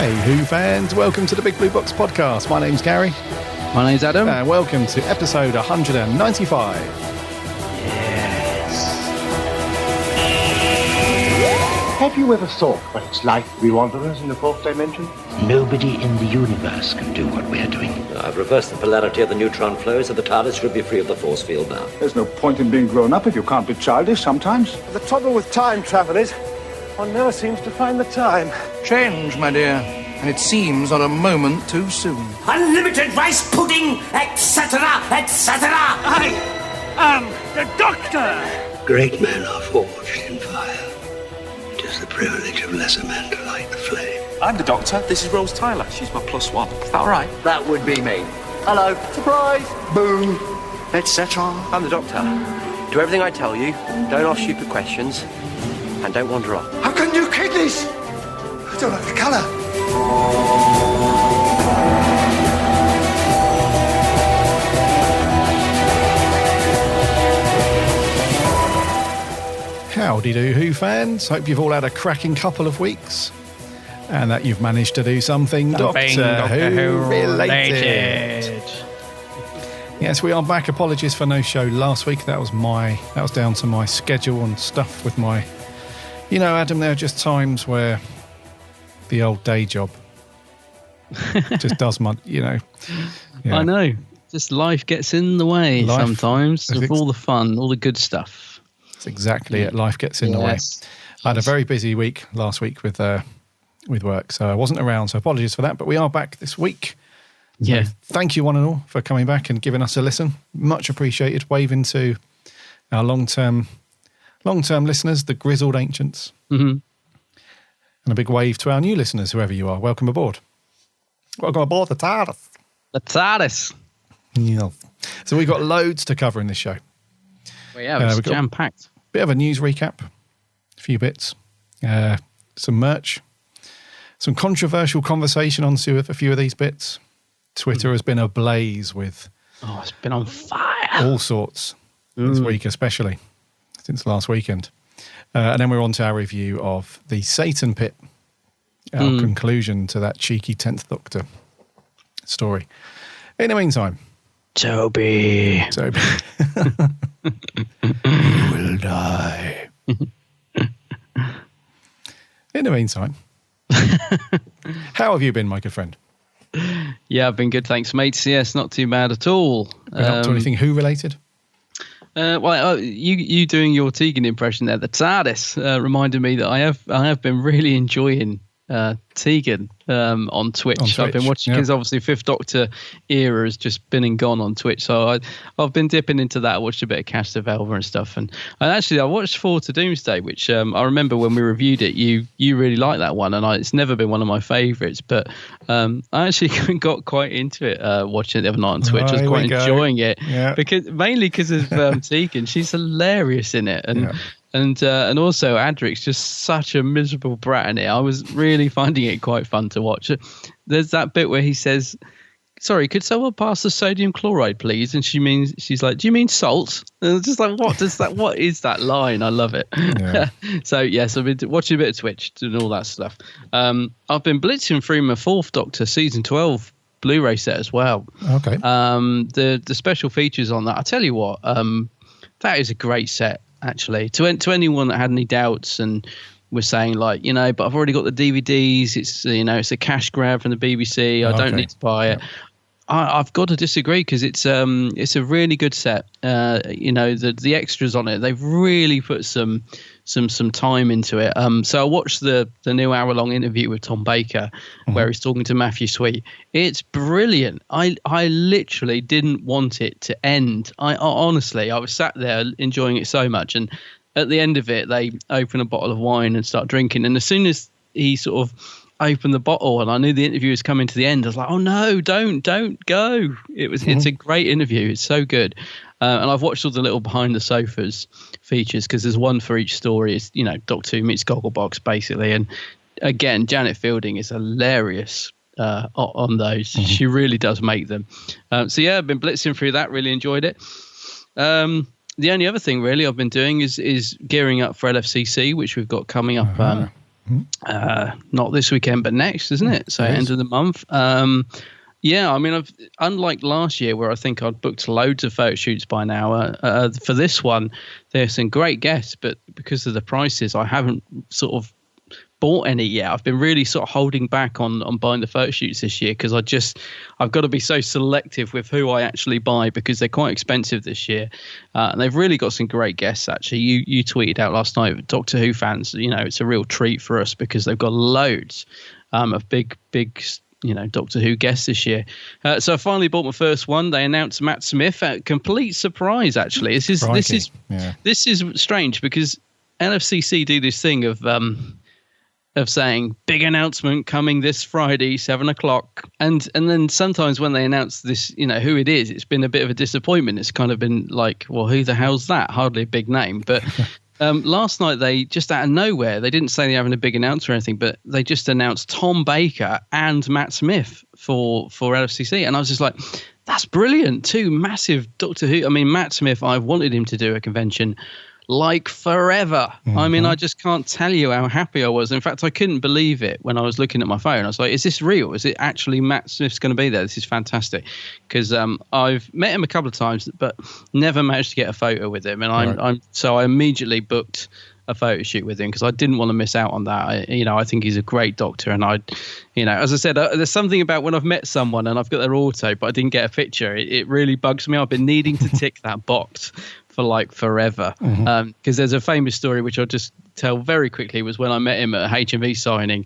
Hey, Who fans, welcome to the Big Blue Box podcast. My name's Gary. My name's Adam. And welcome to episode 195. Have you ever thought what it's like to be wanderers in the fourth dimension? Nobody in the universe can do what we're doing. I've reversed the polarity of the neutron flow, so the TARDIS should be free of the force field now. There's no point in being grown up if you can't be childish sometimes. The trouble with time travel is, one never seems to find the time. Change, my dear, and it seems not a moment too soon. Unlimited rice pudding, etc., etc. I am the Doctor! Great men are forged in fire. It is the privilege of lesser men to light the flame. I'm the Doctor. This is Rose Tyler. She's my +1. Is that all right? That would be me. Hello. Surprise. Boom. Etc. I'm the Doctor. Do everything I tell you, don't ask stupid questions, and don't wander off. How can you kidneys? I don't like the colour. Howdy do, Who fans. Hope you've all had a cracking couple of weeks and that you've managed to do something Doctor Who related. Yes, we are back. Apologies for no show last week. That was down to my schedule and stuff with my... You know, Adam, there are just times where the old day job just does my, Yeah. I know. Just life gets in the way sometimes of all the fun, all the good stuff. That's exactly it. Life gets in the way. I had a very busy week last week with work, so I wasn't around, so apologies for that. But we are back this week. Yeah. So thank you one and all for coming back and giving us a listen. Much appreciated. Waving to our long-term listeners, the grizzled ancients. Mm-hmm. And a big wave to our new listeners, whoever you are. Welcome aboard. Welcome aboard the TARDIS. The TARDIS. Yeah. So we've got loads to cover in this show. We have. It's jam-packed. Bit of a news recap. A few bits. Some merch. Some controversial conversation on a few of these bits. Twitter has been ablaze with... Oh, it's been on fire. All sorts. This week especially. Since last weekend. And then we're on to our review of the Satan Pit. Our conclusion to that cheeky 10th Doctor story. In the meantime... Toby. You will die. In the meantime... How have you been, my good friend? Yeah, I've been good, thanks, mates. Yes, not too bad at all. Been up to anything Who related? You doing your Tegan impression there, the TARDIS, reminded me that I have been really enjoying Tegan on Twitch. I've been watching because obviously Fifth Doctor era has just been and gone on Twitch, so I've been dipping into that. I watched a bit of Cash the Velva and stuff, and I watched Forward to Doomsday, which I remember when we reviewed it, you really liked that one, and it's never been one of my favourites, but I actually got quite into it watching it the other night on Twitch. I was quite enjoying it mainly because of Tegan. She's hilarious in it, and also Adric's just such a miserable brat in it. I was really finding it quite fun to watch. There's that bit where he says, "Sorry, could someone pass the sodium chloride, please?" And she's like, "Do you mean salt?" And it's just like, what is that line? I love it. Yeah. So yes, I've been watching a bit of Twitch and all that stuff. I've been blitzing through my Fourth Doctor season 12 Blu-ray set as well. Okay. The special features on that, I tell you what, that is a great set. Actually, to anyone that had any doubts and was saying like, but I've already got the DVDs. It's a cash grab from the BBC. I don't need to buy it. I've got to disagree because it's a really good set. The extras on it, they've really put some time into it. So I watched the new hour-long interview with Tom Baker where he's talking to Matthew Sweet. It's brilliant. I literally didn't want it to end. I honestly, I was sat there enjoying it so much, and at the end of it, they open a bottle of wine and start drinking. And as soon as he sort of opened the bottle and I knew the interview was coming to the end, I was like, oh no, don't go. It's a great interview. It's so good. And I've watched all the little behind the sofas features because there's one for each story. It's, Doctor Who meets Gogglebox basically. And again, Janet Fielding is hilarious on those. She really does make them. So yeah, I've been blitzing through that. Really enjoyed it. The only other thing really I've been doing is gearing up for LFCC, which we've got coming up Not this weekend, but next, isn't it? So end of the month. Yeah, I mean, unlike last year where I think I'd booked loads of photo shoots by now, for this one, there's some great guests, but because of the prices, I haven't sort of bought any yet. I've been really sort of holding back on buying the photo shoots this year because I've got to be so selective with who I actually buy because they're quite expensive this year. And they've really got some great guests, actually. You tweeted out last night, Doctor Who fans, it's a real treat for us because they've got loads of big Doctor Who guests this year. So I finally bought my first one. They announced Matt Smith. Complete surprise, actually. This is strange because LFCC do this thing of saying big announcement coming this Friday, 7:00. And then sometimes when they announce this, who it is, it's been a bit of a disappointment. It's kind of been like, well, who the hell's that? Hardly a big name. But last night, they just out of nowhere, they didn't say they're having a big announcement or anything, but they just announced Tom Baker and Matt Smith for LFCC. And I was just like, that's brilliant. Two massive Doctor Who. I mean, Matt Smith, I've wanted him to do a convention like forever. I mean, I just can't tell you how happy I was. In fact, I couldn't believe it when I was looking at my phone. I was like, is this real? Is it actually Matt Smith's going to be there? This is fantastic. Because I've met him a couple of times, but never managed to get a photo with him. And so I immediately booked a photo shoot with him because I didn't want to miss out on that. I think he's a great doctor. And as I said, there's something about when I've met someone and I've got their auto, but I didn't get a picture. It really bugs me. I've been needing to tick that box for like forever. Because there's a famous story which I'll just tell very quickly. Was when I met him at a HMV signing.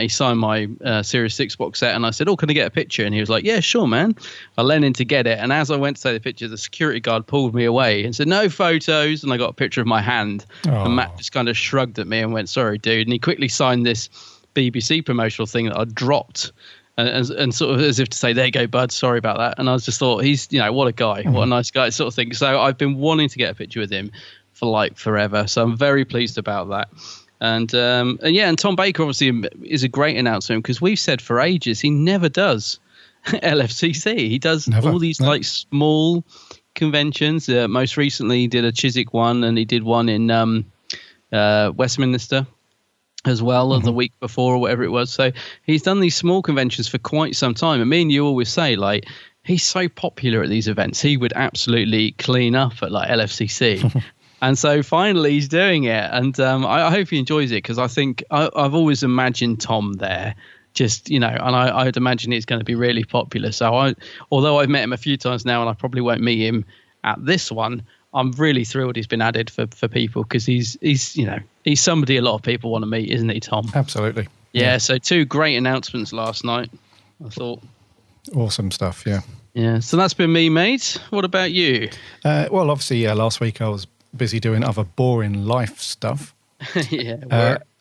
He signed my Series 6 box set and I said, can I get a picture? And he was like, yeah, sure, man. I leaned in to get it. And as I went to take the picture, the security guard pulled me away and said, no photos. And I got a picture of my hand. And Matt just kind of shrugged at me and went, sorry, dude. And he quickly signed this BBC promotional thing that I dropped. And sort of as if to say, there you go, bud, sorry about that. And I just thought, he's, what a guy, what a nice guy sort of thing. So I've been wanting to get a picture with him for like forever. So I'm very pleased about that. And Tom Baker obviously is a great announcer because we've said for ages he never does LFCC. He does all these like small conventions. Most recently he did a Chiswick one and he did one in Westminster as well the week before or whatever it was. So he's done these small conventions for quite some time. And me and you always say, like, he's so popular at these events, he would absolutely clean up at like LFCC. And so finally he's doing it. And I hope he enjoys it because I think I've always imagined Tom there. Just, and I'd imagine it's going to be really popular. So although I've met him a few times now and I probably won't meet him at this one, I'm really thrilled he's been added for people because he's somebody a lot of people want to meet, isn't he, Tom? Absolutely. Yeah, so two great announcements last night, I thought. Awesome stuff, yeah. Yeah, so that's been me, mate. What about you? Well, obviously, last week I was busy doing other boring life stuff.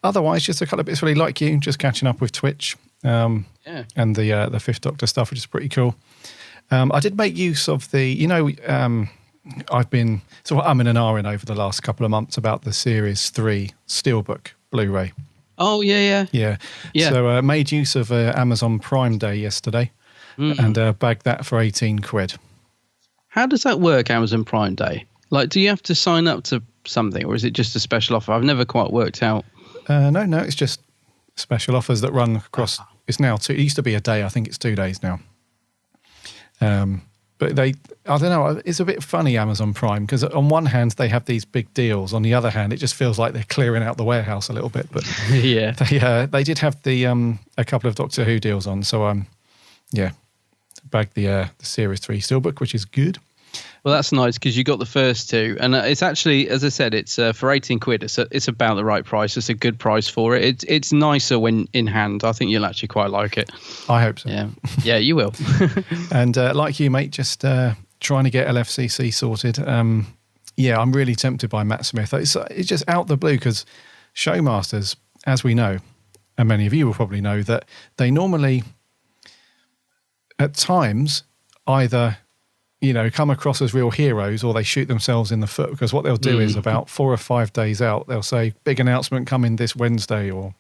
Otherwise, just a couple of bits really like you, just catching up with Twitch and the Fifth Doctor stuff, which is pretty cool. I did make use of the, I've been sort of umming and ahhing over the last couple of months about the Series 3 Steelbook Blu-ray. Oh, yeah. So made use of Amazon Prime Day yesterday and bagged that for 18 quid. How does that work, Amazon Prime Day? Like, do you have to sign up to something or is it just a special offer? I've never quite worked out. No, it's just special offers that run across. It's now it used to be a day. I think it's 2 days now. But I don't know, it's a bit funny, Amazon Prime, because on one hand, they have these big deals. On the other hand, it just feels like they're clearing out the warehouse a little bit. But they did have a couple of Doctor Who deals on. So, bagged the Series 3 Steelbook, which is good. Well, that's nice because you got the first two. And it's actually, as I said, it's for 18 quid. It's about the right price. It's a good price for it. It's nicer when in hand. I think you'll actually quite like it. I hope so. Yeah, you will. And like you, mate, just trying to get LFCC sorted. I'm really tempted by Matt Smith. It's just out the blue because Showmasters, as we know, and many of you will probably know, that they normally, at times, either come across as real heroes or they shoot themselves in the foot because what they'll do is about 4 or 5 days out, they'll say, big announcement coming this Wednesday or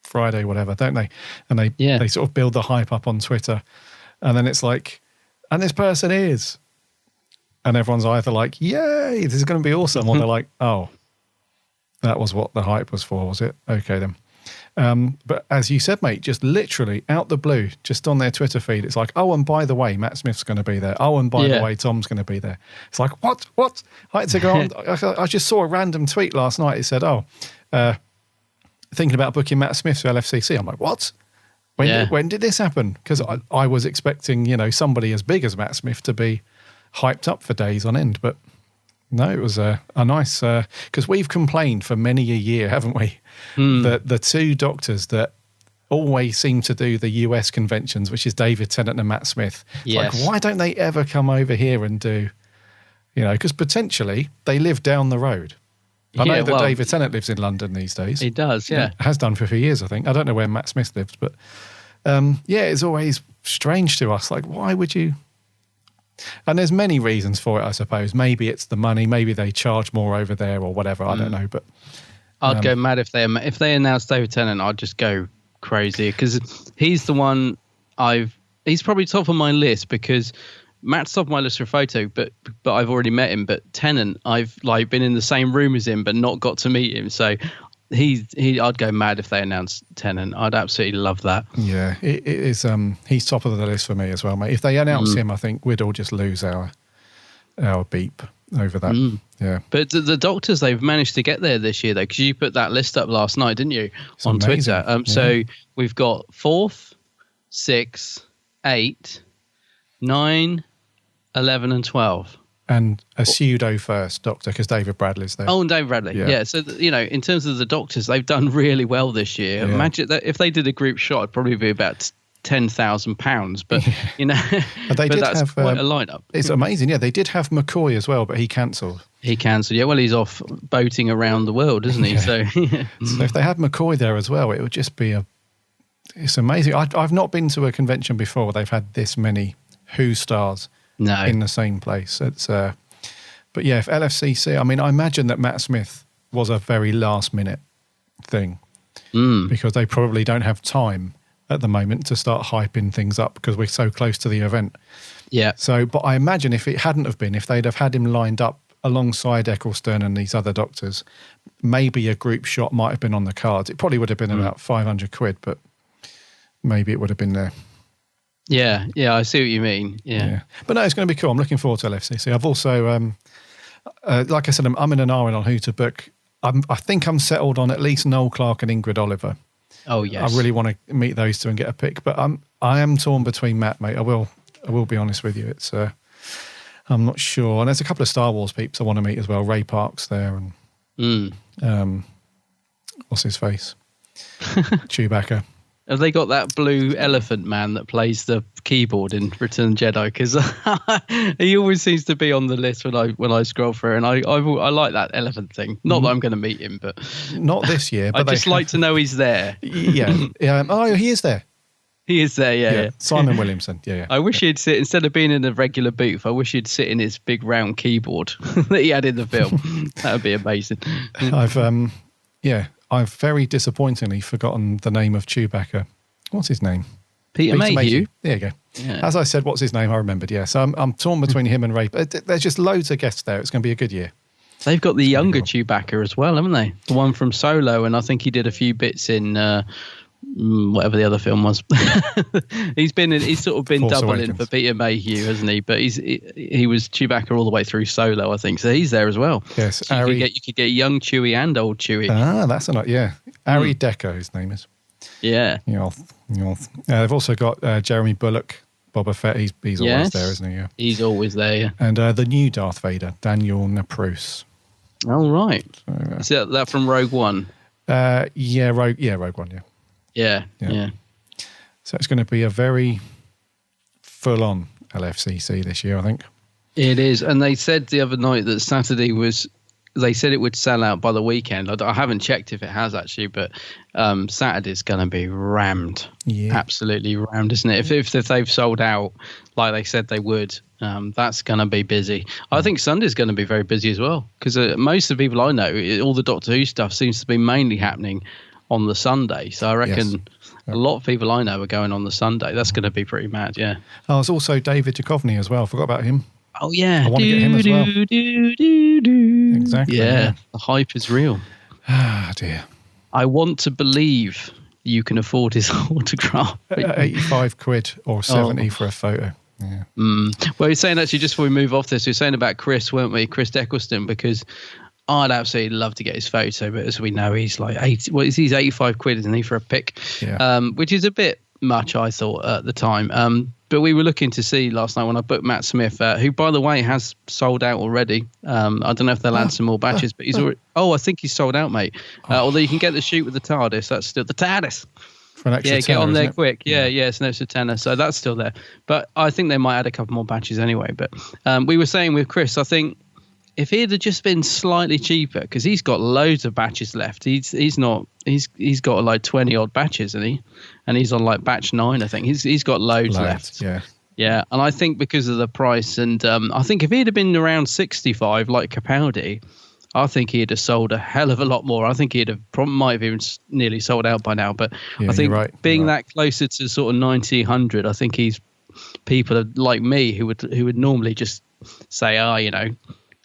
Friday, whatever, don't they? And they sort of build the hype up on Twitter. And then it's like, and this person is. And everyone's either like, yay, this is going to be awesome. Or they're like, oh, that was what the hype was for, was it? Okay, then. But as you said, mate, just literally out the blue, just on their Twitter feed, it's like, oh, and by the way, Matt Smith's going to be there. Oh, and by the way, Tom's going to be there. It's like, what? I had to go on. I just saw a random tweet last night. It said, thinking about booking Matt Smith for LFCC. I'm like, what? When did this happen? Because I was expecting, somebody as big as Matt Smith to be hyped up for days on end, but no, it was a nice, because we've complained for many a year, haven't we? That the two doctors that always seem to do the US conventions, which is David Tennant and Matt Smith. It's like, why don't they ever come over here and do, because potentially they live down the road. I know that David Tennant lives in London these days. He does, yeah. Has done for a few years, I think. I don't know where Matt Smith lives, but it's always strange to us. Like, why would you... And there's many reasons for it, I suppose. Maybe it's the money. Maybe they charge more over there or whatever. I don't know. But I'd go mad if they announced David Tennant. I'd just go crazy because he's the one he's probably top of my list because Matt's top of my list for a photo, but I've already met him. But Tennant, I've been in the same room as him, but not got to meet him. So I'd go mad if they announced Tennant. I'd absolutely love that. Yeah, it is. He's top of the list for me as well, mate. If they announce him, I think we'd all just lose our beep over that. Yeah. But the doctors, they've managed to get there this year, though, because you put that list up last night, didn't you, on amazing. Twitter? So we've got 4th, 6th, 8, 9, 11, and 12. And a pseudo first doctor because David Bradley's there. Oh, and David Bradley. Yeah. So, in terms of the doctors, they've done really well this year. Yeah. Imagine that if they did a group shot, it'd probably be about £10,000. But, but that's quite a lineup. It's amazing. Yeah, they did have McCoy as well, but he cancelled. Yeah. Well, he's off boating around the world, isn't he? So if they had McCoy there as well, it would just be it's amazing. I've not been to a convention before where they've had this many Who stars. No. In the same place. It's but yeah, if LFCC, I mean, I imagine that Matt Smith was a very last minute thing because they probably don't have time at the moment to start hyping things up because we're so close to the event. Yeah. So, but I imagine if it hadn't have been, if they'd have had him lined up alongside Eccleston and these other doctors, maybe a group shot might have been on the cards. It probably would have been about £500, but maybe it would have been there. Yeah, I see what you mean. Yeah. But no, it's going to be cool. I'm looking forward to LFCC. I've also, like I said, I'm in an iron on who to book. I think I'm settled on at least Noel Clarke and Ingrid Oliver. Oh, yes. I really want to meet those two and get a pick. But I am torn between Matt, mate. I will be honest with you. It's I'm not sure. And there's a couple of Star Wars peeps I want to meet as well. Ray Park's there and what's his face? Chewbacca. Have they got that blue elephant man that plays the keyboard in Return of the Jedi? Because he always seems to be on the list when I scroll through, and I like that elephant thing. Not that I'm going to meet him, but not this year. But I just like to know he's there. Yeah. Oh, he is there. He is there. Yeah. Simon Williamson. Yeah. I wish he'd sit instead of being in a regular booth. I wish he'd sit in his big round keyboard that he had in the film. That would be amazing. I've very disappointingly forgotten the name of Chewbacca. What's his name? Peter Mayhew. There you go. Yeah. As I said, what's his name? I remembered. Yeah. So I'm torn between him and Ray. There's just loads of guests there. It's going to be a good year. They've got the younger Chewbacca as well, haven't they? The one from Solo, and I think he did a few bits in whatever the other film was. He's sort of been Force doubling Awakens. for Peter Mayhew, hasn't he? But he was Chewbacca all the way through Solo, I think. So he's there as well. Yes, so you could get young Chewie and old Chewie. Ah, that's a lot. Yeah, Ari Decker, his name is. Yeah. They've also got Jeremy Bullock, Boba Fett. He's always there, isn't he? Yeah. He's always there. Yeah. And the new Darth Vader, Daniel Napruce. Oh right. So, is that from Rogue One? Rogue One. Yeah. Yeah. So it's going to be a very full-on LFCC this year, I think. It is, and they said the other night that Saturday they said it would sell out by the weekend. I haven't checked if it has actually, but Saturday's going to be rammed. Yeah. Absolutely rammed, isn't it? If they've sold out like they said they would, that's going to be busy. I think Sunday's going to be very busy as well because most of the people I know, all the Doctor Who stuff seems to be mainly happening on the Sunday. So I reckon a lot of people I know are going on the Sunday. That's going to be pretty mad, yeah. Oh, there's also David Duchovny as well. Forgot about him. Oh, yeah. I want to get him as well. Exactly. Yeah, the hype is real. Ah, dear. I want to believe you can afford his autograph. 85 quid or 70 for a photo. Yeah. Well, you're saying actually, just before we move off this, we were saying about Chris, weren't we? Chris Eccleston, because I'd absolutely love to get his photo, but as we know, he's like 80. What is he's 85 quid, isn't he, for a pic? Yeah. Which is a bit much, I thought at the time. But we were looking to see last night when I booked Matt Smith, who, by the way, has sold out already. I don't know if they'll add some more batches, but he's already. Oh, I think he's sold out, mate. Although you can get the shoot with the TARDIS. That's still the TARDIS. For an extra get on there quick. Yeah, it's an extra tenner. So that's still there. But I think they might add a couple more batches anyway. But we were saying with Chris, I think if he'd have just been slightly cheaper, because he's got loads of batches left. He's got like 20 odd batches, isn't he? And he's on like batch 9, I think. He's got loads left. Yeah. And I think because of the price, and I think if he'd have been around 65 like Capaldi, I think he'd have sold a hell of a lot more. I think he'd have might have even nearly sold out by now. But I think being that closer to sort of 90, 100, I think people like me who would normally just say,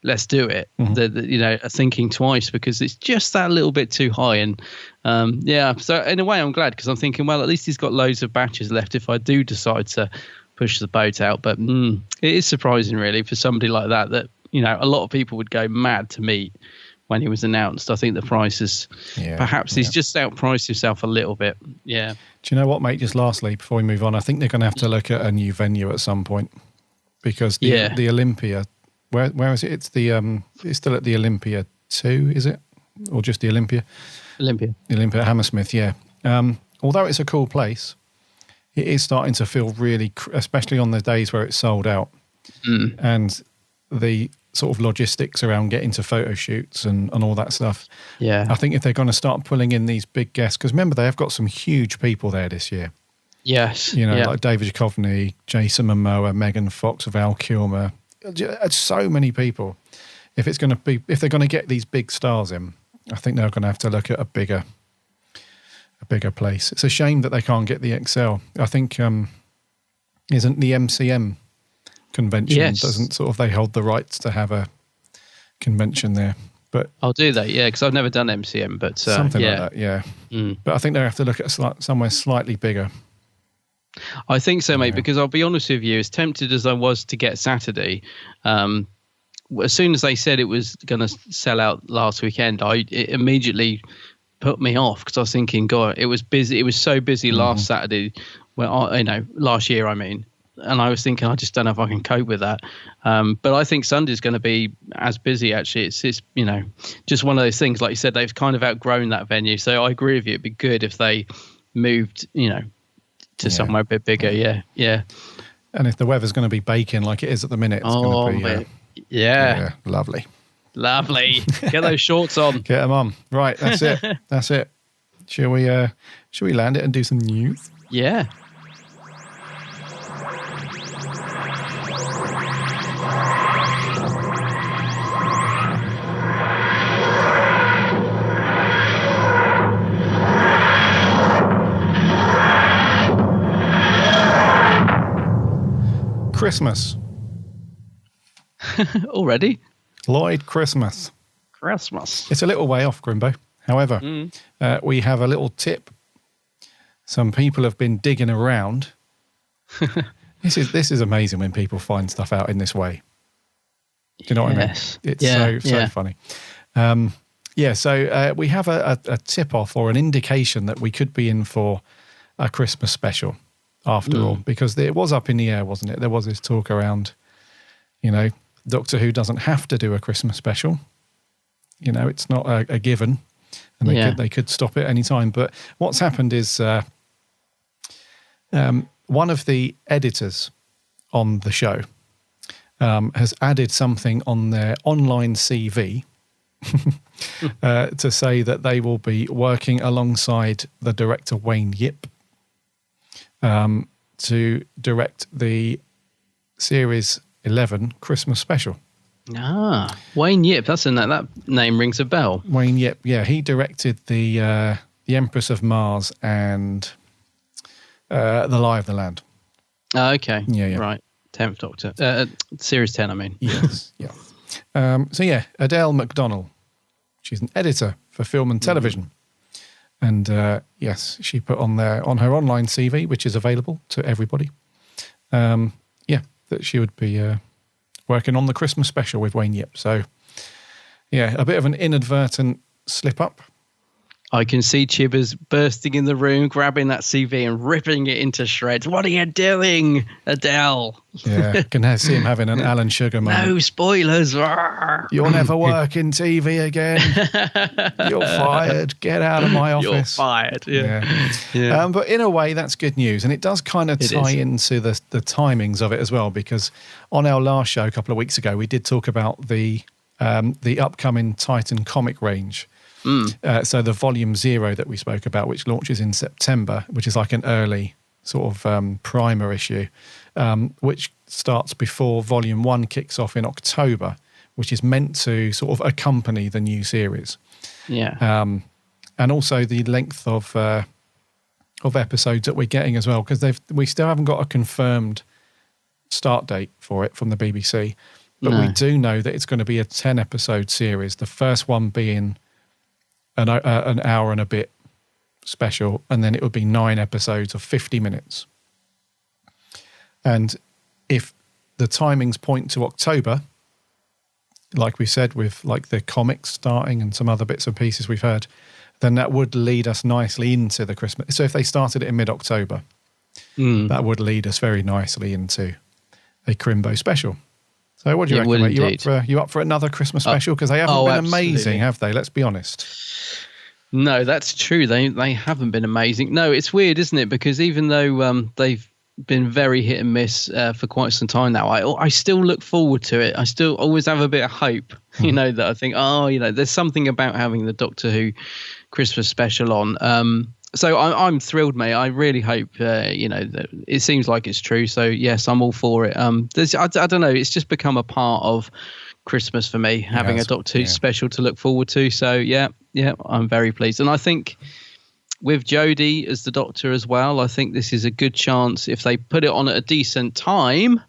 let's do it. Are thinking twice because it's just that little bit too high. And so in a way, I'm glad because I'm thinking, well, at least he's got loads of batches left if I do decide to push the boat out. But it is surprising, really, for somebody like that a lot of people would go mad to meet when he was announced. I think the price is perhaps he's just outpriced himself a little bit. Yeah. Do you know what, mate? Just lastly, before we move on, I think they're going to have to look at a new venue at some point because the Olympia, where is it? It's it's still at the Olympia 2, is it? Or just the Olympia? Olympia. The Olympia at Hammersmith, yeah. Although it's a cool place, it is starting to feel really, especially on the days where it's sold out. And the sort of logistics around getting to photo shoots and all that stuff. Yeah. I think if they're going to start pulling in these big guests, because remember, they have got some huge people there this year. Yes. Like David Duchovny, Jason Momoa, Megan Fox, Val Kilmer. So many people. If they're going to get these big stars in, I think they're going to have to look at a bigger place. It's a shame that they can't get the XL. I think, isn't the MCM convention doesn't they hold the rights to have a convention there, but I'll do that, because I've never done MCM, but something like that, but I think they have to look at somewhere slightly bigger. I think so, mate, because I'll be honest with you, as tempted as I was to get Saturday, as soon as they said it was going to sell out last weekend, it immediately put me off because I was thinking, God, it was busy. It was so busy last Saturday, last year, I mean. And I was thinking, I just don't know if I can cope with that. But I think Sunday's going to be as busy, actually. It's just one of those things. Like you said, they've kind of outgrown that venue. So I agree with you. It'd be good if they moved, to somewhere a bit bigger. Yeah. And if the weather's going to be baking like it is at the minute, it's going to be... lovely. Get those shorts on. Get them on. Right, that's it. Shall we land it and do some news? Yeah. Christmas. Already? Lloyd Christmas. It's a little way off, Grimbo. However, we have a little tip. Some people have been digging around. This is amazing when people find stuff out in this way. Do you know what I mean? It's so funny. So we have a tip-off or an indication that we could be in for a Christmas special after all, because it was up in the air, wasn't it? There was this talk around, Doctor Who doesn't have to do a Christmas special. It's not a given, and they could stop it any time. But what's happened is one of the editors on the show has added something on their online CV to say that they will be working alongside the director Wayne Yip to direct the Series 11 Christmas special. Wayne Yip, that name rings a bell. Wayne Yip, yeah, he directed the Empress of Mars and The Lie of the Land. Okay, yeah, right. 10th Doctor, Series 10, I mean. Yes, yeah. Adele McDonnell, she's an editor for film and television. And yes, she put on her online CV, which is available to everybody, that she would be working on the Christmas special with Wayne Yip. So, yeah, a bit of an inadvertent slip up. I can see Chibbers bursting in the room, grabbing that CV and ripping it into shreds. What are you doing, Adele? Yeah, can see him having an Alan Sugar moment. No spoilers. You'll never work in TV again. You're fired. Get out of my office. You're fired. Yeah. But in a way, that's good news. And it does kind of tie into the timings of it as well, because on our last show a couple of weeks ago, we did talk about the upcoming Titan comic range. So the volume 0 that we spoke about, which launches in September, which is like an early sort of primer issue, which starts before volume 1 kicks off in October, which is meant to sort of accompany the new series. Yeah. And also the length of episodes that we're getting as well, because we still haven't got a confirmed start date for it from the BBC, but we do know that it's going to be a 10-episode series, the first one being an hour and a bit special, and then it would be 9 episodes of 50 minutes. And if the timings point to October, like we said, with like the comics starting and some other bits and pieces we've heard, then that would lead us nicely into the Christmas. So if they started it in mid-October, that would lead us very nicely into a Crimbo special. So what do you reckon, mate? You up for another Christmas special? Because they haven't been amazing, have they? Let's be honest. No, that's true. They haven't been amazing. No, it's weird, isn't it? Because even though they've been very hit and miss for quite some time now, I still look forward to it. I still always have a bit of hope, that I think, there's something about having the Doctor Who Christmas special on. So I'm thrilled, mate. I really hope, that it seems like it's true. So, yes, I'm all for it. I don't know. It's just become a part of Christmas for me, having a Doctor Who special to look forward to. So, yeah, I'm very pleased. And I think with Jodie as the Doctor as well, I think this is a good chance. If they put it on at a decent time,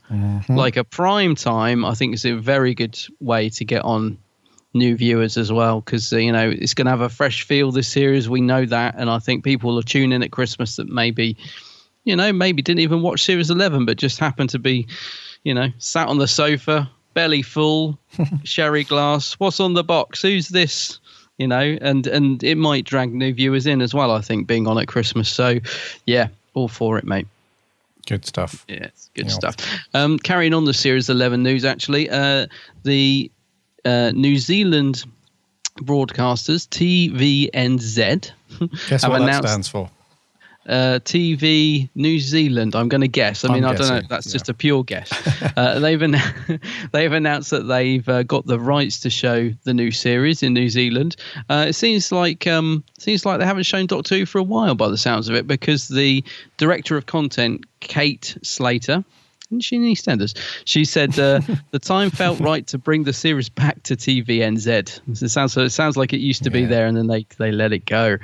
like a prime time, I think it's a very good way to get on new viewers as well, because it's going to have a fresh feel, this series. We know that, and I think people will tune in at Christmas that maybe didn't even watch series 11, but just happened to be sat on the sofa, belly full, sherry glass, what's on the box, who's this, and it might drag new viewers in as well, I think, being on at Christmas. So yeah, all for it, mate. Good stuff. Yeah, it's good stuff. Carrying on the series 11 news, actually, the New Zealand broadcasters, TVNZ, guess what that stands for? TV New Zealand, I'm going to guess. I don't know. That's just a pure guess. They've announced that they've got the rights to show the new series in New Zealand. It seems like they haven't shown Doctor Who for a while, by the sounds of it, because the director of content, Kate Slater, isn't she in EastEnders? She said the time felt right to bring the series back to TVNZ. It sounds like it used to be there, and then they let it go.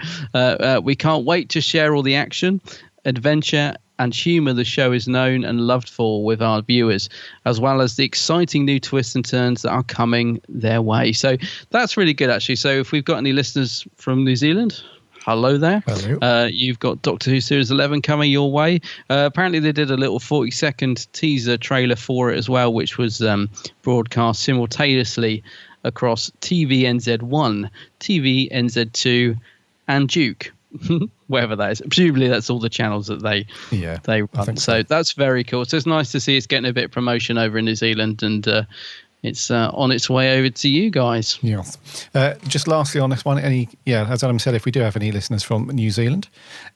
We can't wait to share all the action, adventure, and humour the show is known and loved for with our viewers, as well as the exciting new twists and turns that are coming their way. So that's really good, actually. So if we've got any listeners from New Zealand, hello there. Hello. You've got Doctor Who Series 11 coming your way. Apparently they did a little 40-second teaser trailer for it as well, which was broadcast simultaneously across TVNZ1, TVNZ2, and Duke. Wherever that is. Presumably that's all the channels that they run. So that's very cool. So it's nice to see it's getting a bit of promotion over in New Zealand, and it's on its way over to you guys. Yes. Just lastly on this one, as Adam said, if we do have any listeners from New Zealand,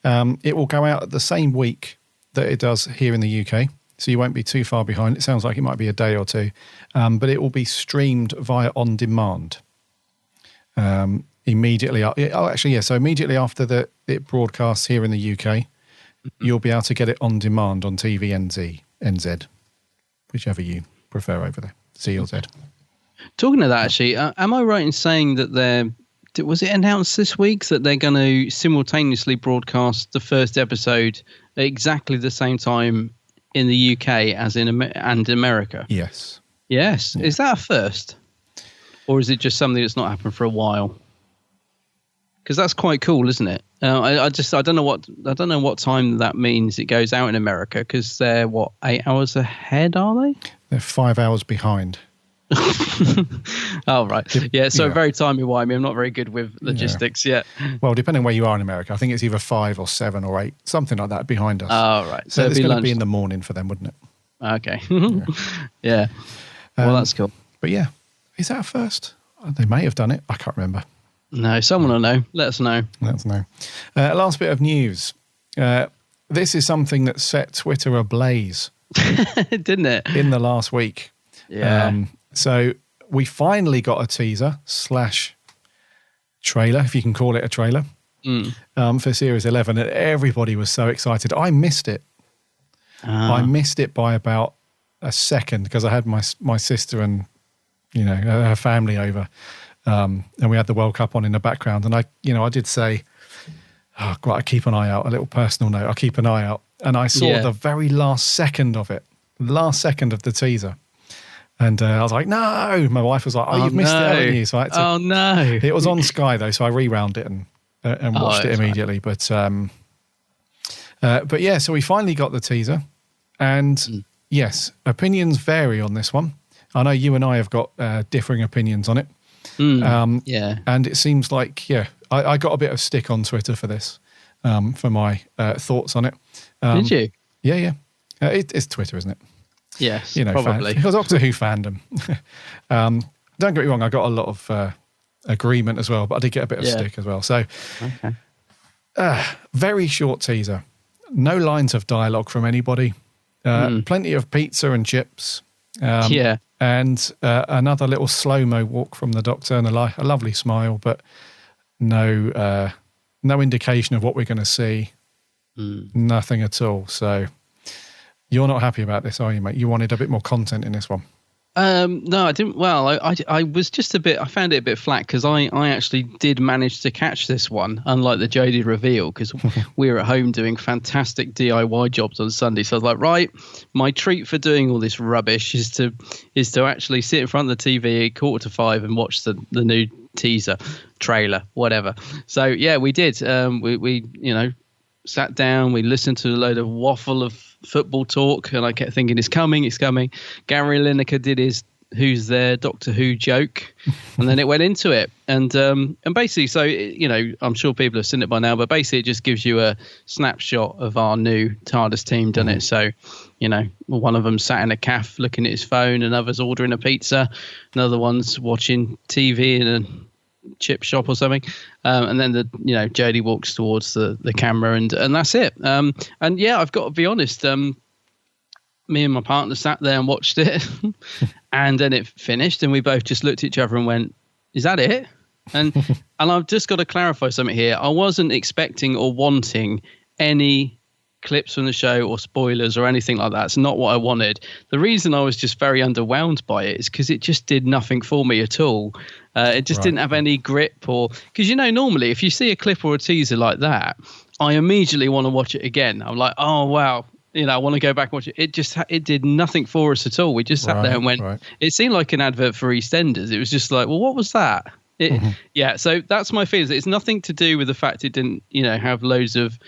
it will go out the same week that it does here in the UK. So you won't be too far behind. It sounds like it might be a day or two, but it will be streamed via on demand. Immediately. So immediately after it broadcasts here in the UK, you'll be able to get it on demand on TVNZ, whichever you prefer over there. C or Z. Talking of that, actually, am I right in saying that was it announced this week that they're going to simultaneously broadcast the first episode at exactly the same time in the UK as in America? Yes. Yes. Yeah. Is that a first? Or is it just something that's not happened for a while? because that's quite cool, isn't it? I don't know what time that means it goes out in America, because they're 8 hours ahead, are they? They're 5 hours behind. Oh right, yeah. So very timey-wimey. I'm not very good with logistics yet. Well, depending where you are in America, I think it's either 5 or 7 or 8, something like that behind us. Oh right, so it's going to be in the morning for them, wouldn't it? Okay. Yeah. Well, that's cool. But yeah, is that a first? They may have done it. I can't remember. No, someone will know. Let us know. Let us know. Last bit of news. This is something that set Twitter ablaze. Didn't it? In the last week. Yeah. So we finally got a teaser / trailer, if you can call it a trailer, for Series 11. And everybody was so excited. I missed it. I missed it by about a second because I had my sister and her family over, and we had the World Cup on in the background. And I did say, "Oh, God, I keep an eye out." A little personal note: I keep an eye out, and I saw the very last second of it, last second of the teaser. And I was like, no. My wife was like, oh, you've missed it, haven't you? So I had to, no. It was on Sky, though, so I rewound it and watched it immediately. Right. But yeah, so we finally got the teaser. And yes, opinions vary on this one. I know you and I have got differing opinions on it. Yeah. And it seems like, I got a bit of stick on Twitter for this, for my thoughts on it. Did you? Yeah. It's Twitter, isn't it? Yes, probably. It was Doctor Who fandom. Don't get me wrong, I got a lot of agreement as well, but I did get a bit of stick as well. So, very short teaser. No lines of dialogue from anybody. Plenty of pizza and chips. And another little slow-mo walk from the Doctor and a lovely smile, but no indication of what we're going to see. Nothing at all. So... You're not happy about this, are you, mate? You wanted a bit more content in this one. No, I didn't. Well, I was just I found it a bit flat because I actually did manage to catch this one, unlike the Jodie reveal, because we were at home doing fantastic DIY jobs on Sunday. So I was like, right, my treat for doing all this rubbish is to actually sit in front of the TV at 4:45 and watch the new teaser, trailer, whatever. So yeah, we did. We sat down, we listened to a load of waffle of football talk, and I kept thinking, it's coming. Gary Lineker did his Who's There Doctor Who joke, and then it went into it. And basically, so, I'm sure people have seen it by now, but basically it just gives you a snapshot of our new TARDIS team, doesn't it? So, one of them sat in a cafe looking at his phone, another's ordering a pizza, another one's watching TV in a chip shop or something, and then Jodie walks towards the camera, and that's it. And yeah, I've got to be honest, me and my partner sat there and watched it, and then it finished, and we both just looked at each other and went, "Is that it?" And I've just got to clarify something here. I wasn't expecting or wanting any clips from the show or spoilers or anything like that. It's not what I wanted. The reason I was just very underwhelmed by it is because it just did nothing for me at all. It just didn't have any grip, or because normally if you see a clip or a teaser like that, I immediately want to watch it again. I'm like, oh wow, I want to go back and watch it. It did nothing for us at all. We just sat there and went. It seemed like an advert for EastEnders. It was just like, well, what was that? Yeah, so that's my feelings. It's nothing to do with the fact it didn't, have loads of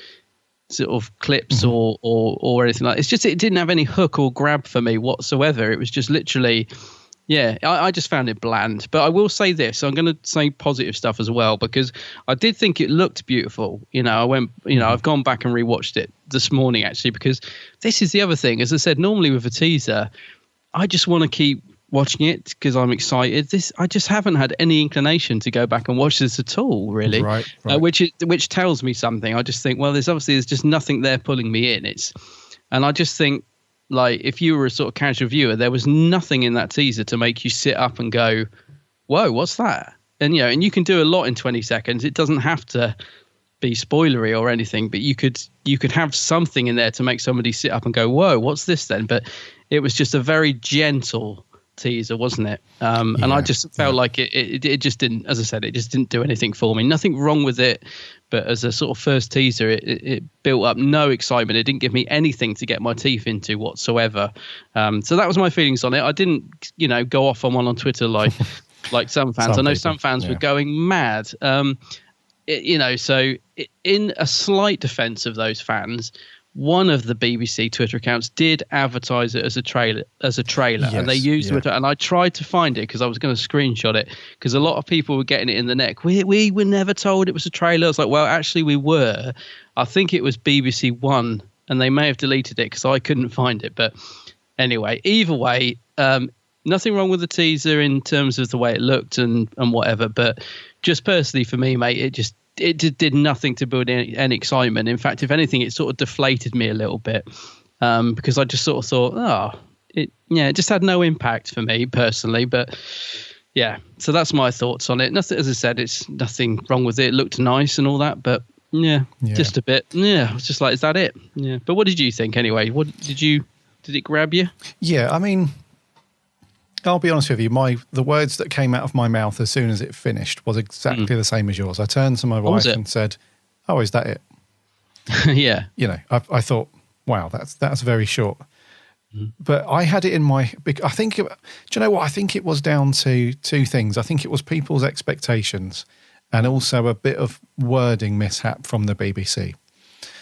sort of clips or anything like that. It's just it didn't have any hook or grab for me whatsoever. It was just literally, I just found it bland. But I will say this, I'm going to say positive stuff as well, because I did think it looked beautiful. I went, I've gone back and rewatched it this morning actually, because this is the other thing. As I said, normally with a teaser, I just want to keep watching it because I'm excited. I just haven't had any inclination to go back and watch this at all, really. Right. Which tells me something. I just think, well, there's just nothing there pulling me in. And I just think, like, if you were a sort of casual viewer, there was nothing in that teaser to make you sit up and go, whoa, what's that? And and you can do a lot in 20 seconds. It doesn't have to be spoilery or anything, but you could have something in there to make somebody sit up and go, whoa, what's this then? But it was just a very gentle teaser, wasn't it? And I just felt like it just didn't, as I said, it just didn't do anything for me. Nothing wrong with it, but as a sort of first teaser, it built up no excitement. It didn't give me anything to get my teeth into whatsoever. So that was my feelings on it. I didn't, go off on one on Twitter like some fans. I know some fans were going mad. So in a slight defense of those fans, one of the BBC Twitter accounts did advertise it as a trailer, and they used it. And I tried to find it because I was going to screenshot it because a lot of people were getting it in the neck. We were never told it was a trailer. I was like, well, actually, we were. I think it was BBC One, and they may have deleted it because I couldn't find it. But anyway, either way, nothing wrong with the teaser in terms of the way it looked and whatever. But just personally for me, mate, it did nothing to build any excitement. In fact, if anything, it sort of deflated me a little bit because I just sort of thought, it just had no impact for me personally. But yeah, so that's my thoughts on it. Nothing, as I said, it's nothing wrong with it. It looked nice and all that, but just a bit. Yeah, I was just like, is that it? Yeah. But what did you think anyway? Did it grab you? Yeah, I mean, I'll be honest with you. The words that came out of my mouth as soon as it finished was exactly the same as yours. I turned to my wife and said, "Oh, is that it?" Yeah. I thought, wow, that's very short. But I had it in my. I think. Do you know what? I think it was down to two things. I think it was people's expectations, and also a bit of wording mishap from the BBC.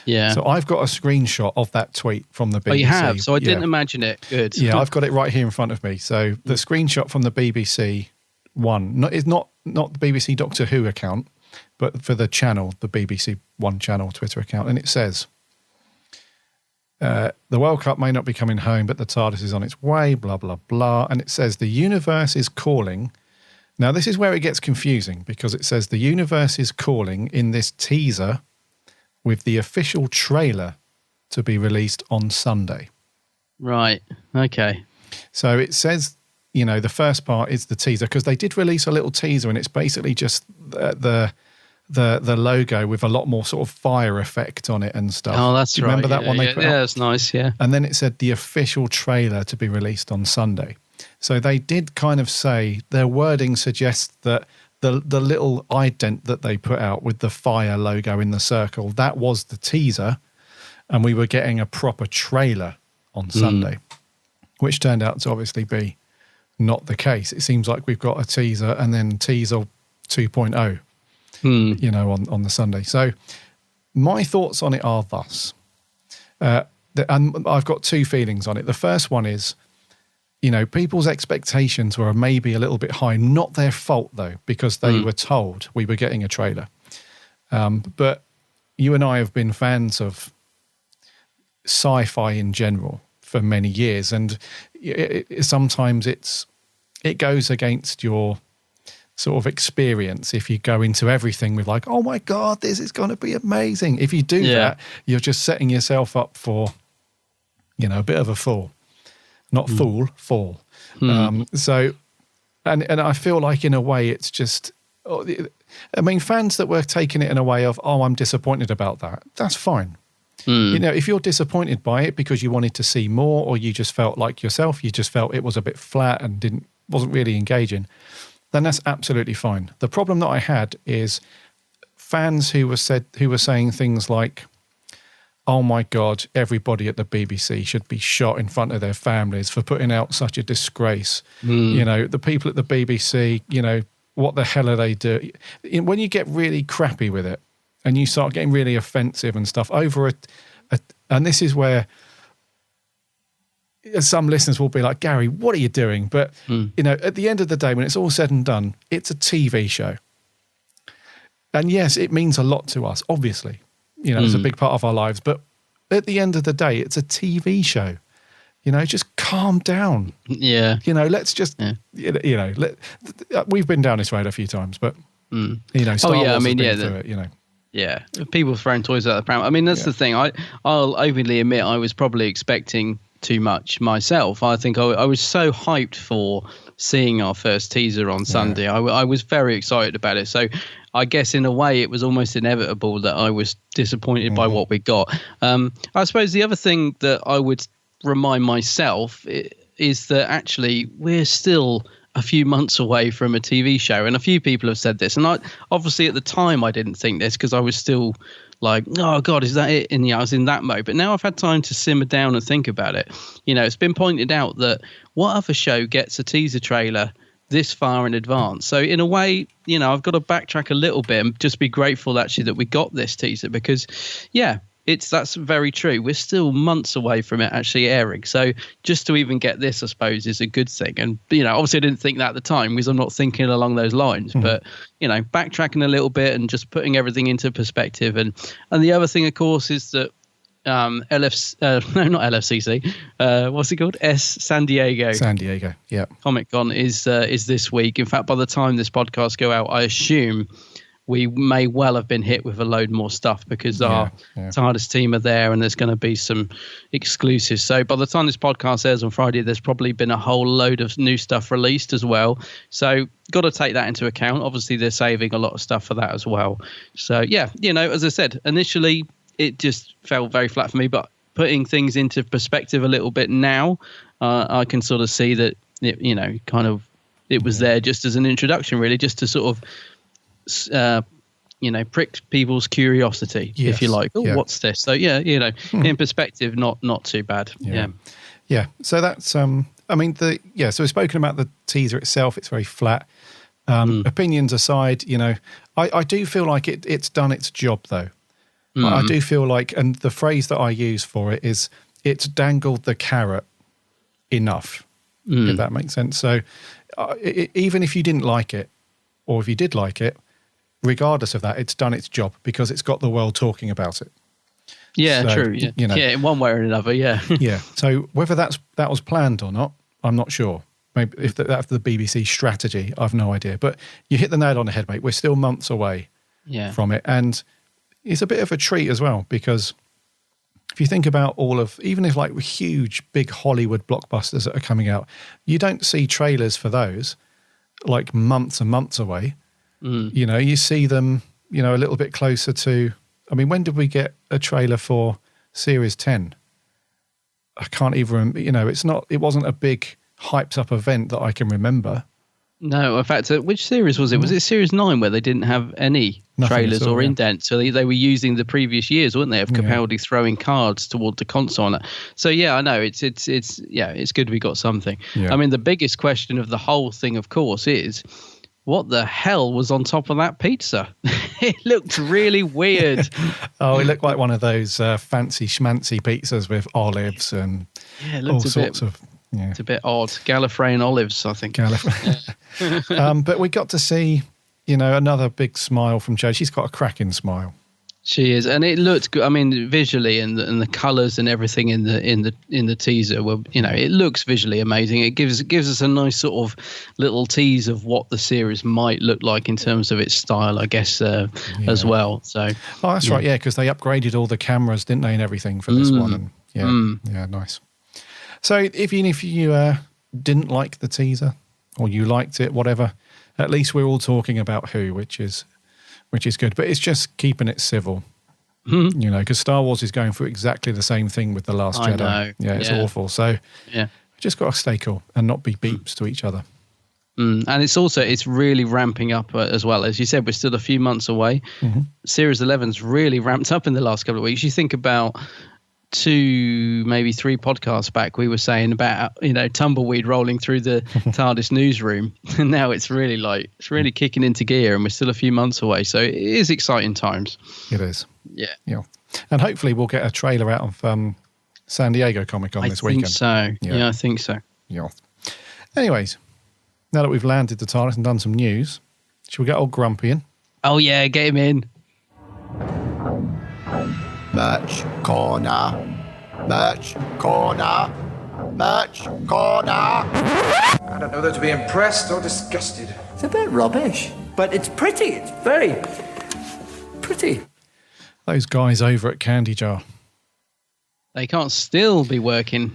Yeah. So I've got a screenshot of that tweet from the BBC. Oh, you have? So I didn't imagine it. Good. Yeah, I've got it right here in front of me. So the screenshot from the BBC One, it's not the BBC Doctor Who account, but for the channel, the BBC One channel Twitter account. And it says, the World Cup may not be coming home, but the TARDIS is on its way, blah, blah, blah. And it says, the universe is calling. Now, this is where it gets confusing because it says the universe is calling in this teaser with the official trailer to be released on Sunday. Right. Okay. So it says, the first part is the teaser because they did release a little teaser and it's basically just the logo with a lot more sort of fire effect on it and stuff. Oh, that's right. Remember that one they put out? Yeah, that's nice, yeah. And then it said the official trailer to be released on Sunday. So they did kind of say, their wording suggests that the little ident that they put out with the fire logo in the circle, that was the teaser, and we were getting a proper trailer on Sunday, which turned out to obviously be not the case. It seems like we've got a teaser and then teaser 2.0, on the Sunday. So my thoughts on it are thus. And I've got two feelings on it. The first one is, people's expectations were maybe a little bit high. Not their fault, though, because they were told we were getting a trailer. But you and I have been fans of sci-fi in general for many years. And sometimes it goes against your sort of experience if you go into everything with like, oh, my God, this is going to be amazing. If you do that, you're just setting yourself up for, a bit of a fall. Not fall. So, and I feel like in a way it's just, fans that were taking it in a way of, oh, I'm disappointed about that. That's fine. If you're disappointed by it because you wanted to see more or you just felt like yourself, you just felt it was a bit flat and wasn't really engaging, then that's absolutely fine. The problem that I had is fans who were saying things like, oh my God, everybody at the BBC should be shot in front of their families for putting out such a disgrace. The people at the BBC, what the hell are they doing? When you get really crappy with it and you start getting really offensive and stuff over and this is where some listeners will be like, Gary, what are you doing? But, at the end of the day, when it's all said and done, it's a TV show. And yes, it means a lot to us, obviously. It's a big part of our lives. But at the end of the day, it's a TV show. Just calm down. Yeah. Let's just, we've been down this road a few times, but, Star Wars has been through it, Yeah. People throwing toys out of the pram. That's the thing. I'll openly admit I was probably expecting too much myself. I think I was so hyped for seeing our first teaser on Sunday. I was very excited about it. So I guess in a way it was almost inevitable that I was disappointed by what we got. I suppose the other thing that I would remind myself is that actually we're still a few months away from a TV show, and a few people have said this, and obviously at the time I didn't think this because I was still like, oh God, is that it? And I was in that mode. But now I've had time to simmer down and think about it. It's been pointed out that what other show gets a teaser trailer this far in advance. So in a way, you know, I've got to backtrack a little bit and just be grateful actually that we got this teaser, because that's very true. We're still months away from it actually airing. So just to even get this, I suppose, is a good thing. And, you know, obviously I didn't think that at the time because I'm not thinking along those lines. But, you know, backtracking a little bit and just putting everything into perspective. And the other thing, of course, is that not LFCC. What's it called? San Diego. Yeah. Comic-Con is this week. In fact, by the time this podcast go out, I assume we may well have been hit with a load more stuff because our TARDIS team are there and there's going to be some exclusives. So by the time this podcast airs on Friday, there's probably been a whole load of new stuff released as well. So got to take that into account. Obviously, they're saving a lot of stuff for that as well. So, yeah, you know, as I said, initially it just fell very flat for me. But putting things into perspective a little bit now, I can sort of see that, it was there just as an introduction, really, just to sort of prick people's curiosity, if you like. What's this? So in perspective, not too bad. Yeah. So that's so we've spoken about the teaser itself. It's very flat. Opinions aside, I do feel like it's done its job though. I do feel like, and the phrase that I use for it is, it's dangled the carrot enough, if that makes sense. So even if you didn't like it, or if you did like it, regardless of that, it's done its job because it's got the world talking about it. Yeah, so, true. Yeah. In one way or another. Yeah. Yeah. So whether that was planned or not, I'm not sure. Maybe if that's the BBC strategy, I've no idea. But you hit the nail on the head, mate. We're still months away from it, and it's a bit of a treat as well, because if you think about even if like huge, big Hollywood blockbusters that are coming out, you don't see trailers for those like months and months away. You see them, a little bit closer to, when did we get a trailer for Series 10? I can't even, it wasn't a big hyped up event that I can remember. No, in fact, which series was it? Was it Series 9 where they didn't have any trailers or indents? So they were using the previous years, weren't they, of Capaldi throwing cards toward the console on it. So I know it's good we got something. Yeah. The biggest question of the whole thing, of course, is what the hell was on top of that pizza? It looked really weird. It looked like one of those fancy schmancy pizzas with olives and all sorts of... Yeah. It's a bit odd. Gallifreyan olives, I think. But we got to see, another big smile from Jo. She's got a cracking smile. She is, and it looked good. Visually and the colours and everything in the teaser were, it looks visually amazing. It gives us a nice sort of little tease of what the series might look like in terms of its style, I guess, as well. So, that's right, because they upgraded all the cameras, didn't they, and everything for this one. And nice. So even if you didn't like the teaser or you liked it, whatever, at least we're all talking about Who, which is good. But it's just keeping it civil, because Star Wars is going through exactly the same thing with The Last Jedi. Know. Yeah, it's awful. So we just got to stay cool and not be beeps to each other. And it's really ramping up as well. As you said, we're still a few months away. Series 11's really ramped up in the last couple of weeks. You think about 2, maybe 3 podcasts back, we were saying about tumbleweed rolling through the TARDIS newsroom, and now it's really kicking into gear, and we're still a few months away. So it is exciting times. It is. Yeah. And hopefully we'll get a trailer out of San Diego Comic-Con this weekend. I think so. Yeah. Anyways, now that we've landed the TARDIS and done some news, should we get old Grumpy in? Oh yeah, get him in. Merch corner. Merch corner. Merch corner. I don't know whether to be impressed or disgusted. It's a bit rubbish, but it's pretty. It's very pretty. Those guys over at Candy Jar. They can't still be working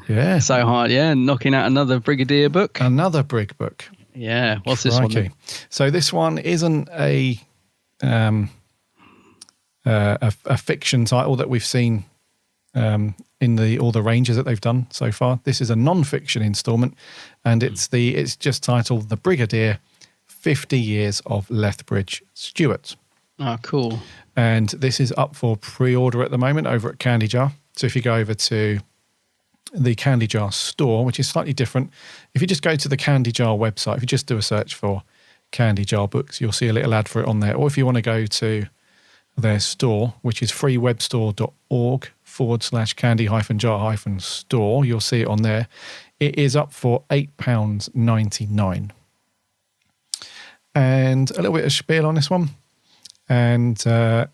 so hard, knocking out another Brigadier book. Another Brig book. Yeah, what's this one then? So this one isn't a fiction title that we've seen in all the ranges that they've done so far. This is a non-fiction installment, and it's just titled The Brigadier, 50 Years of Lethbridge-Stewart. Oh, cool. And this is up for pre-order at the moment over at Candy Jar. So if you go over to the Candy Jar store, which is slightly different. If you just go to the Candy Jar website, if you just do a search for Candy Jar books, you'll see a little ad for it on there. Or if you want to go to their store, which is freewebstore.org/candy-jar-store, you'll see it on there. It is up for £8.99. And a little bit of spiel on this one. And so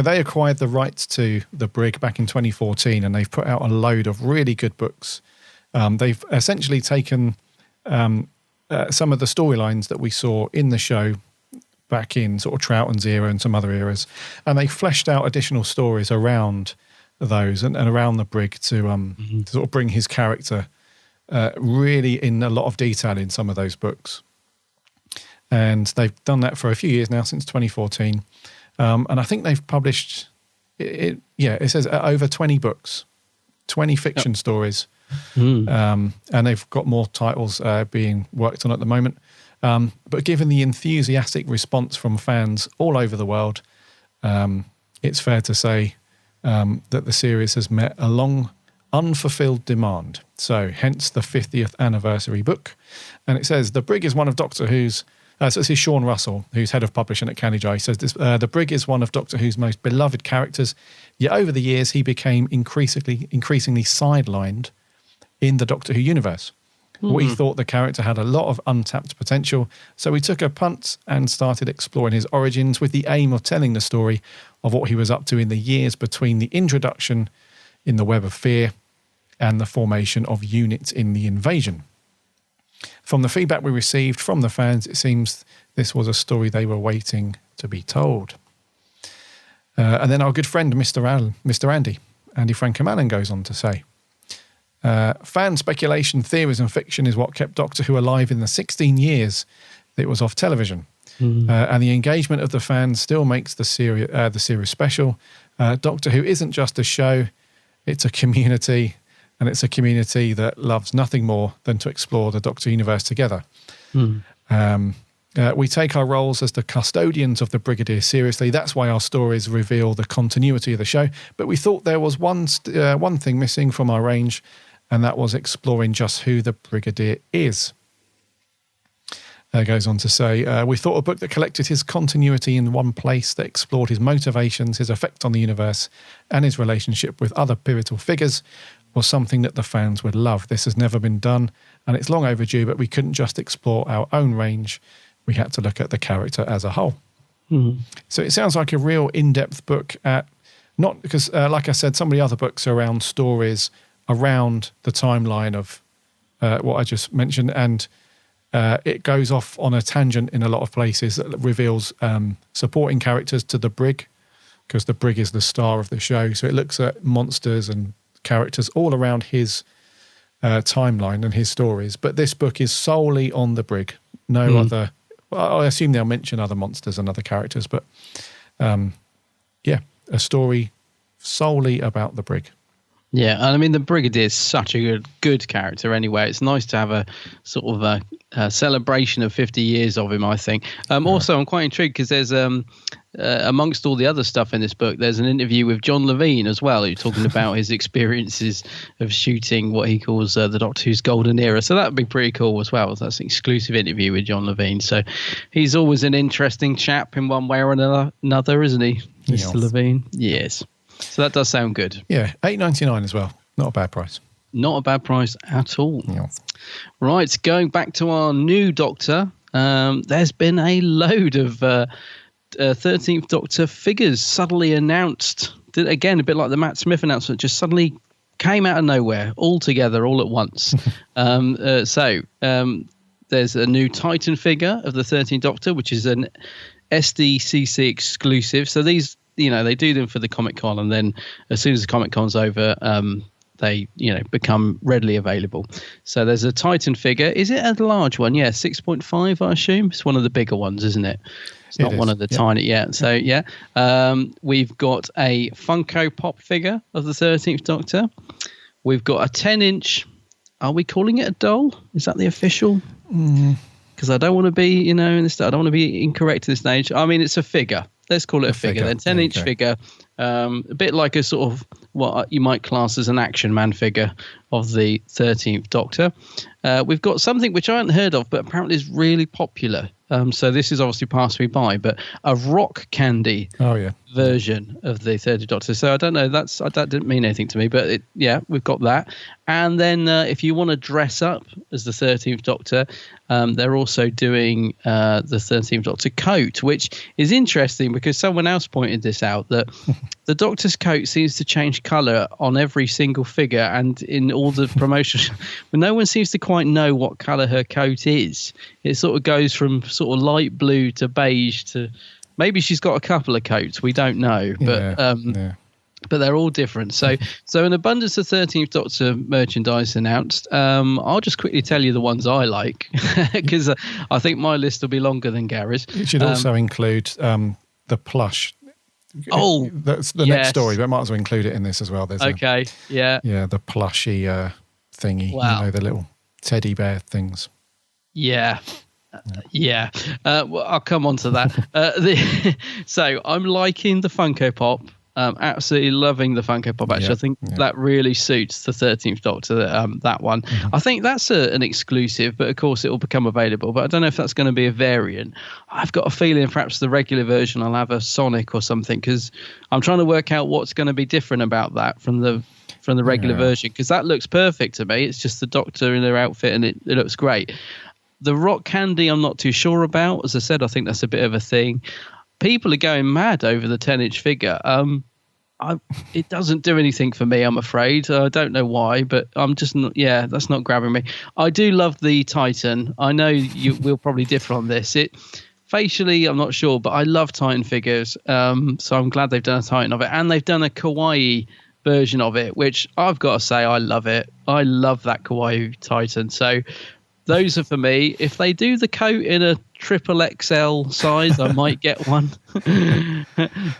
they acquired the rights to the Brig back in 2014, and they've put out a load of really good books. They've essentially taken some of the storylines that we saw in the show back in sort of Troughton's era and some other eras, and they fleshed out additional stories around those and around the Brig to sort of bring his character really in a lot of detail in some of those books. And they've done that for a few years now, since 2014. And I think they've published, it says over 20 books, 20 fiction stories. And they've got more titles being worked on at the moment. But given the enthusiastic response from fans all over the world, it's fair to say that the series has met a long unfulfilled demand. So hence the 50th anniversary book. And it says, the Brig is one of Doctor Who's, so this is Sean Russell, who's head of publishing at Candy Jar. He says, the Brig is one of Doctor Who's most beloved characters, yet over the years he became increasingly sidelined in the Doctor Who universe. We thought the character had a lot of untapped potential, so we took a punt and started exploring his origins with the aim of telling the story of what he was up to in the years between the introduction in the Web of Fear and the formation of units in the Invasion. From the feedback we received from the fans, it seems this was a story they were waiting to be told. And then our good friend, Mr. Andy Frankham Allen, goes on to say, fan speculation, theories and fiction is what kept Doctor Who alive in the 16 years that it was off television. And the engagement of the fans still makes the series special. Doctor Who isn't just a show, it's a community. And it's a community that loves nothing more than to explore the Doctor universe together. We take our roles as the custodians of the Brigadier seriously. That's why our stories reveal the continuity of the show. But we thought there was one thing missing from our range, and that was exploring just who the Brigadier is. Goes on to say, we thought a book that collected his continuity in one place, that explored his motivations, his effect on the universe, and his relationship with other pivotal figures was something that the fans would love. This has never been done, and it's long overdue, but we couldn't just explore our own range. We had to look at the character as a whole. So it sounds like a real in-depth book, not because, like I said, some of the other books are around stories around the timeline of what I just mentioned, and it goes off on a tangent in a lot of places that reveals supporting characters to the Brig, because the Brig is the star of the show. So it looks at monsters and characters all around his timeline and his stories. But this book is solely on the Brig. No other... Well, I assume they'll mention other monsters and other characters, but a story solely about the Brig. Yeah, and I mean, the Brigadier is such a good character anyway. It's nice to have a sort of a celebration of 50 years of him, I think. Also, I'm quite intrigued because there's, amongst all the other stuff in this book, there's an interview with John Levine as well, who's talking about his experiences of shooting what he calls the Doctor Who's Golden Era. So that would be pretty cool as well. That's an exclusive interview with John Levine. So he's always an interesting chap in one way or another, isn't he, Mr. Levine? Yes. So that does sound good. Yeah, $8.99 as well. Not a bad price. Not a bad price at all. Yeah. Right, going back to our new Doctor, there's been a load of 13th Doctor figures suddenly announced. Again, a bit like the Matt Smith announcement, just suddenly came out of nowhere, all together, all at once. There's a new Titan figure of the 13th Doctor, which is an SDCC exclusive. So these... they do them for the Comic-Con, and then as soon as the Comic-Con's over, they, become readily available. So there's a Titan figure. Is it a large one? Yeah, 6.5, I assume. It's one of the bigger ones, isn't it? It's not one of the tiny yet. So, we've got a Funko Pop figure of the 13th Doctor. We've got a 10-inch... Are we calling it a doll? Is that the official? Because I don't want to be, I don't want to be incorrect at this stage. I mean, it's a figure. let's call it a figure then. 10-inch figure, a bit like a sort of what you might class as an action man figure of the 13th Doctor. We've got something which I hadn't heard of, but apparently is really popular. So this is obviously passed me by, but a rock candy version of the 13th Doctor. So I don't know, that didn't mean anything to me, but we've got that. And then if you want to dress up as the 13th Doctor, they're also doing the 13th Doctor coat, which is interesting because someone else pointed this out, that the Doctor's coat seems to change colour on every single figure and in all the promotions. But no one seems to quite know what colour her coat is. It sort of goes from sort of light blue to beige to maybe she's got a couple of coats. We don't know, but but they're all different. So an abundance of 13th Doctor merchandise announced. I'll just quickly tell you the ones I like because I think my list will be longer than Gary's. It should also include the plush. Oh, that's the next story, but I might as well include it in this as well. There's the plushy thingy. Wow. You know, the little teddy bear things. Yeah. Well, I'll come on to that. So I'm liking the Funko Pop. Absolutely loving the Funko Pop. Actually, I think that really suits the 13th Doctor. That one, I think that's an exclusive, but of course it will become available. But I don't know if that's going to be a variant. I've got a feeling perhaps the regular version will have a Sonic or something, because I'm trying to work out what's going to be different about that from the regular version, because that looks perfect to me. It's just the Doctor in their outfit, and it looks great. The rock candy, I'm not too sure about. As I said, I think that's a bit of a thing. People are going mad over the 10-inch figure. It doesn't do anything for me, I'm afraid. I don't know why, but I'm just not. Yeah, that's not grabbing me. I do love the Titan. I know we'll probably differ on this. Facially, I'm not sure, but I love Titan figures. So I'm glad they've done a Titan of it, and they've done a Kawaii version of it, which I've got to say I love it. I love that Kawaii Titan. So those are for me. If they do the coat in a XXL size, I might get one.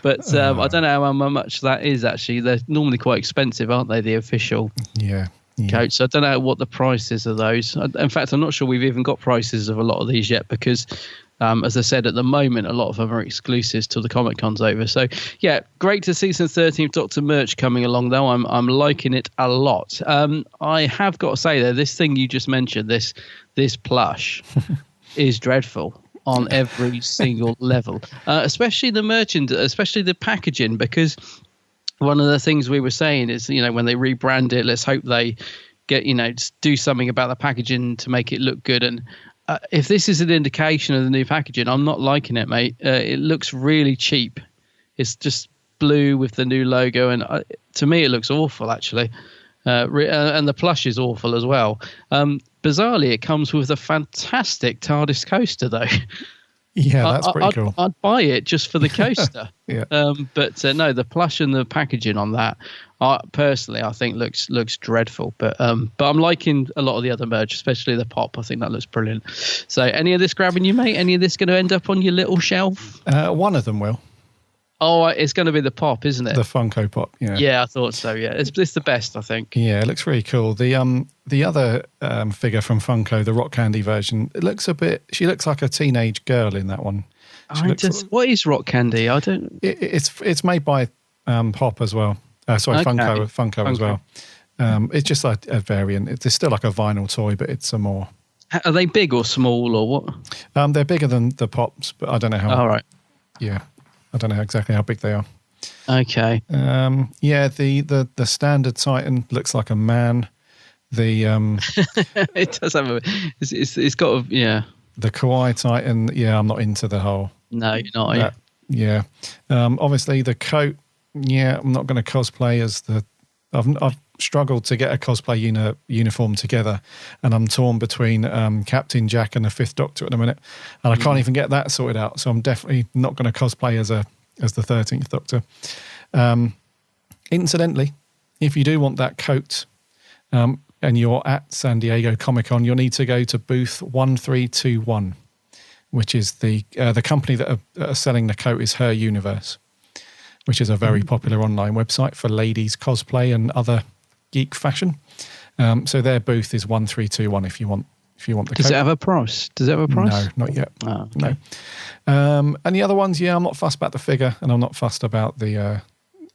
But I don't know how much that is, actually. They're normally quite expensive, aren't they, the official coats? I don't know what the price is of those. In fact, I'm not sure we've even got prices of a lot of these yet, because as I said, at the moment, a lot of them are exclusives till the Comic-Con's over. So, yeah, great to see some 13th Doctor merch coming along, though. I'm liking it a lot. I have got to say, though, this thing you just mentioned, this plush, is dreadful on every single level, especially the especially the packaging, because one of the things we were saying is, when they rebrand it, let's hope they get, do something about the packaging to make it look good. And if this is an indication of the new packaging, I'm not liking it, mate. It looks really cheap. It's just blue with the new logo, and to me it looks awful, actually. And the plush is awful as well. Bizarrely, it comes with a fantastic TARDIS coaster, though. Yeah, that's pretty cool. I'd buy it just for the coaster. But no, the plush and the packaging on that, personally, I think looks dreadful. But I'm liking a lot of the other merch, especially the pop. I think that looks brilliant. So, any of this grabbing you, mate? Any of this going to end up on your little shelf? One of them will. Oh, it's going to be the pop, isn't it? The Funko Pop, yeah. Yeah, I thought so, yeah. It's the best, I think. Yeah, it looks really cool. The other figure from Funko, the Rock Candy version, she looks like a teenage girl in that one. What is Rock Candy? I don't... It's made by Pop as well. Funko as well. It's just like a variant. It's still like a vinyl toy, but it's a more... Are they big or small or what? They're bigger than the Pops, but I don't know how... All right. Yeah. I don't know exactly how big they are. Okay. The standard Titan looks like a man. It does have it's got The Kawaii Titan, I'm not into the whole. No, you're not. Yeah. Obviously the coat, I'm not going to cosplay as the. I've struggled to get a cosplay uniform together, and I'm torn between Captain Jack and the 5th Doctor at the minute, and I can't even get that sorted out. So I'm definitely not going to cosplay as the 13th Doctor. Incidentally, if you do want that coat, and you're at San Diego Comic-Con, you'll need to go to booth 1321, which is the company that are selling the coat is Her Universe, which is a very popular online website for ladies cosplay and other geek fashion. So their booth is 1321 if you want if you want the Does it have a price? No, not yet. Oh, okay. No. And the other ones, I'm not fussed about the figure, and I'm not fussed about the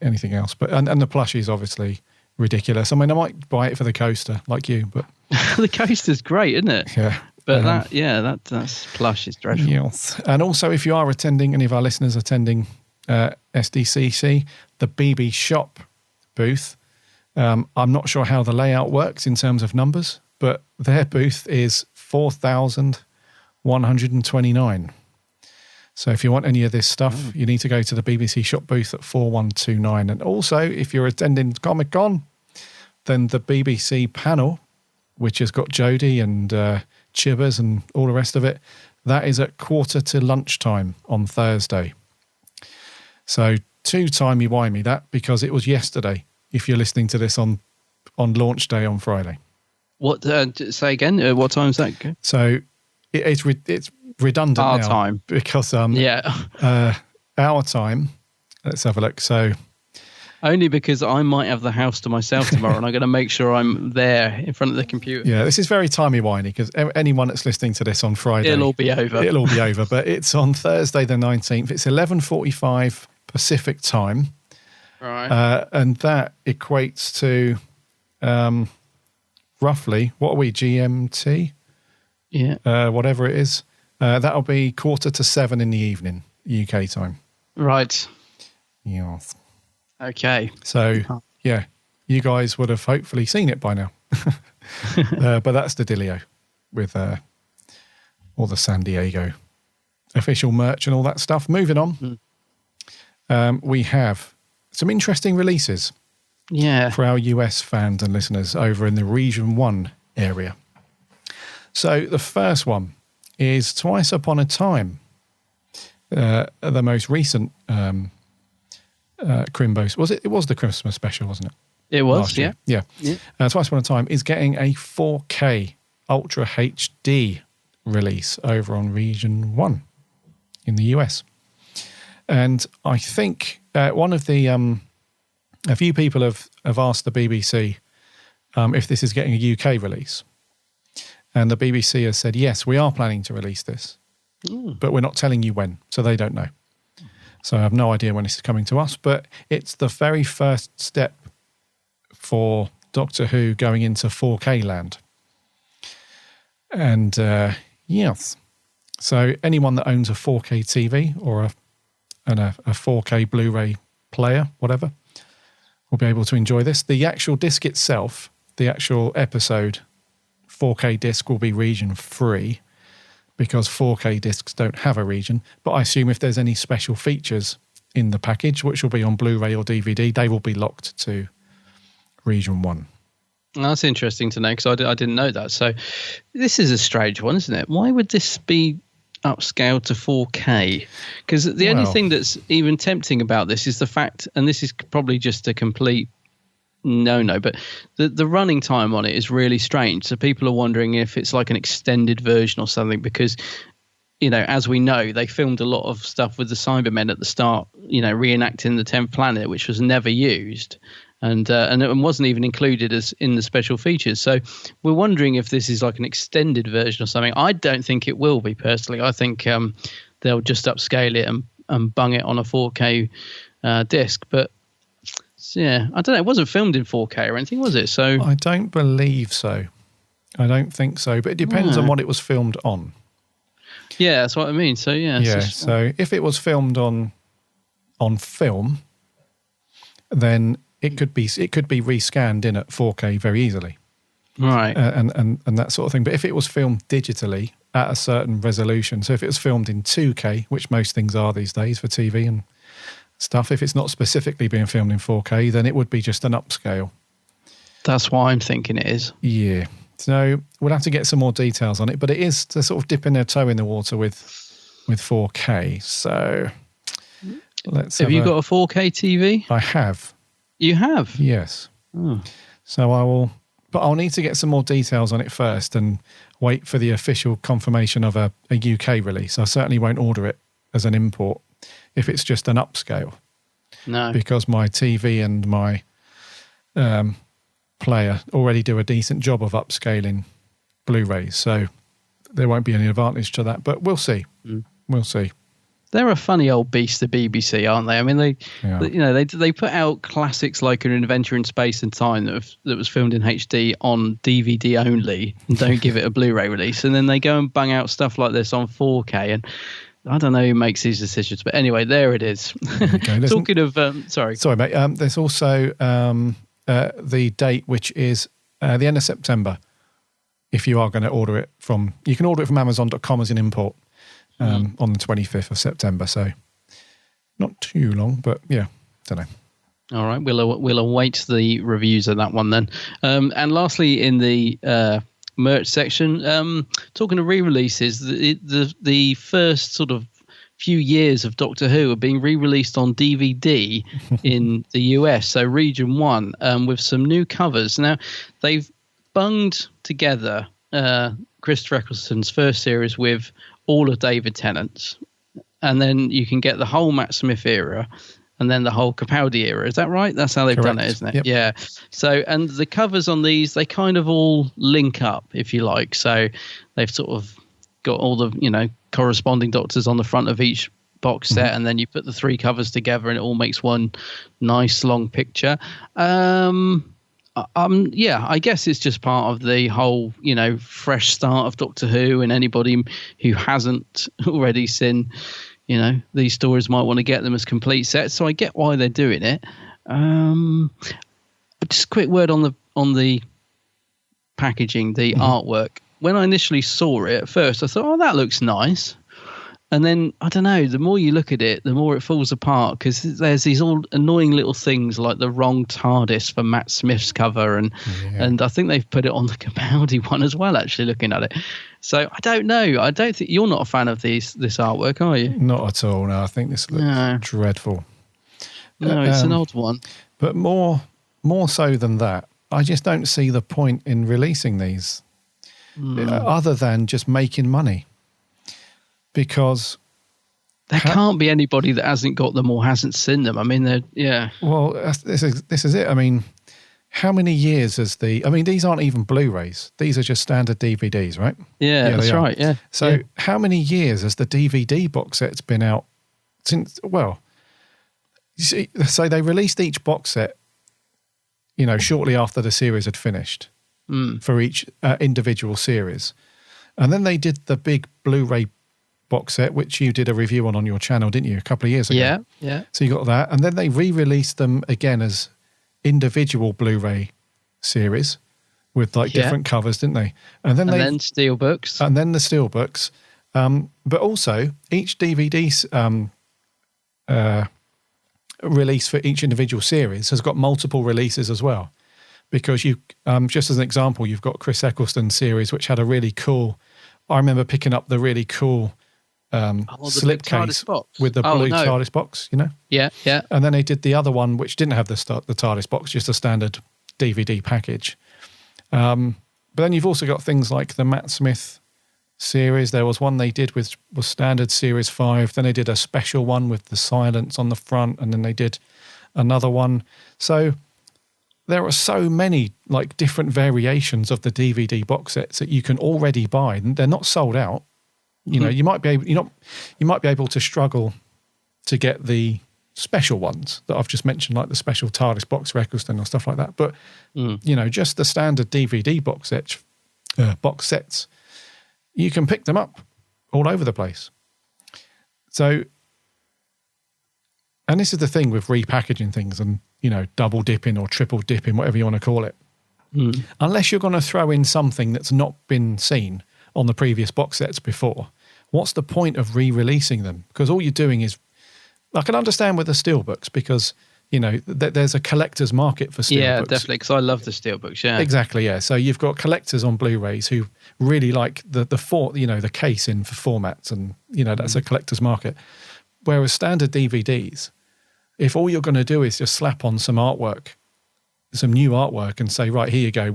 anything else. But and the plushie is obviously ridiculous. I mean, I might buy it for the coaster like you, but the coaster's great, isn't it? Yeah. But that's plush is dreadful. Yes. And also, if you are attending, any of our listeners attending SDCC, the BB Shop booth, I'm not sure how the layout works in terms of numbers, but their booth is 4,129. So if you want any of this stuff, you need to go to the BBC Shop booth at 4129. And also, if you're attending Comic-Con, then the BBC panel, which has got Jodie and Chibbers and all the rest of it, that is at 1:45 lunchtime on Thursday. So 2 timey-wimey that, because it was yesterday, if you're listening to this on launch day on Friday. What? Say again, what time is that? So it's redundant our now. Time. Because our time, let's have a look. So only because I might have the house to myself tomorrow and I'm going to make sure I'm there in front of the computer. Yeah, this is very timey-wimey because anyone that's listening to this on Friday... It'll all be over. It'll all be over, but it's on Thursday the 19th. It's 11:45 Pacific time. Right. And that equates to roughly, what are we, GMT? Yeah. Whatever it is. That'll be 6:45 in the evening, UK time. Right. Yes. Okay. So, yeah, you guys would have hopefully seen it by now. But that's the dealio with all the San Diego official merch and all that stuff. Moving on, we have some interesting releases for our US fans and listeners over in the Region 1 area. So the first one is Twice Upon a Time, the most recent Crimbos. It was the Christmas special, wasn't it? It was, yeah. Twice Upon a Time is getting a 4K Ultra HD release over on Region 1 in the US. And I think one of the a few people have asked the BBC if this is getting a UK release. And the BBC has said, yes, we are planning to release this, but we're not telling you when, so they don't know. So I have no idea when this is coming to us, but it's the very first step for Doctor Who going into 4K land. And yes, so anyone that owns a 4K TV or a 4K Blu-ray player, whatever, will be able to enjoy this. The actual disc itself, the actual episode 4K disc will be region free because 4K discs don't have a region. But I assume if there's any special features in the package, which will be on Blu-ray or DVD, they will be locked to region 1. That's interesting to know because I didn't know that. So this is a strange one, isn't it? Why would this be upscaled to 4K? Because the only thing that's even tempting about this is the fact, and this is probably just a complete no, but the running time on it is really strange. So people are wondering if it's like an extended version or something because, you know, as we know, they filmed a lot of stuff with the Cybermen at the start, you know, reenacting the 10th planet, which was never used. And it wasn't even included as in the special features. So we're wondering if this is like an extended version or something. I don't think it will be, personally. I think they'll just upscale it and bung it on a 4K disc. But yeah, I don't know. It wasn't filmed in 4K or anything, was it? So I don't believe so. I don't think so. But it depends on what it was filmed on. Yeah, that's what I mean. So yeah. So if it was filmed on film, then it could be rescanned in at 4K very easily, right? And that sort of thing. But if it was filmed digitally at a certain resolution, so if it was filmed in 2K, which most things are these days for TV and stuff, if it's not specifically being filmed in 4K, then it would be just an upscale. That's why I'm thinking it is. Yeah. So we'll have to get some more details on it, but it is to sort of dipping their toe in the water with 4K. So let's have you got a 4K TV? I have. You have? Yes. Oh. So I'll need to get some more details on it first and wait for the official confirmation of a UK release. I certainly won't order it as an import if it's just an upscale. No. Because my TV and my player already do a decent job of upscaling Blu-rays, so there won't be any advantage to that. But we'll see. We'll see. They're a funny old beast, the BBC, aren't they? I mean, they put out classics like An Adventure in Space and Time that was filmed in HD on DVD only, and don't give it a Blu-ray release, and then they go and bung out stuff like this on 4K, and I don't know who makes these decisions, but anyway, there it is. Okay, talking of, sorry, mate. There's also the date, which is the end of September. If you are going to order it you can order it from Amazon.com as an import. On the 25th of September, so not too long, but yeah, don't know. All right, we'll await the reviews of that one then. And lastly, in the merch section, talking of re-releases, the first sort of few years of Doctor Who are being re-released on DVD in the US, so Region 1, with some new covers. Now, they've bunged together Christopher Eccleston's first series with all of David Tennant's, and then you can get the whole Matt Smith era and then the whole Capaldi era. Is that right? That's how they've done it, isn't it? Yep. Yeah. So, and the covers on these, they kind of all link up, if you like. So they've sort of got all the, corresponding Doctors on the front of each box set, and then you put the three covers together and it all makes one nice long picture. I guess it's just part of the whole, fresh start of Doctor Who, and anybody who hasn't already seen, these stories might want to get them as complete sets. So I get why they're doing it. Just a quick word on the packaging, the artwork. When I initially saw it at first, I thought, oh, that looks nice. And then, I don't know, the more you look at it, the more it falls apart, because there's these all annoying little things like the wrong TARDIS for Matt Smith's cover. And I think they've put it on the Capaldi one as well, actually, looking at it. So I don't know. I don't think you're not a fan of this artwork, are you? Not at all, no. I think this looks dreadful. No, it's an odd one. But more so than that, I just don't see the point in releasing these other than just making money. Because there can't be anybody that hasn't got them or hasn't seen them. I mean, Well, this is it. I mean, how many years has these aren't even Blu-rays. These are just standard DVDs, right? Yeah, that's right. Yeah. So how many years has the DVD box set's been out since? Well, you see, so they released each box set, shortly after the series had finished for each individual series, and then they did the big Blu-ray box set, which you did a review on your channel, didn't you, a couple of years ago? Yeah. So you got that, and then they re-released them again as individual Blu-ray series with different covers, didn't they? And then steelbooks. And then the steelbooks. But also each DVD's release for each individual series has got multiple releases as well. Because you, just as an example, you've got Chris Eccleston's series, which had a really cool. I remember picking up the really cool slipcase with the blue TARDIS box, Yeah. And then they did the other one, which didn't have the TARDIS box, just a standard DVD package. But then you've also got things like the Matt Smith series. There was one they did was standard series 5. Then they did a special one with the silence on the front, and then they did another one. So there are so many different variations of the DVD box sets that you can already buy. They're not sold out. You might be able to struggle to get the special ones that I've just mentioned, like the special TARDIS box for Eccleston or stuff like that. But just the standard DVD box sets, you can pick them up all over the place. So, and this is the thing with repackaging things and double dipping or triple dipping, whatever you want to call it. Unless you're going to throw in something that's not been seen on the previous box sets before, what's the point of re-releasing them? Because all you're doing is, I can understand with the steelbooks because, there's a collector's market for steelbooks. Yeah, definitely, because I love the steelbooks, yeah. Exactly, yeah. So you've got collectors on Blu-rays who really like the case in for formats, and, that's a collector's market. Whereas standard DVDs, if all you're going to do is just slap on some artwork, some new artwork, and say, right, here you go,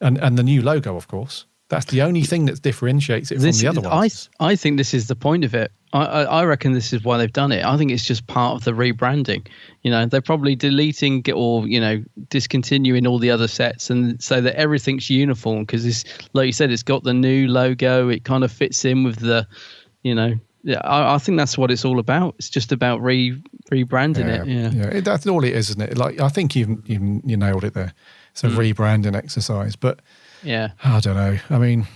and the new logo, of course, That's the only thing that differentiates it from the other ones. I think this is the point of it. I reckon this is why they've done it. I think it's just part of the rebranding. They're probably deleting or discontinuing all the other sets, and so that everything's uniform, because it's, like you said, it's got the new logo. It kind of fits in with the, I think that's what it's all about. It's just about rebranding it. Yeah, that's all it is, isn't it? Like, I think you nailed it there. It's a rebranding exercise, but yeah, I don't know. I mean,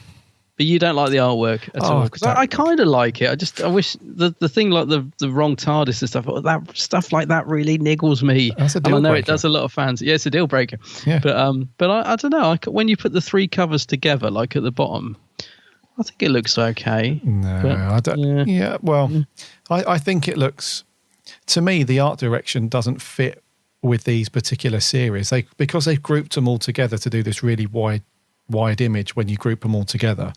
but you don't like the artwork at all, because I kind of like it. I wish the thing like the wrong TARDIS and stuff like that really niggles me. That's a deal breaker. It does a lot of fans. Yeah, it's a deal breaker. Yeah. But I don't know. When you put the 3 covers together, like at the bottom, I think it looks okay. No, I don't. Yeah, well, I think it looks. To me, the art direction doesn't fit with these particular series. Because they've grouped them all together to do this really wide image. When you group them all together,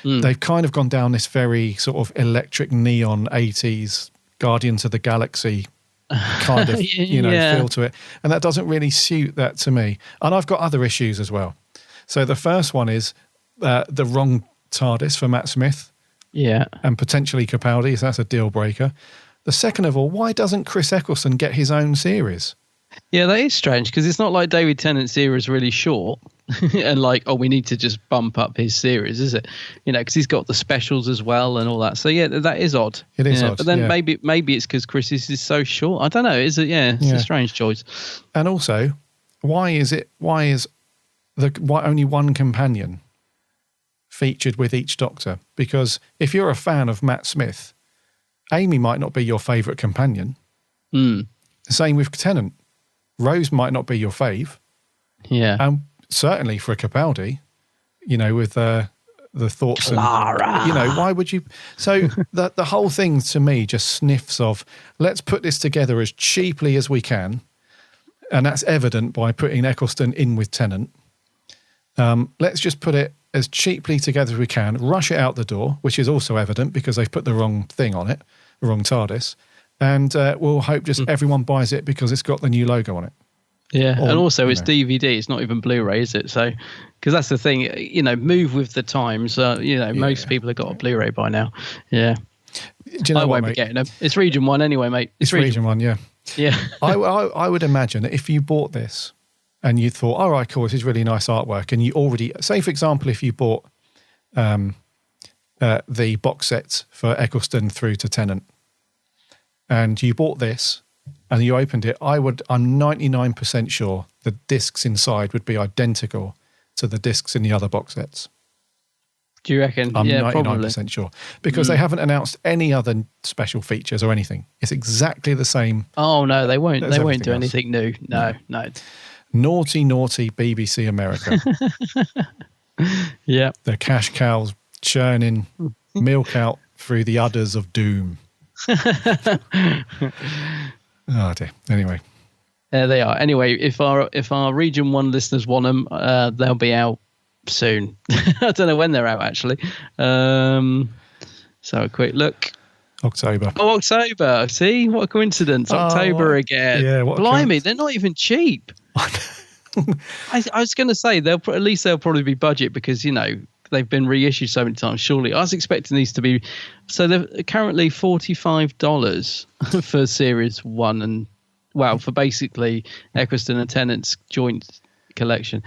they've kind of gone down this very sort of electric neon 80s Guardians of the Galaxy kind of feel to it, and that doesn't really suit that to me. And I've got other issues as well. So the first one is the wrong TARDIS for Matt Smith, and potentially Capaldi, so that's a deal breaker. The second of all, why doesn't Chris Eccleston get his own series? Yeah, that is strange, because it's not like David Tennant's era is really short and like, we need to just bump up his series, is it? Because he's got the specials as well and all that. So yeah, that is odd. It is odd. But then maybe it's because Chris's is so short. I don't know. Is it? Yeah, it's a strange choice. And also, why is only one companion featured with each Doctor? Because if you're a fan of Matt Smith, Amy might not be your favourite companion. Same with Tennant. Rose might not be your fave. Yeah. And certainly for a Capaldi, with the thoughts. Clara. And, why would you? So the whole thing to me just sniffs of, let's put this together as cheaply as we can. And that's evident by putting Eccleston in with Tennant. Let's just put it as cheaply together as we can, rush it out the door, which is also evident because they've put the wrong thing on it, the wrong TARDIS. And we'll hope just everyone buys it because it's got the new logo on it. Yeah, and also it's DVD. It's not even Blu-ray, is it? So, because that's the thing, move with the times. Most people have got a Blu-ray by now. Yeah. Do you know I what, won't mate? be getting them. It's Region 1 anyway, mate. It's Region 1, yeah. Yeah. I would imagine that if you bought this and you thought, all right, cool, this is really nice artwork, and you already, say for example, if you bought the box sets for Eccleston through to Tennant, and you bought this and you opened it, I'm 99% sure the discs inside would be identical to the discs in the other box sets. Do you reckon? I'm 99% probably. sure. Because they haven't announced any other special features or anything. It's exactly the same. Oh, no, they won't. They won't do anything new. No. Naughty BBC America. Yeah. The cash cows churning milk out through the udders of doom. Oh dear. Anyway, there they are. Anyway, if our Region 1 listeners want them, they'll be out soon. I don't know when they're out actually. So a quick look. October. Oh, October. See, what a coincidence. October again. Yeah. Blimey, they're not even cheap. I was going to say they'll probably be budget because they've been reissued so many times. Surely, I was expecting these to be. So they're currently $45 for Series 1, and for basically Eccleston and Tennant's joint collection.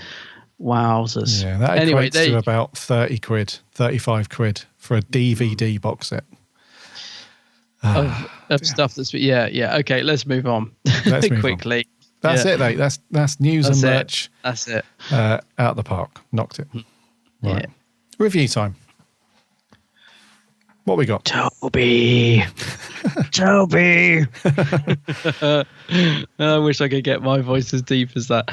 Wowzers! Yeah, that equates to about 30 quid, 35 quid for a DVD box set. Of stuff that's okay, let's move on. Let's move quickly on. That's it, mate. That's news and merch. That's it. Out the park. Knocked it. Right. Yeah. Review time. What we got? Toby. I wish I could get my voice as deep as that.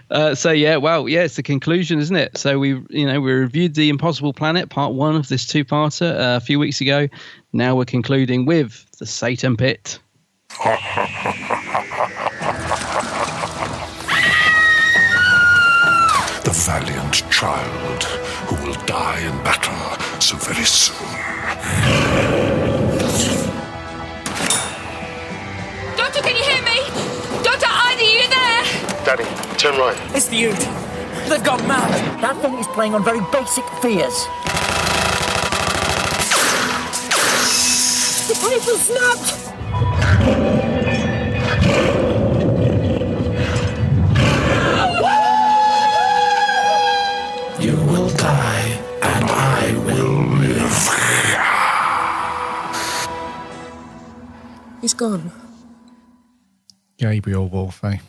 It's the conclusion, isn't it? So we reviewed The Impossible Planet, part 1 of this 2-parter a few weeks ago. Now we're concluding with The Satan Pit. The valiant child who will die in battle so very soon. Doctor, can you hear me? Dr. Ida, you there? Daddy, turn right. It's the Ute. They've gone mad. That thing is playing on very basic fears. The rifle snapped! You will die, and I will live. He's gone. Gabriel Wolfe, eh?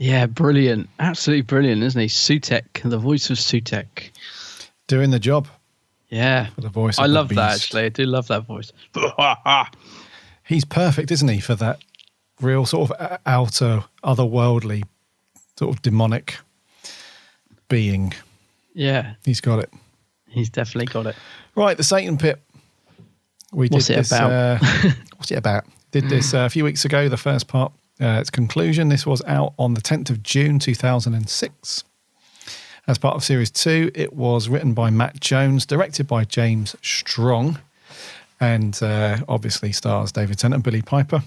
Yeah, brilliant. Absolutely brilliant, isn't he? Sutek, the voice of Sutek. Doing the job. Yeah. For the voice of I the love that, beast. actually. I do love that voice. He's perfect, isn't he, for that real sort of outer, otherworldly, sort of demonic being. Yeah. He's got it. He's definitely got it. Right, the Satan Pit. What's it about? What's it about? Did this a few weeks ago, the first part, its conclusion. This was out on the 10th of June 2006. As part of Series 2, it was written by Matt Jones, directed by James Strong, and obviously stars David Tennant and Billy Piper,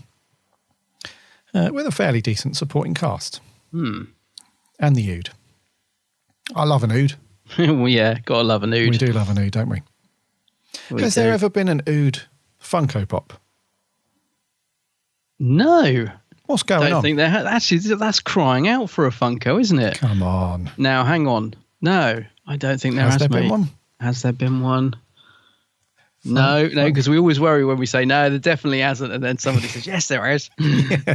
with a fairly decent supporting cast. And the Ood. I love an Ood. Well, yeah, gotta love an Ood. We do love an Ood, don't we? Has there ever been an Ood Funko Pop? No. What's going on? I don't think actually, that's crying out for a Funko, isn't it? Come on. Now, hang on. No, I don't think there has been one. Has there been one? No, because we always worry when we say no, there definitely hasn't, and then somebody says yes, there is.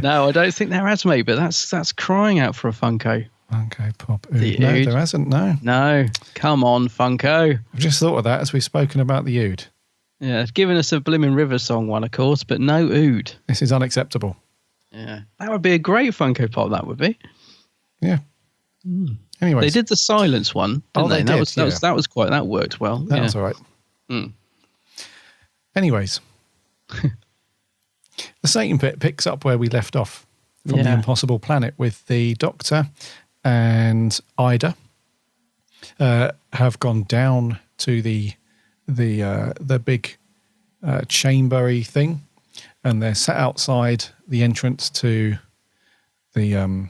No, I don't think there has, mate. But that's crying out for a Funko. Funko Pop. No, there hasn't. No. Come on, Funko. I've just thought of that as we've spoken about the Ood. Yeah, it's given us a Blimmin' River song one, of course, but no Ood. This is unacceptable. Yeah, that would be a great Funko Pop. That would be. Yeah. Anyway, they did the Silence one, didn't they? That was quite. That worked well. That was all right. Anyways, the Satan Pit picks up where we left off from the Impossible Planet, with the Doctor and Ida have gone down to the big chambery thing, and they're sat outside the entrance to the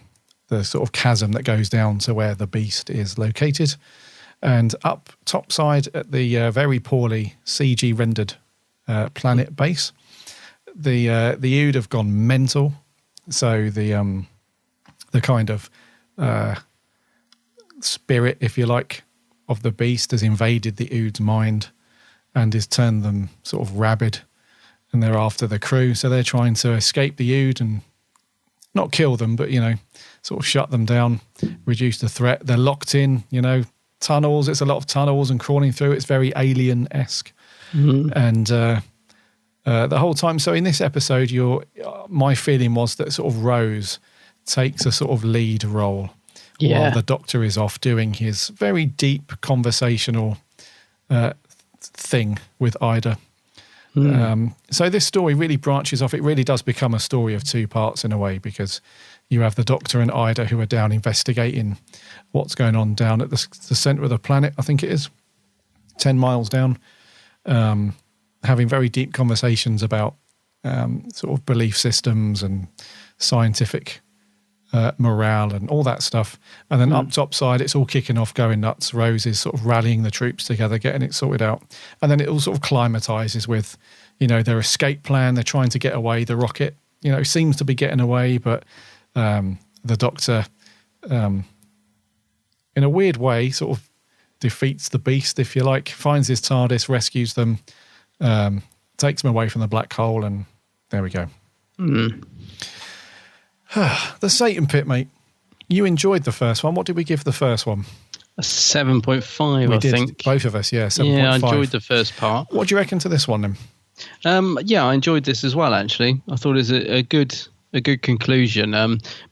sort of chasm that goes down to where the beast is located. And up topside at the very poorly CG rendered planet base, the Ood have gone mental. So the kind of spirit, if you like, of the beast has invaded the Ood's mind and has turned them sort of rabid, and they're after the crew. So they're trying to escape the Ood and not kill them, but, sort of shut them down, reduce the threat. They're locked in, tunnels. It's a lot of tunnels and crawling through. It's very Alien-esque. And the whole time. So in this episode, my feeling was that sort of Rose takes a sort of lead role while the Doctor is off doing his very deep conversational thing with Ida. So this story really branches off. It really does become a story of two parts in a way, because you have the Doctor and Ida who are down investigating what's going on down at the centre of the planet, I think it is, 10 miles down, having very deep conversations about sort of belief systems and scientific morale and all that stuff. And then up top side, it's all kicking off, going nuts. Rose is sort of rallying the troops together, getting it sorted out. And then it all sort of climatizes with, their escape plan. They're trying to get away. The rocket, seems to be getting away, but the Doctor, in a weird way, sort of defeats the beast, if you like, finds his TARDIS, rescues them, takes them away from the black hole, and there we go. The Satan Pit, mate. You enjoyed the first one. What did we give the first one? A 7.5, I think. Both of us, 7.5. Yeah, I enjoyed the first part. What do you reckon to this one, then? I enjoyed this as well, actually. I thought it was a good conclusion.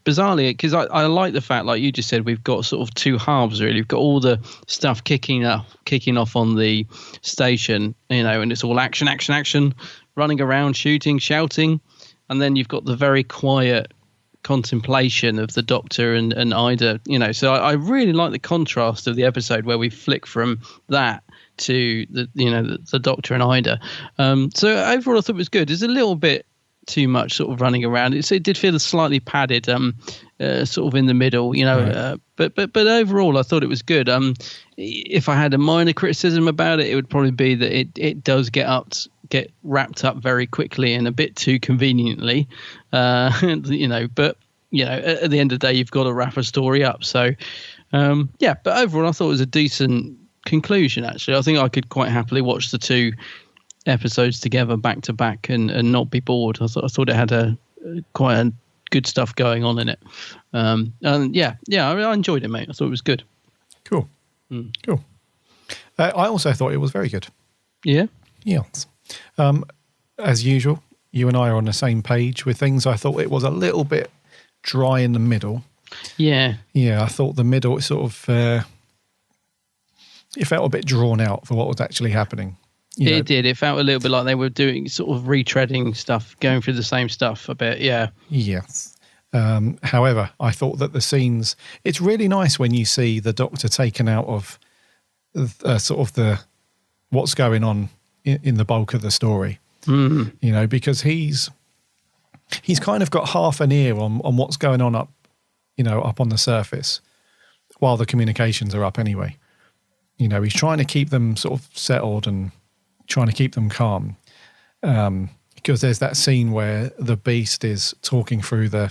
Bizarrely, because I like the fact, like you just said, we've got sort of two halves, really. We've got all the stuff kicking off on the station, and it's all action, running around, shooting, shouting. And then you've got the very quiet contemplation of the Doctor and Ida, So I really like the contrast of the episode where we flick from that to the Doctor and Ida. So overall, I thought it was good. It's a little bit too much sort of running around. It did feel slightly padded, sort of in the middle, but overall I thought it was good. If I had a minor criticism about it, it would probably be that it does get wrapped up very quickly and a bit too conveniently, but at the end of the day, you've got to wrap a story up. So, but overall, I thought it was a decent conclusion, actually. I think I could quite happily watch the 2 episodes together back to back and not be bored. I thought it had quite a good stuff going on in it. I enjoyed it, mate. I thought it was good. Cool. Cool. I also thought it was very good. Yeah? Yes. As usual, you and I are on the same page with things. I thought it was a little bit dry in the middle. Yeah. Yeah, I thought the middle sort of... it felt a bit drawn out for what was actually happening. It did. It felt a little bit like they were doing sort of retreading stuff, going through the same stuff a bit. Yeah. Yes. However, I thought that the scenes, it's really nice when you see the Doctor taken out of sort of the what's going on in the bulk of the story. Mm-hmm. Because he's kind of got half an ear on what's going on up on the surface while the communications are up anyway. He's trying to keep them sort of settled and trying to keep them calm. Because there's that scene where the Beast is talking through the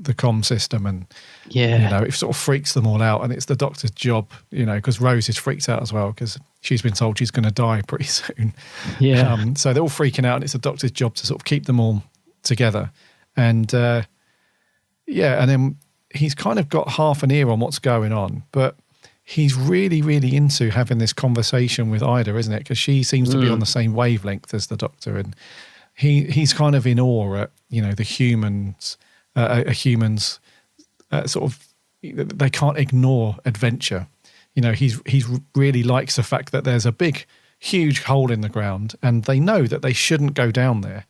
comm system and, it sort of freaks them all out. And it's the Doctor's job, because Rose is freaked out as well because she's been told she's going to die pretty soon. Yeah. So they're all freaking out and it's the Doctor's job to sort of keep them all together. And, and then he's kind of got half an ear on what's going on, but he's really, really into having this conversation with Ida, isn't it? Because she seems to be on the same wavelength as the Doctor, and he's kind of in awe at the humans. Sort of, they can't ignore adventure. He's really likes the fact that there's a big, huge hole in the ground, and they know that they shouldn't go down there.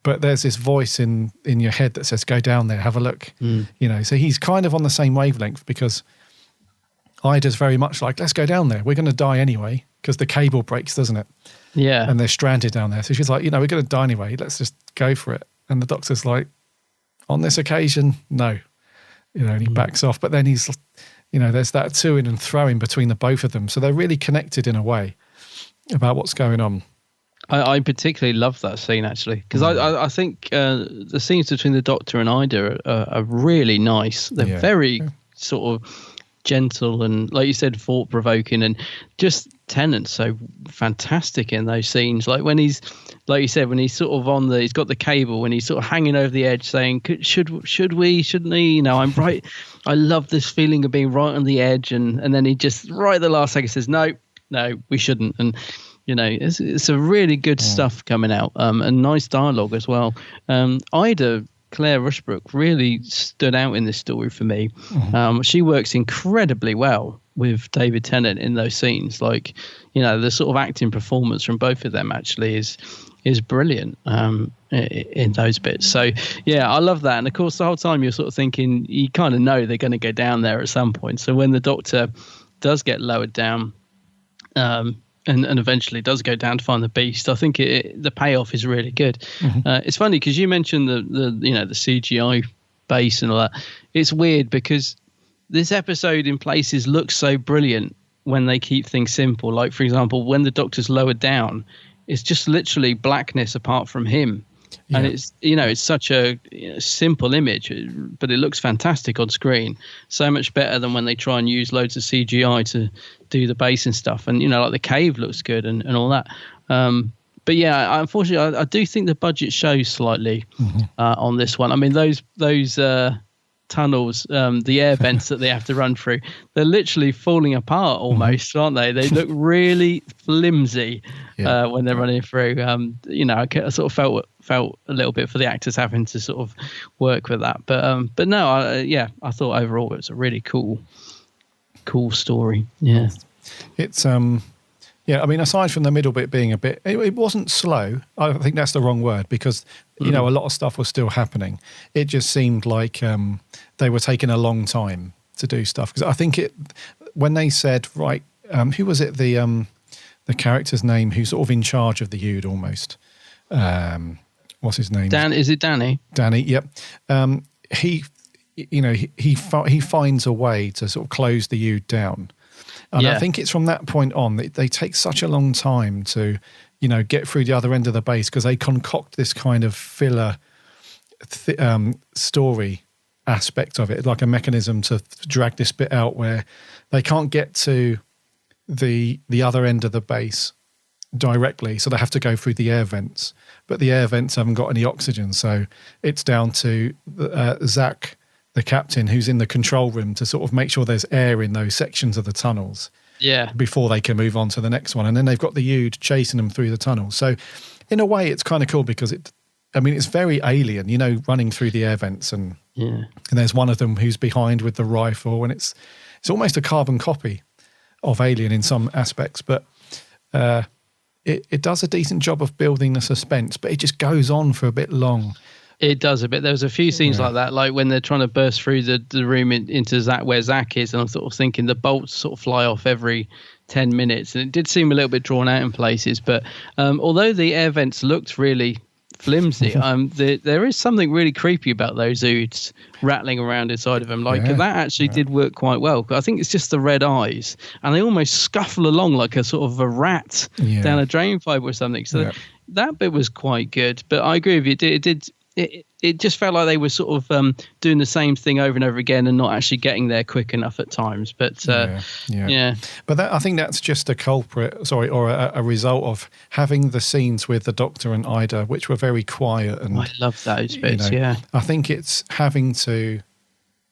But there's this voice in your head that says, "Go down there, have a look." So he's kind of on the same wavelength because Ida's very much like, let's go down there. We're going to die anyway because the cable breaks, doesn't it? Yeah. And they're stranded down there. So she's like, we're going to die anyway. Let's just go for it. And the Doctor's like, on this occasion, no. And he backs off. But then he's, there's that to-ing and throwing between the both of them. So they're really connected in a way about what's going on. I particularly love that scene, actually, because I think the scenes between the Doctor and Ida are really nice. They're very sort of gentle and, like you said, thought-provoking, and just Tennant's so fantastic in those scenes. Like when he's, like you said, when he's sort of he's got the cable, when he's sort of hanging over the edge saying, should we, shouldn't he? I'm right. I love this feeling of being right on the edge. And then he just, right at the last second says, no, we shouldn't. And, it's a really good stuff coming out, and nice dialogue as well. Ida, Claire Rushbrook, really stood out in this story for me. She works incredibly well with David Tennant in those scenes. Like, the sort of acting performance from both of them actually is brilliant in those bits. So, yeah, I love that. And, of course, the whole time you're sort of thinking, you kind of know they're going to go down there at some point. So when the Doctor does get lowered down, and eventually does go down to find the Beast, I think the payoff is really good. It's funny because you mentioned the CGI base and all that. It's weird because this episode in places looks so brilliant when they keep things simple. Like, for example, when the Doctor's lowered down, it's just literally blackness apart from him. Yeah. And it's, it's such a simple image, but it looks fantastic on screen. So much better than when they try and use loads of CGI to do the base and stuff. And, like the cave looks good and all that. But yeah, unfortunately, I do think the budget shows slightly on this one. I mean, those tunnels, the air vents that they have to run through, they're literally falling apart almost, aren't they? They look really flimsy when they're running through. I sort of felt a little bit for the actors having to sort of work with that. But no, I thought overall it was a really cool story. Yeah. It's I mean, aside from the middle bit being a bit, it wasn't slow. I think that's the wrong word because, a lot of stuff was still happening. It just seemed like they were taking a long time to do stuff. Because I think when they said, right, who was it, the character's name who's sort of in charge of the Ood almost? what's his name? Is it Danny? Danny, yep. He finds a way to sort of close the Ood down. And I think it's from that point on that they take such a long time to, get through the other end of the base, because they concoct this kind of filler story aspect of it, like a mechanism to drag this bit out where they can't get to the other end of the base directly, so they have to go through the air vents, but the air vents haven't got any oxygen, so it's down to Zach, the captain, who's in the control room to sort of make sure there's air in those sections of the tunnels before they can move on to the next one. And then they've got the Ood chasing them through the tunnels. So in a way it's kind of cool because it's very Alien, running through the air vents, and there's one of them who's behind with the rifle, and it's almost a carbon copy of Alien in some aspects, but it does a decent job of building the suspense, but it just goes on for a bit long. It does a bit. There was a few scenes like that, like when they're trying to burst through the room into Zach, where Zach is, and I'm sort of thinking the bolts sort of fly off every 10 minutes, and it did seem a little bit drawn out in places, but although the air vents looked really flimsy, there is something really creepy about those Oods rattling around inside of them. That actually did work quite well. I think it's just the red eyes, and they almost scuffle along like a sort of a rat down a drain pipe or something. So that bit was quite good. But I agree with you. It just felt like they were sort of doing the same thing over and over again and not actually getting there quick enough at times. But But I think that's just a culprit, or a result of having the scenes with the Doctor and Ida, which were very quiet. And I love those bits. I think it's having to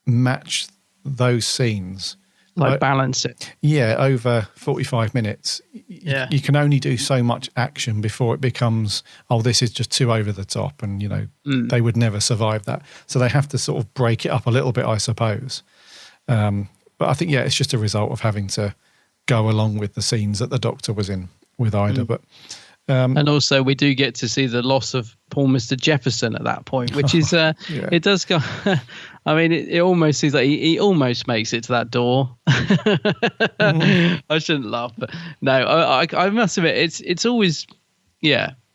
match those scenes. Balance it. Yeah, over 45 minutes. You can only do so much action before it becomes, this is just too over the top, and, they would never survive that. So they have to sort of break it up a little bit, I suppose. But I think, it's just a result of having to go along with the scenes that the Doctor was in with Ida. But and also we do get to see the loss of poor Mr. Jefferson at that point, which is, it does go... I mean, it almost seems like he almost makes it to that door. I shouldn't laugh, but no, I must admit, it's always,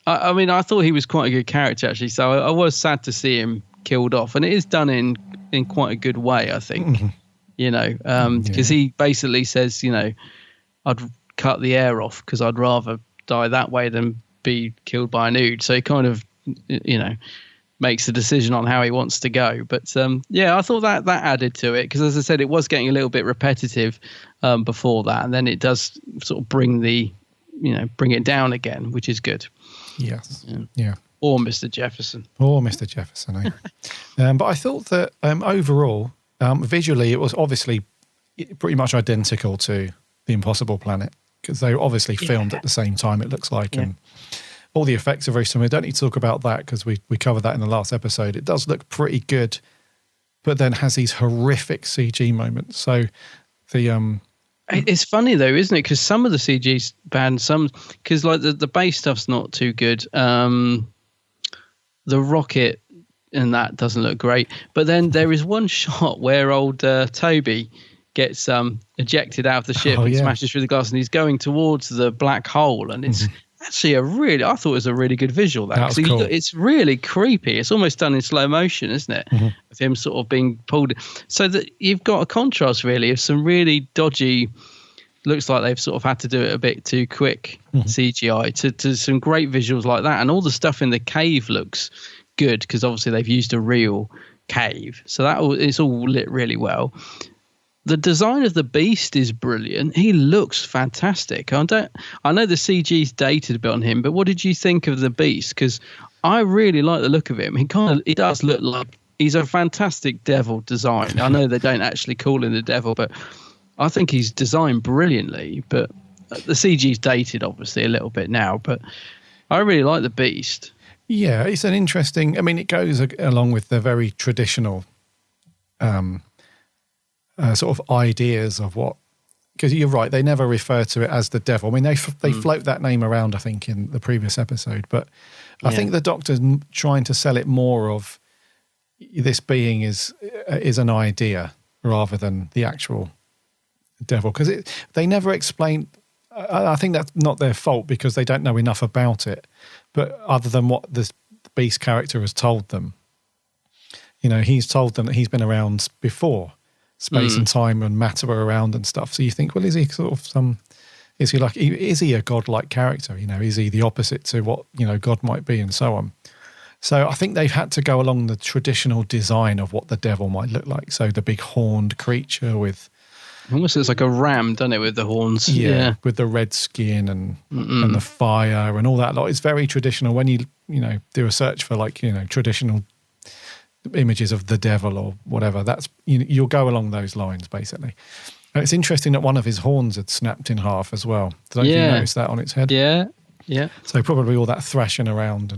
I mean, I thought he was quite a good character, actually, so I was sad to see him killed off, and it is done in quite a good way, I think, because he basically says, I'd cut the air off because I'd rather die that way than be killed by an Ood. So he kind of, makes the decision on how he wants to go. But I thought that added to it, because as I said, it was getting a little bit repetitive before that, and then it does sort of bring it down again, which is good. Yes. Or Mr. Jefferson. But I thought that overall, visually, it was obviously pretty much identical to The Impossible Planet, because they were obviously filmed at the same time, it looks like, and all the effects are very similar. We don't need to talk about that because we covered that in the last episode. It does look pretty good, but then has these horrific CG moments. So it's funny though, isn't it? Because some of the CG's bad, because like the base stuff's not too good. The rocket and that doesn't look great. But then there is one shot where old Toby gets ejected out of the ship and smashes through the glass, and he's going towards the black hole, and it's actually I thought it was a really good visual. That was cool. It's really creepy. It's almost done in slow motion, isn't it? Of him sort of being pulled. So that you've got a contrast really of some really dodgy, looks like they've sort of had to do it a bit too quick CGI to some great visuals like that. And all the stuff in the cave looks good because obviously they've used a real cave. So it's all lit really well. The design of the Beast is brilliant. He looks fantastic. I know the CG's dated a bit on him, but what did you think of the Beast? Because I really like the look of him. He does look like he's a fantastic devil design. I know they don't actually call him the devil, but I think he's designed brilliantly. But the CG's dated, obviously, a little bit now. But I really like the Beast. Yeah, it's an interesting... I mean, it goes along with the very traditional... sort of ideas of what, because you're right, they never refer to it as the devil. I mean, they float that name around, I think, in the previous episode, but I think the Doctor's trying to sell it more of this being is an idea rather than the actual devil, because they never explain. I think that's not their fault because they don't know enough about it, but other than what the Beast character has told them. You know, he's told them that he's been around before. Space and time and matter are around and stuff. So you think, well, is he sort of is he a godlike character? You know, is he the opposite to what, you know, God might be and so on? So I think they've had to go along the traditional design of what the devil might look like. So the big horned creature with... Almost looks like a ram, doesn't it, with the horns? Yeah, with the red skin and the fire and all that lot. It's very traditional. When you know, do a search for like, you know, traditional images of the devil or whatever, that's, you'll go along those lines basically. And it's interesting that one of his horns had snapped in half as well. Don't you notice that on its head? Yeah. So probably all that thrashing around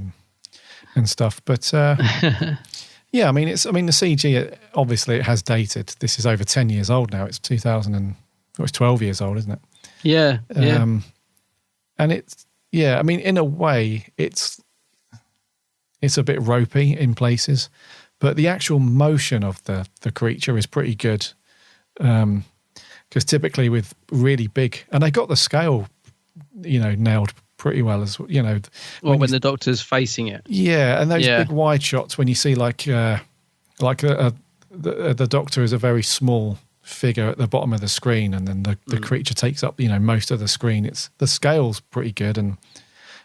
and stuff. But yeah, I mean, the CG, obviously it has dated. This is over 10 years old now. It's 12 years old, isn't it? Yeah. And it's, I mean, in a way, it's a bit ropey in places, but the actual motion of the creature is pretty good. Because typically with really big, and they got the scale, you know, nailed pretty well as you know. When the Doctor's facing it. Yeah, and those big wide shots when you see the Doctor is a very small figure at the bottom of the screen, and then the creature takes up, you know, most of the screen. It's the scale's pretty good and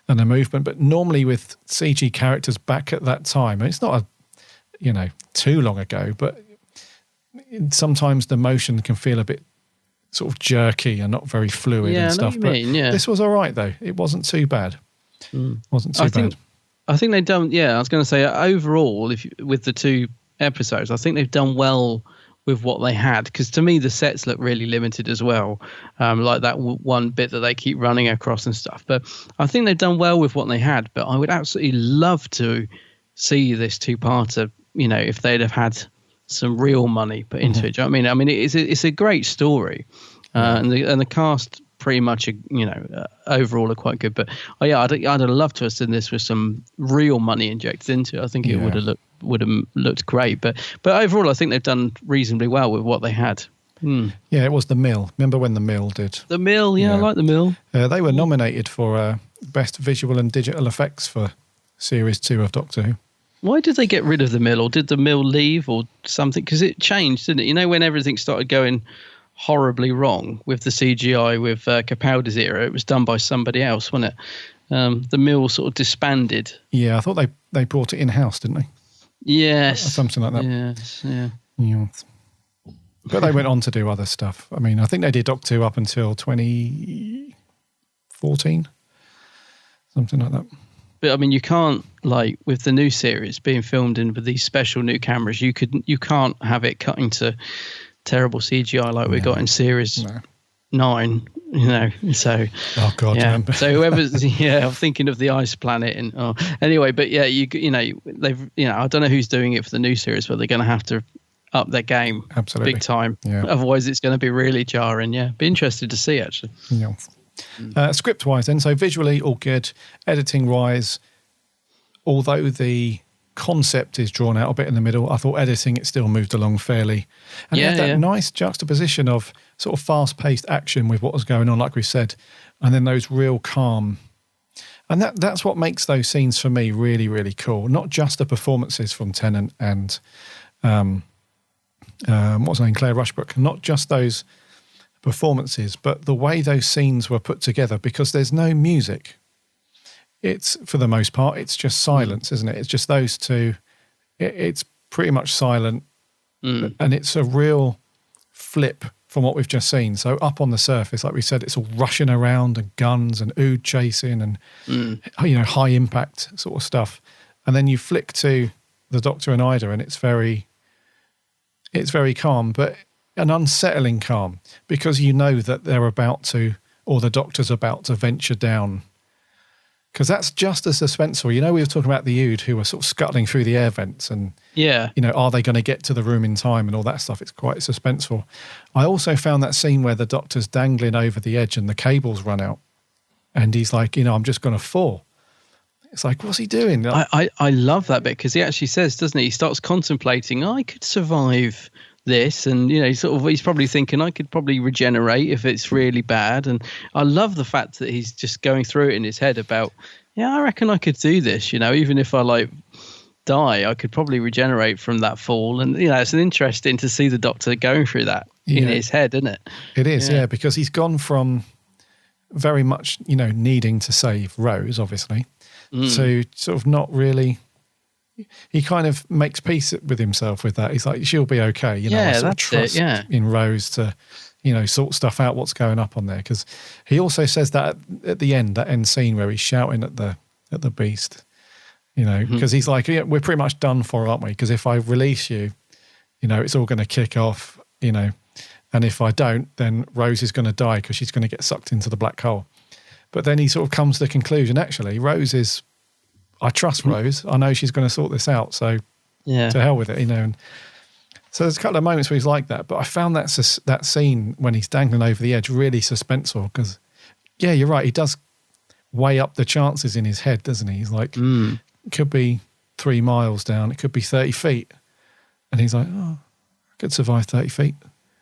the movement, but normally with CG characters back at that time, and it's not too long ago, but sometimes the motion can feel a bit sort of jerky and not very fluid and stuff. But this was all right though. It wasn't too bad. Wasn't too bad. I think they've done. Yeah, I was going to say overall, with the 2 episodes, I think they've done well with what they had, because to me the sets look really limited as well, like that one bit that they keep running across and stuff. But I think they've done well with what they had. But I would absolutely love to see this 2-parter. You know, if they'd have had some real money put into it. Do you know what I mean? It's a great story, and the cast pretty much, you know, overall are quite good. But I'd have loved to have seen this with some real money injected into it. I think it would have looked great. But overall, I think they've done reasonably well with what they had. Yeah, it was The Mill. Remember when The Mill did? The Mill, I like The Mill. They were nominated for Best Visual and Digital Effects for Series 2 of Doctor Who. Why did they get rid of The Mill, or did The Mill leave or something? Because it changed, didn't it? You know, when everything started going horribly wrong with the CGI with Capaldi's era, it was done by somebody else, wasn't it? The Mill sort of disbanded. Yeah, I thought they brought it in-house, didn't they? Yes. Or something like that. Yes, yeah. But they went on to do other stuff. I mean, I think they did Doctor Who up until 2014, something like that. But I mean, you can't, like with the new series being filmed in with these special new cameras, you can't have it cutting to terrible CGI like we got in series 9. You know, so oh god, so whoever's I'm thinking of the Ice Planet and anyway, but yeah, you know they've I don't know who's doing it for the new series, but they're going to have to up their game big time. Yeah. Otherwise, it's going to be really jarring. Yeah, be interested to see actually. Yeah. Script-wise then, so visually all good, editing-wise, although the concept is drawn out a bit in the middle, I thought editing it still moved along fairly. And it had that nice juxtaposition of sort of fast-paced action with what was going on, like we said, and then those real calm. And that's what makes those scenes for me really, really cool. Not just the performances from Tennant and what's her name, Claire Rushbrook, not just those performances, but the way those scenes were put together, because there's no music. It's, for the most part, it's just silence, isn't it? It's just those two. It's pretty much silent, and it's a real flip from what we've just seen. So up on the surface, like we said, it's all rushing around and guns and ood chasing and high impact sort of stuff. And then you flick to the Doctor and Ida, and it's very calm, but an unsettling calm, because you know that they're about to, or the Doctor's about to venture down. Because that's just as suspenseful. You know, we were talking about the Ood who were sort of scuttling through the air vents and, are they going to get to the room in time and all that stuff. It's quite suspenseful. I also found that scene where the Doctor's dangling over the edge and the cables run out and he's like, I'm just going to fall. It's like, what's he doing? I love that bit, because he actually says, doesn't he? He starts contemplating, I could survive this, and he's probably thinking I could probably regenerate if it's really bad. And I love the fact that he's just going through it in his head about Yeah, I reckon I could do this. Even if I die, I could probably regenerate from that fall. And it's interesting to see the Doctor going through that in his head, isn't it? It is, yeah, because he's gone from very much needing to save Rose, obviously, to sort of not really. He kind of makes peace with himself with that. He's like, she'll be okay. I sort of trust in Rose to sort stuff out, what's going up on there. Because he also says that at the end, that end scene where he's shouting at the beast, because he's like, yeah, we're pretty much done for, aren't we? Because if I release you, it's all going to kick off, and if I don't, then Rose is going to die because she's going to get sucked into the black hole. But then he sort of comes to the conclusion, actually, I trust Rose. I know she's going to sort this out. So to hell with it, And so there's a couple of moments where he's like that. But I found that scene when he's dangling over the edge really suspenseful because, yeah, you're right. He does weigh up the chances in his head, doesn't he? He's like, it could be 3 miles down. It could be 30 feet. And he's like, I could survive 30 feet.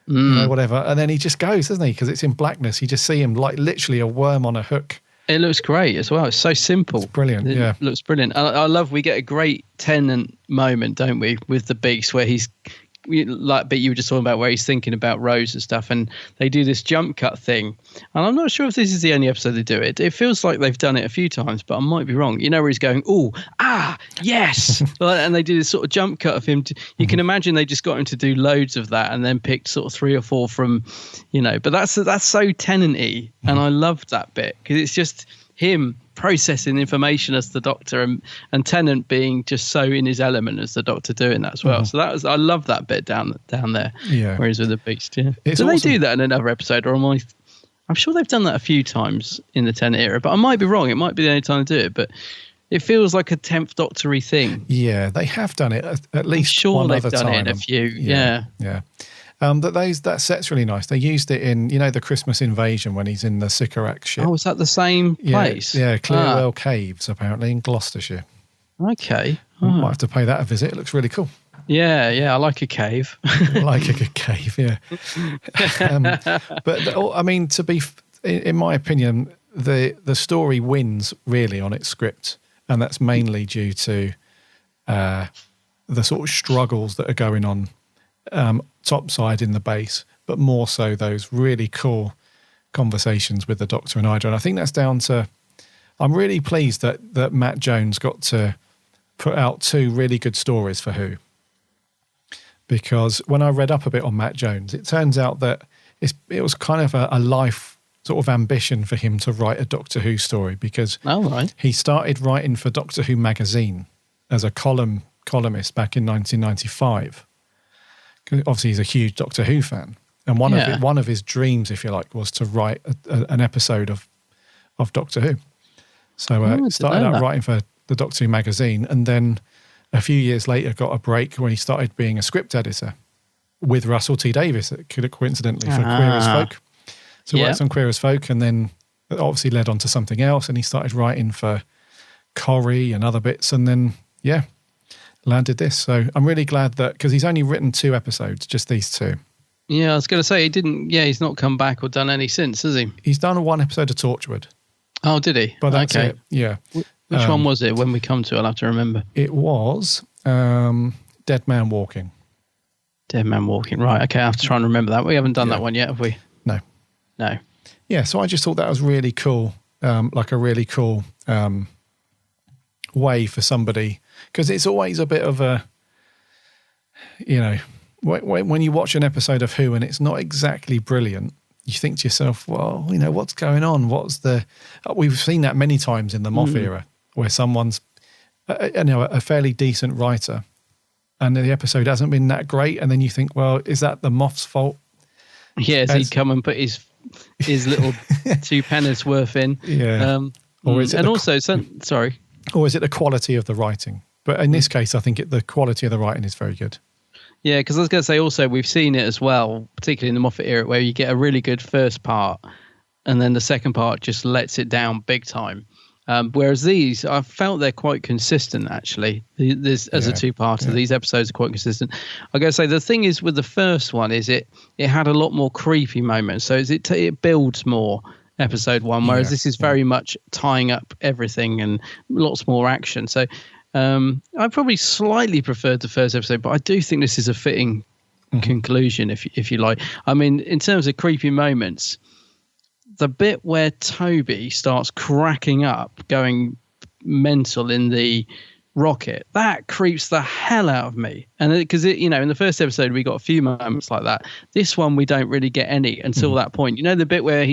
Whatever. And then he just goes, doesn't he? Because it's in blackness. You just see him like literally a worm on a hook. It looks great as well. It's so simple. It's brilliant, It looks brilliant. I love we get a great Tennant moment, don't we, with the Beast where he's but you were just talking about where he's thinking about Rose and stuff, and they do this jump cut thing. And I'm not sure if this is the only episode they do it. It feels like they've done it a few times, but I might be wrong. Where he's going, yes, and they do this sort of jump cut of him. You can imagine they just got him to do loads of that, and then picked sort of 3 or 4 from, But that's so Tennant-y, and I loved that bit because it's just him processing information as the Doctor and Tennant being just so in his element as the Doctor doing that as well. So I love that bit down there. Yeah. Where he's with the Beast. Yeah. It's do awesome. They do that in another episode, or I'm sure they've done that a few times in the Tennant era, but I might be wrong. It might be the only time to do it, but it feels like a 10th Doctor-y thing. Yeah, they have done it at least sure one they've other done time. it in a few. Yeah. That set's really nice. They used it in, the Christmas Invasion when he's in the Sycorax ship. Oh, is that the same place? Yeah, Clearwell Caves, apparently, in Gloucestershire. Okay. Might have to pay that a visit. It looks really cool. Yeah, I like a cave. I like a good cave, yeah. But, in my opinion, the story wins, really, on its script. And that's mainly due to the sort of struggles that are going on topside in the base, but more so those really cool conversations with the Doctor and Hydra. And I think that's down to, I'm really pleased that Matt Jones got to put out 2 really good stories for Who. Because when I read up a bit on Matt Jones, it turns out that it was kind of a life sort of ambition for him to write a Doctor Who story, because he started writing for Doctor Who magazine as a columnist back in 1995. Obviously, he's a huge Doctor Who fan, and one of his dreams, if you like, was to write an episode of Doctor Who. So started out writing for the Doctor Who magazine, and then a few years later got a break when he started being a script editor with Russell T Davies, coincidentally, for Queer as Folk. So he worked on Queer as Folk, and then it obviously led on to something else, and he started writing for Corrie and other bits, and then landed this. So I'm really glad that, because he's only written 2 episodes, just these 2. Yeah, I was going to say he's not come back or done any since, has he? He's done 1 episode of Torchwood. Oh, did he? But that's it. Yeah. Which one was it? When we come to it, I'll have to remember. It was Dead Man Walking. Dead Man Walking. Right. Okay, I have to try and remember that. We haven't done that one yet, have we? No. Yeah, so I just thought that was really cool, like a really cool way for somebody, because it's always a bit of a, when you watch an episode of Who and it's not exactly brilliant, you think to yourself, well, what's going on? We've seen that many times in the Moff era, where someone's, a fairly decent writer, and the episode hasn't been that great, and then you think, well, is that the Moff's fault? Yeah, he'd come and put his little 2 penneth worth in. Yeah. Or is it sorry. Or is it the quality of the writing? But in this case, I think the quality of the writing is very good. Yeah, because I was going to say also, we've seen it as well, particularly in the Moffat era, where you get a really good first part, and then the second part just lets it down big time. Whereas these, I felt they're quite consistent, actually. A 2-parter, these episodes are quite consistent. I got to say, the thing is with the first one is it had a lot more creepy moments. So it builds more, episode 1, whereas this is very much tying up everything and lots more action. So I probably slightly preferred the first episode, but I do think this is a fitting conclusion, if you like. I mean, in terms of creepy moments, the bit where Toby starts cracking up, going mental in the rocket, that creeps the hell out of me. And because in the first episode we got a few moments like that. This one we don't really get any until that point. The bit where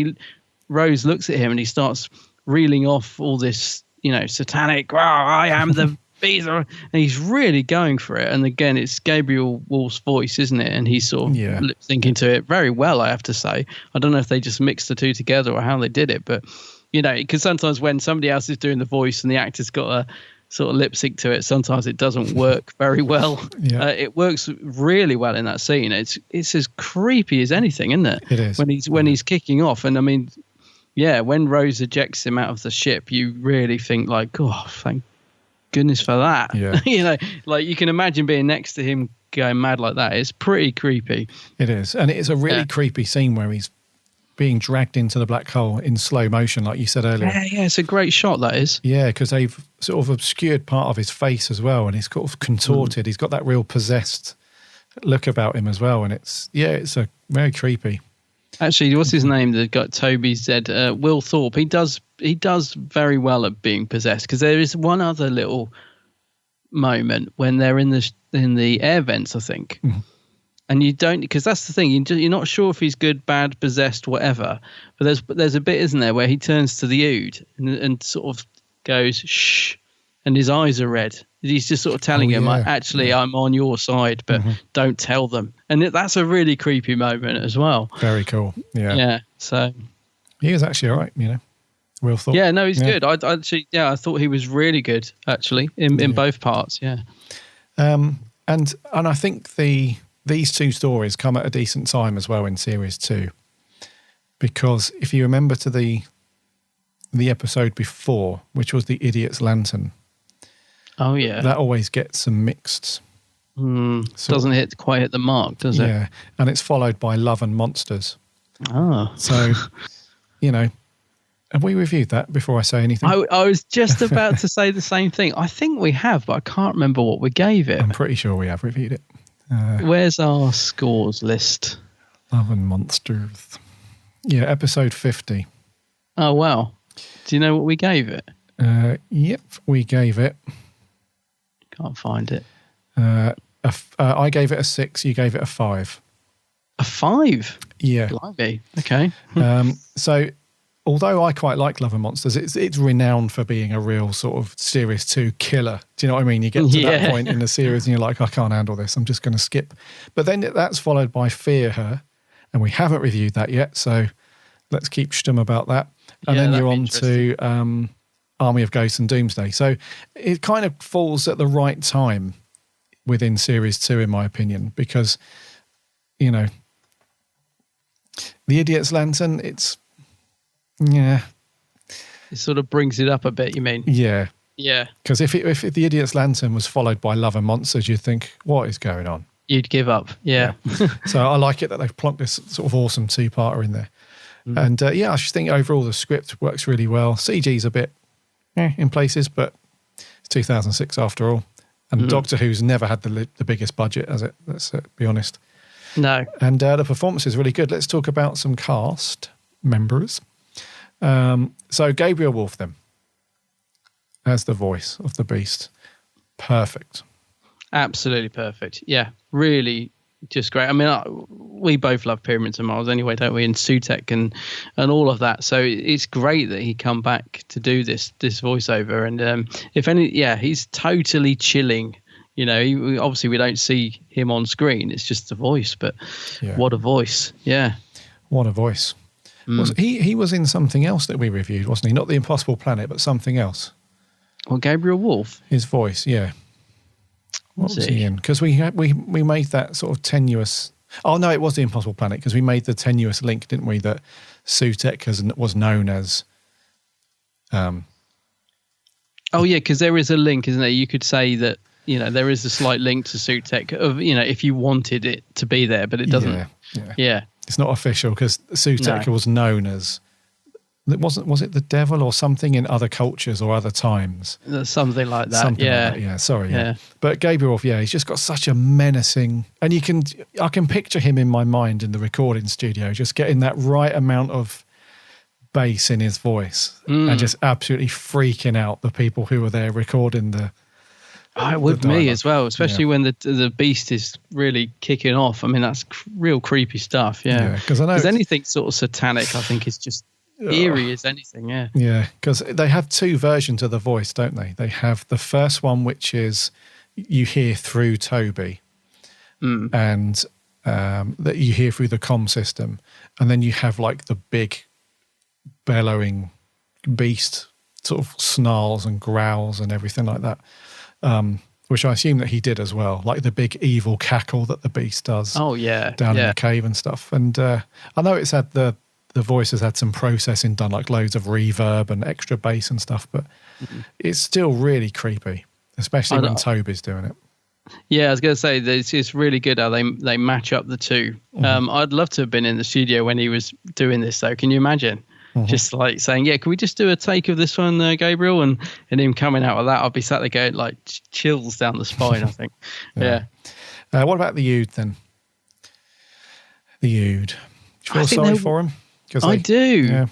Rose looks at him and he starts reeling off all this, satanic, I am the beast, and he's really going for it. And again, it's Gabriel Wolf's voice, isn't it? And he's sort of lip syncing to it very well, I have to say. I don't know if they just mixed the two together or how they did it, but because sometimes when somebody else is doing the voice and the actor's got a sort of lip sync to it, sometimes it doesn't work very well. It works really well in that scene. It's as creepy as anything, isn't it? It is. When he's kicking off. And I mean, when Rose ejects him out of the ship, you really think like, oh, thank goodness for that. Like you can imagine being next to him going mad like that. It's pretty creepy. It is. And it's a really creepy scene where he's being dragged into the black hole in slow motion, like you said earlier. Yeah, it's a great shot, that is. Yeah, because they've sort of obscured part of his face as well, and he's sort of contorted. He's got that real possessed look about him as well, and it's a very creepy. Actually, what's his name that got Toby said? Will Thorpe. He does very well at being possessed, because there is one other little moment when they're in the air vents, I think. And you don't, because that's the thing, you're not sure if he's good, bad, possessed, whatever. But there's a bit, isn't there, where he turns to the Ood and sort of goes, shh, and his eyes are red. He's just sort of telling him, actually, I'm on your side, but don't tell them. And that's a really creepy moment as well. Very cool. Yeah. Yeah. So he was actually all right, Will Thorpe. Yeah, no, he's good. I thought he was really good, actually, in both parts. Yeah. And I think these two stories come at a decent time as well in series 2, because if you remember to the episode before, which was the Idiot's Lantern. Oh yeah, that always gets some mixed. Doesn't quite hit the mark, does it? Yeah, and it's followed by Love and Monsters. Oh, so have we reviewed that before I say anything? I was just about to say the same thing. I think we have, but I can't remember what we gave it. I'm pretty sure we have reviewed it. Where's our scores list? Love and Monsters. Yeah, episode 50. Oh, wow. Do you know what we gave it? Yep, we gave it. Can't find it. I gave it a 6, you gave it a 5. A 5? Yeah. Blimey. Okay. So, although I quite like Love and Monsters, it's renowned for being a real sort of series 2 killer. Do you know what I mean? You get to that point in the series and you're like, I can't handle this. I'm just going to skip. But then that's followed by Fear Her, and we haven't reviewed that yet, so let's keep stum about that. And then you're on to Army of Ghosts and Doomsday. So it kind of falls at the right time within series 2, in my opinion, because, The Idiot's Lantern, yeah. It sort of brings it up a bit, you mean? Yeah. Yeah. Because if The Idiot's Lantern was followed by Love and Monsters, you'd think, what is going on? You'd give up, yeah. So I like it that they've plonked this sort of awesome 2-parter in there. And I just think overall the script works really well. CG's a bit in places, but it's 2006 after all. And Doctor Who's never had the biggest budget, has it? Let's be honest. No. And the performance is really good. Let's talk about some cast members. So Gabriel Wolf then, as the voice of the Beast. Perfect. Absolutely perfect. Yeah, really just great. I mean, we both love Pyramids and Mars anyway, don't we? And Sutek and all of that. So it's great that he come back to do this voiceover. And he's totally chilling. Obviously we don't see him on screen. It's just the voice, but what a voice. Yeah. What a voice. He was in something else that we reviewed, wasn't he? Not The Impossible Planet, but something else. Well, Gabriel Wolf. His voice, yeah. What was he in? Because we made that sort of tenuous... Oh, no, it was The Impossible Planet, because we made the tenuous link, didn't we, that Sutek was known as... Oh, yeah, because there is a link, isn't there? You could say that, there is a slight link to Sutek of, if you wanted it to be there, but it doesn't. Yeah. It's not official, because Sutek was known as Was it the devil or something in other cultures or other times? Something like that. Something yeah. Like that. Yeah. Sorry. Yeah. But Gabriel, he's just got such a menacing, and I can picture him in my mind in the recording studio, just getting that right amount of bass in his voice and just absolutely freaking out the people who were there recording the. With me as well, especially when the beast is really kicking off. I mean, that's real creepy stuff. Yeah. Because I know anything sort of satanic, I think, is just eerie as anything. Yeah. Yeah, because they have two versions of the voice, don't they? They have the first one, which is you hear through Toby, and that you hear through the comm system, and then you have like the big bellowing beast sort of snarls and growls and everything like that. Which I assume that he did as well, like the big evil cackle that the beast does. Oh yeah, down in the cave and stuff. And I know it's had the voice has had some processing done, like loads of reverb and extra bass and stuff, but it's still really creepy, especially when Toby's doing it. Yeah, I was going to say it's really good how they match up the two. I'd love to have been in the studio when he was doing this, though. Can you imagine? Just like saying, can we just do a take of this one, Gabriel? And him coming out of that, I'll be sat there going like chills down the spine, I think. Yeah. What about the Ood then? The Ood. Do you feel sorry for him? I do. Yeah.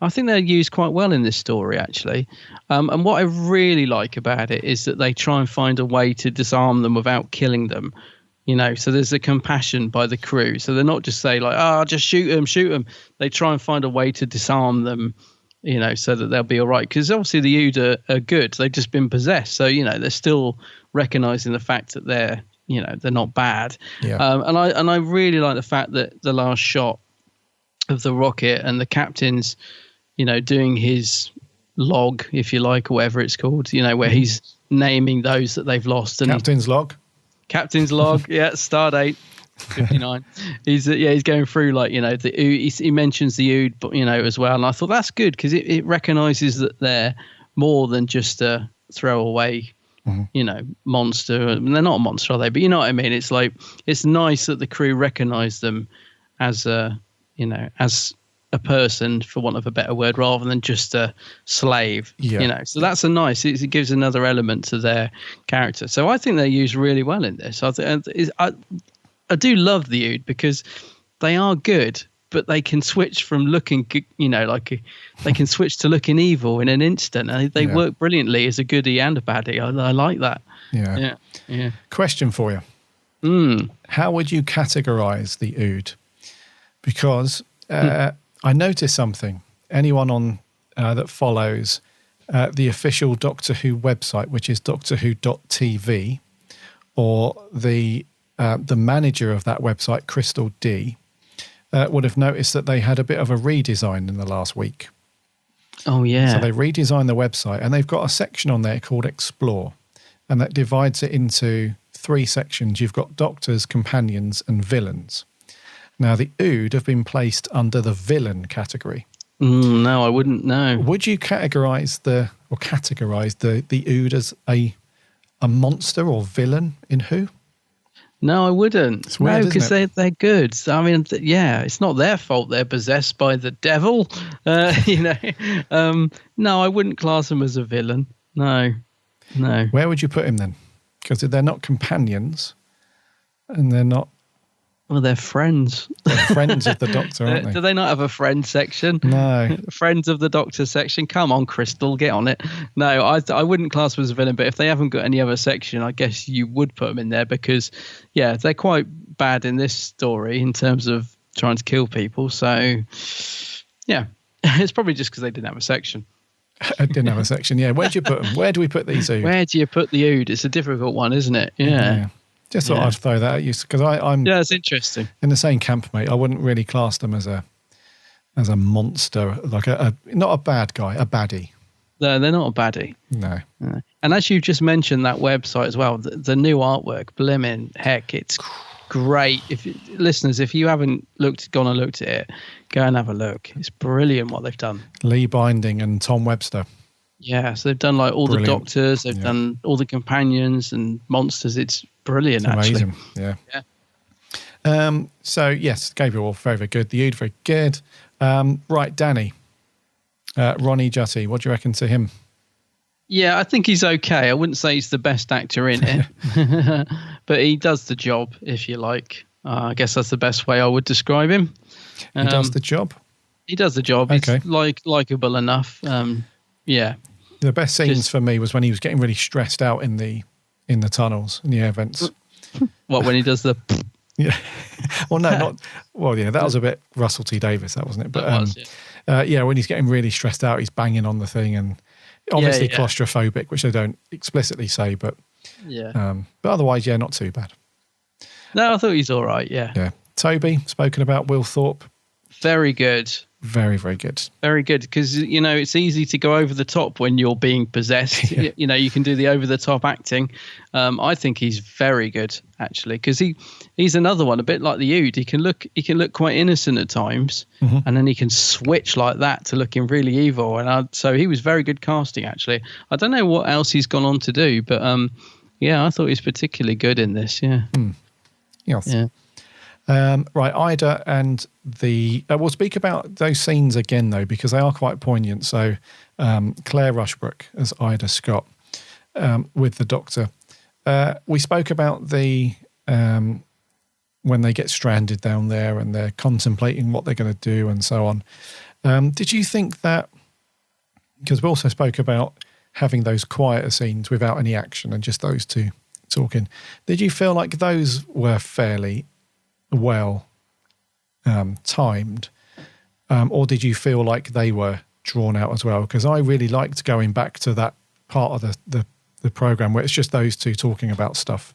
I think they're used quite well in this story, actually. And what I really like about it is that they try and find a way to disarm them without killing them. So there's a compassion by the crew. So they're not just say like, just shoot them. They try and find a way to disarm them, so that they'll be all right. Because obviously the Ood are good. They've just been possessed. So, they're still recognizing the fact that they're not bad. Yeah. And I really like the fact that the last shot of the rocket and the captain's, doing his log, if you like, or whatever it's called, where he's naming those that they've lost. And Captain's log, yeah, Stardate 59. He's going through like he mentions the Ood, but as well, and I thought that's good because it recognizes that they're more than just a throwaway, monster. I mean, they're not a monster, are they? But you know what I mean. It's like it's nice that the crew recognize them as as a person, for want of a better word, rather than just a slave. So that's it gives another element to their character. So I think they're used really well in this. I do love the Ood because they are good, but they can switch from looking they can switch to looking evil in an instant, and they work brilliantly as a goodie and a baddie. I like that. Yeah. Question for you. How would you categorize the Ood? Because I noticed something. Anyone on that follows the official Doctor Who website, which is doctorwho.tv, or the manager of that website, Crystal D, would have noticed that they had a bit of a redesign in the last week. Oh, yeah. So they redesigned the website, and they've got a section on there called Explore, and that divides it into 3 sections. You've got doctors, companions, and villains. Now, the Ood have been placed under the villain category. No, I wouldn't know. Would you categorize the Ood as a monster or villain in Who? No, I wouldn't. It's weird, because they're good. I mean, it's not their fault they're possessed by the devil. No, I wouldn't class them as a villain. No. Where would you put him then? Because they're not companions, and they're not. Well, they're friends. They're friends of the Doctor, aren't they? Do they not have a friend section? No. Friends of the Doctor section? Come on, Crystal, get on it. No, I wouldn't class them as a villain, but if they haven't got any other section, I guess you would put them in there because, they're quite bad in this story in terms of trying to kill people. So, it's probably just because they didn't have a section. I didn't have a section, yeah. Where'd you put them? Where do we put these Ood? Where do you put the Ood? It's a difficult one, isn't it? Yeah. Just thought I'd throw that at you because I'm. Yeah, it's interesting. In the same camp, mate. I wouldn't really class them as a monster, like not a bad guy, a baddie. No, they're not a baddie. No. And as you just mentioned, that website as well, the new artwork, blimmin' heck, it's great. Listeners, if you haven't gone and looked at it, go and have a look. It's brilliant what they've done. Lee Binding and Tom Webster. Yeah, so they've done like all the Doctors, they've done all the companions and monsters. It's brilliant, actually. Amazing, yeah. So, yes, Gabriel, very, very good. The Ood, very good. Right, Danny, Ronnie Jutty, what do you reckon to him? Yeah, I think he's okay. I wouldn't say he's the best actor in it, but he does the job, if you like. I guess that's the best way I would describe him. He does the job? He does the job. Okay. He's likeable enough. Yeah. The best scenes for me was when he was getting really stressed out in the tunnels, in the air vents. What, when he does the... Yeah. Well, no, not... Well, yeah, that was a bit Russell T. Davies, that wasn't it? But yeah, when he's getting really stressed out, he's banging on the thing and obviously claustrophobic, which they don't explicitly say, but... Yeah. But otherwise, yeah, not too bad. No, I thought he's all right, yeah. Yeah. Toby, spoken about Will Thorpe. Very good. Very, very good. Very good, because, it's easy to go over the top when you're being possessed. Yeah. You can do the over-the-top acting. I think he's very good, actually, because he's another one, a bit like the Ood. He can look quite innocent at times, and then he can switch like that to looking really evil. And so he was very good casting, actually. I don't know what else he's gone on to do, but yeah, I thought he was particularly good in this, yeah. Yes. Yeah. Right, Ida and we'll speak about those scenes again, though, because they are quite poignant. So Claire Rushbrook as Ida Scott with the Doctor. We spoke about when they get stranded down there and they're contemplating what they're going to do and so on. Did you think that, because we also spoke about having those quieter scenes without any action and just those two talking, did you feel like those were fairly well timed, or did you feel like they were drawn out as well? Because I really liked going back to that part of the program where it's just those two talking about stuff.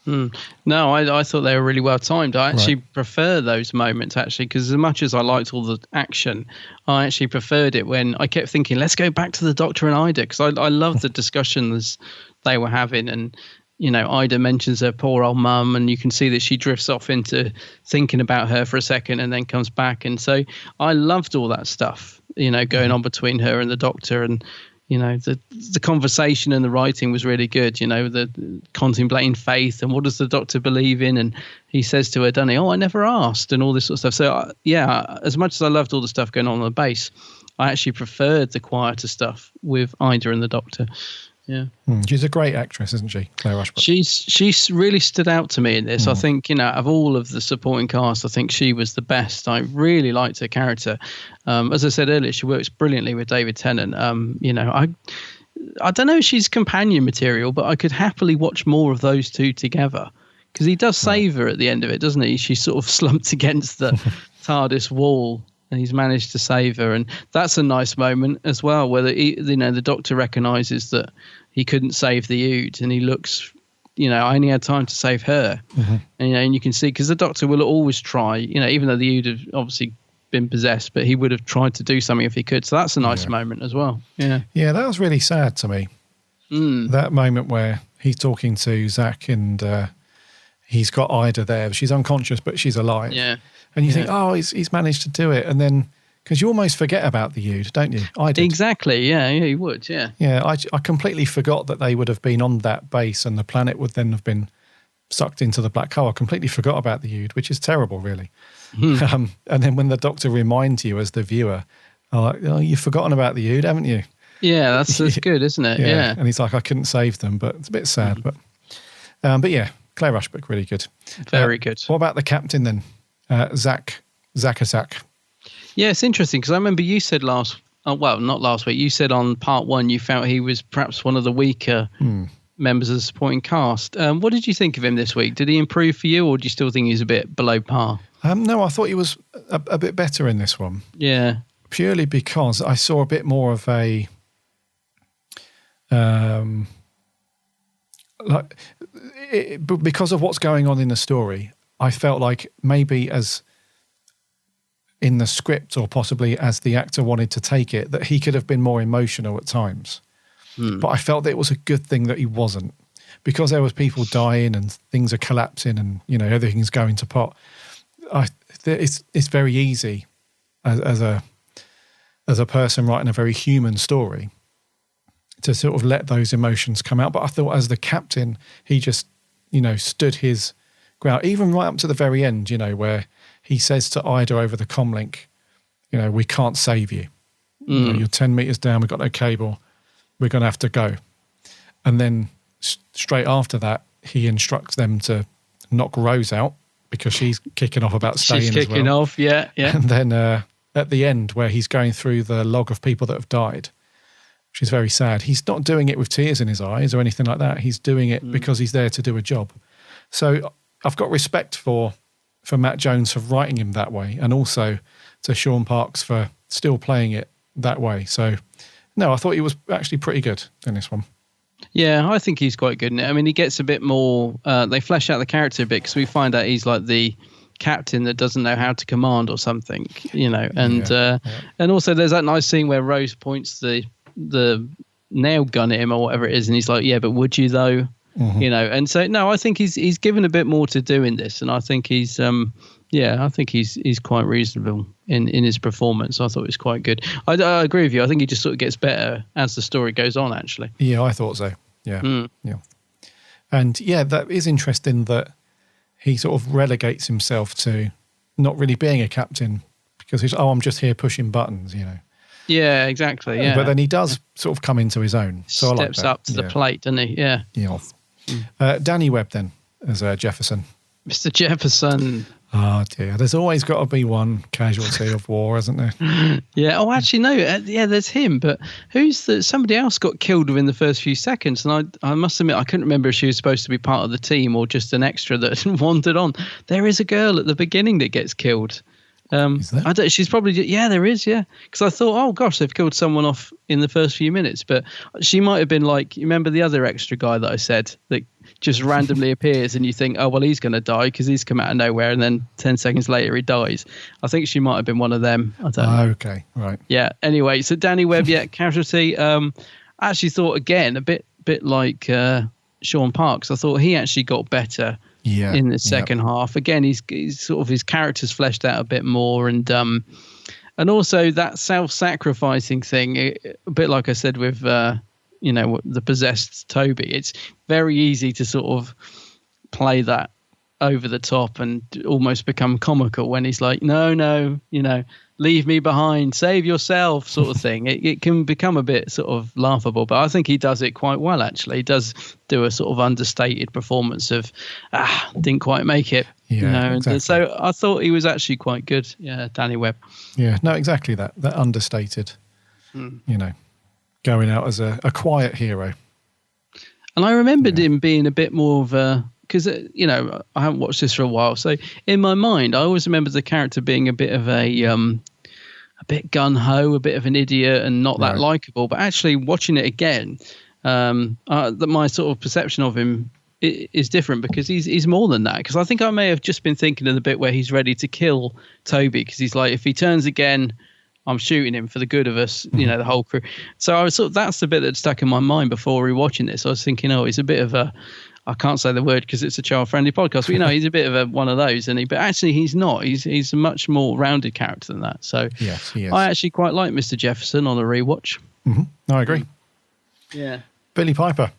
No, I thought they were really well timed. I actually prefer those moments, actually, because as much as I liked all the action, I actually preferred it when I kept thinking, let's go back to the Doctor and Ida, because I loved the discussions they were having. And Ida mentions her poor old mum, and you can see that she drifts off into thinking about her for a second and then comes back. And so I loved all that stuff, going on between her and the Doctor. And, the conversation and the writing was really good, the contemplating faith and what does the Doctor believe in? And he says to her, doesn't he, I never asked, and all this sort of stuff. So, yeah, as much as I loved all the stuff going on the base, I actually preferred the quieter stuff with Ida and the Doctor. Yeah, she's a great actress, isn't she, Claire Rushbrook? She's really stood out to me in this. I think of all of the supporting cast, I think she was the best. I really liked her character. As I said earlier, she works brilliantly with David Tennant. I don't know if she's companion material, but I could happily watch more of those two together, because he does save her at the end of it, doesn't he? She's sort of slumped against the TARDIS wall, and he's managed to save her, and that's a nice moment as well, where the Doctor recognises that he couldn't save the Ood, and he looks, I only had time to save her, and you can see, because the Doctor will always try, even though the Ood have obviously been possessed, but he would have tried to do something if he could. So that's a nice moment as well. Yeah, that was really sad to me. That moment where he's talking to Zach and he's got Ida there. She's unconscious, but she's alive. Yeah. And you think, he's managed to do it. And then, because you almost forget about the Ood, don't you? I did. Exactly, yeah, you would, yeah. Yeah, I completely forgot that they would have been on that base and the planet would then have been sucked into the black hole. I completely forgot about the Ood, which is terrible, really. And then when the Doctor reminds you as the viewer, I'm like, you've forgotten about the Ood, haven't you? Yeah, that's good, isn't it? Yeah. And he's like, I couldn't save them, but it's a bit sad. But yeah, Claire Rushbrook, really good. Very good. What about the captain then? Zach. Yeah, it's interesting, because I remember you said not last week, you said on part one you felt he was perhaps one of the weaker members of the supporting cast. What did you think of him this week? Did he improve for you, or do you still think he's a bit below par? No, I thought he was a bit better in this one. Yeah. Purely because I saw a bit more of a... because of what's going on in the story, I felt like maybe as in the script, or possibly as the actor wanted to take it, that he could have been more emotional at times. But I felt that it was a good thing that he wasn't, because there was people dying and things are collapsing and everything's going to pot. It's very easy as a person writing a very human story to sort of let those emotions come out. But I thought as the captain, he just stood his ground, even right up to the very end, where he says to Ida over the comlink, we can't save you. You know, you're 10 meters down, we've got no cable, we're going to have to go. And then straight after that, he instructs them to knock Rose out because she's kicking off about staying as well. She's kicking off, yeah. And then at the end, where he's going through the log of people that have died, which is very sad, he's not doing it with tears in his eyes or anything like that. He's doing it because he's there to do a job. So I've got respect for Matt Jones for writing him that way, and also to Sean Parks for still playing it that way. So, no, I thought he was actually pretty good in this one. Yeah, I think he's quite good in it. I mean, he gets a bit more, they flesh out the character a bit because we find out he's like the captain that doesn't know how to command or something, you know. And and also there's that nice scene where Rose points the nail gun at him or whatever it is, and he's like, yeah, but would you though? You know. And so, no, I think he's given a bit more to do in this, and I think he's he's quite reasonable in his performance. I thought it was quite good. I agree with you. I think he just sort of gets better as the story goes on, actually. Yeah, I thought so. Yeah. Yeah. And yeah, that is interesting that he sort of relegates himself to not really being a captain because he's, I'm just here pushing buttons, you know. Yeah, exactly. Yeah. But then he does sort of come into his own. So I like that. Steps up to the plate, doesn't he? Yeah. Yeah. Danny Webb then as Jefferson. Mr. Jefferson. Oh dear, there's always got to be one casualty of war, hasn't there? Yeah. Oh, actually, no. Yeah, there's him. But somebody else got killed within the first few seconds, and I must admit I couldn't remember if she was supposed to be part of the team or just an extra that wandered on. There is a girl at the beginning that gets killed. She's probably, there is, because I thought, oh gosh, they've killed someone off in the first few minutes, but she might have been like, you remember the other extra guy that I said that just randomly appears and you think, oh well, he's going to die because he's come out of nowhere, and then 10 seconds later he dies. I think she might have been one of them. I don't know. Okay, right. Yeah. Anyway, so Danny Webb, casualty. I actually thought again a bit like Sean Parks. I thought he actually got better. Yeah, in the second half. Again, he's sort of, his character's fleshed out a bit more, and also that self-sacrificing thing, a bit like I said with the possessed Toby. It's very easy to sort of play that over the top and almost become comical when he's like, no, leave me behind, save yourself, sort of thing. It can become a bit sort of laughable, but I think he does it quite well, actually. He does do a sort of understated performance of, didn't quite make it. Yeah, exactly. So I thought he was actually quite good, Danny Webb. Yeah, no, exactly that understated, going out as a quiet hero. And I remembered him being a bit more of a, because, I haven't watched this for a while. So in my mind, I always remember the character being a bit of a bit gun-ho, a bit of an idiot and not that likable. But actually watching it again, my sort of perception of him is different because he's more than that. Because I think I may have just been thinking of the bit where he's ready to kill Toby because he's like, if he turns again, I'm shooting him for the good of us, the whole crew. So I was that's the bit that stuck in my mind before rewatching this. I was thinking, he's a bit of a, I can't say the word because it's a child-friendly podcast, but he's a bit of one of those, isn't he? But actually, he's not. He's a much more rounded character than that. So yes, he is. I actually quite like Mr. Jefferson on a rewatch. Mm-hmm. No, I agree. Yeah. Billie Piper.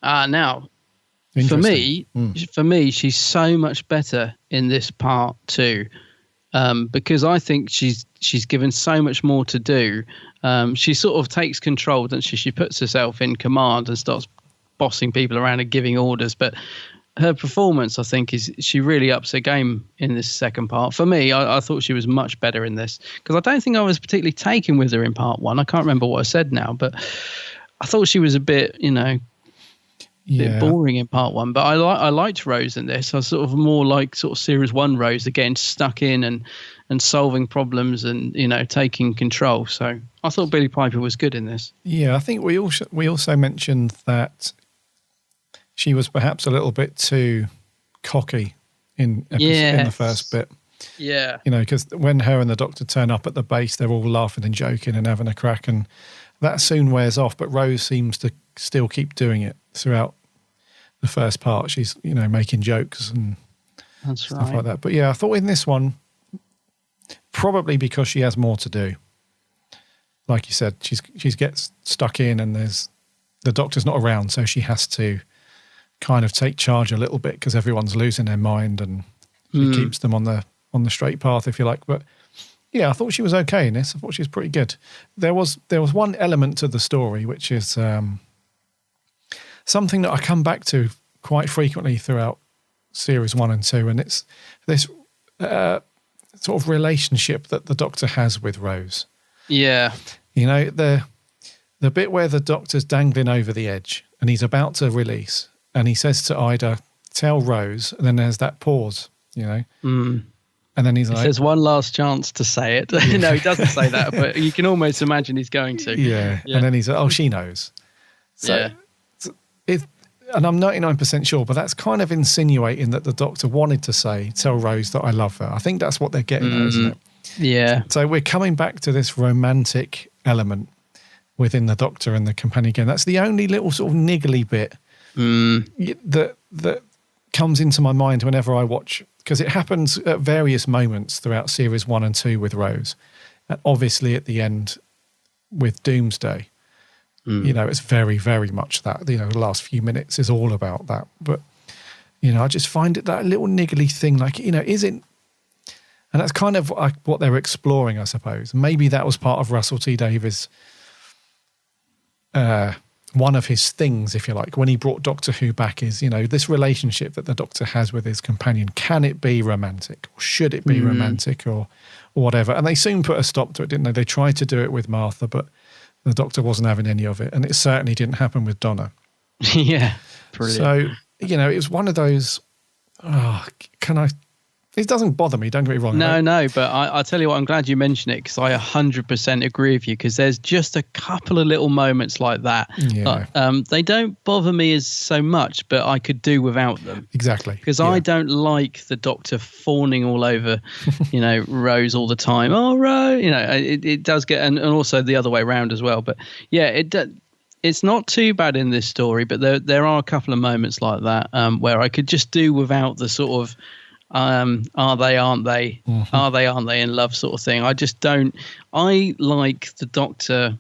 Now, for me, she's so much better in this part too, because I think she's given so much more to do. She sort of takes control, doesn't she? She puts herself in command and starts bossing people around and giving orders, but her performance, I think, she really ups her game in this second part. For me, I thought she was much better in this because I don't think I was particularly taken with her in part one. I can't remember what I said now, but I thought she was a bit, bit boring in part one. But I liked Rose in this. I was sort of more like sort of series one Rose again, stuck in and solving problems and taking control. So I thought Billie Piper was good in this. Yeah, I think we also mentioned that she was perhaps a little bit too cocky in the first bit. Yeah. Because when her and the doctor turn up at the base, they're all laughing and joking and having a crack, and that soon wears off. But Rose seems to still keep doing it throughout the first part. She's, making jokes and stuff like that. But yeah, I thought in this one, probably because she has more to do. Like you said, she gets stuck in and the doctor's not around, so she has to kind of take charge a little bit because everyone's losing their mind, and she keeps them on the straight path, if you like. But I thought she was okay in this. I thought she was pretty good. There was one element to the story which is something that I come back to quite frequently throughout series 1 and 2, and it's this sort of relationship that the Doctor has with Rose. Yeah. The bit where the Doctor's dangling over the edge and he's about to release, and he says to Ida, "Tell Rose," and then there's that pause, And then he says one last chance to say it. No, he doesn't say that, but you can almost imagine he's going to. Yeah. And then he's like, "Oh, she knows." So and I'm 99% sure, but that's kind of insinuating that the Doctor wanted to say, "Tell Rose that I love her." I think that's what they're getting at, isn't it? Yeah. So we're coming back to this romantic element within the Doctor and the companion again. That's the only little sort of niggly bit that comes into my mind whenever I watch, because it happens at various moments throughout series 1 and 2 with Rose. And obviously at the end with Doomsday, it's very, very much that, the last few minutes is all about that. But, I just find it that little niggly thing, like, is it, and that's kind of what they're exploring, I suppose. Maybe that was part of Russell T Davies' one of his things, if you like, when he brought Doctor Who back is, this relationship that the Doctor has with his companion. Can it be romantic, or should it be romantic, or whatever? And they soon put a stop to it, didn't they? They tried to do it with Martha, but the Doctor wasn't having any of it. And it certainly didn't happen with Donna. Yeah, brilliant. So, it was one of those, it doesn't bother me, don't get me wrong. No, but I'll tell you what, I'm glad you mentioned it, because I 100% agree with you, because there's just a couple of little moments like that. Yeah. They don't bother me as so much, but I could do without them. Exactly. Because I don't like the Doctor fawning all over, Rose all the time. Oh, Rose, it does get, and also the other way around as well. But yeah, it's not too bad in this story, but there are a couple of moments like that where I could just do without the sort of, are they, aren't they? Mm-hmm. Are they, aren't they in love sort of thing. I just don't. I like the Doctor.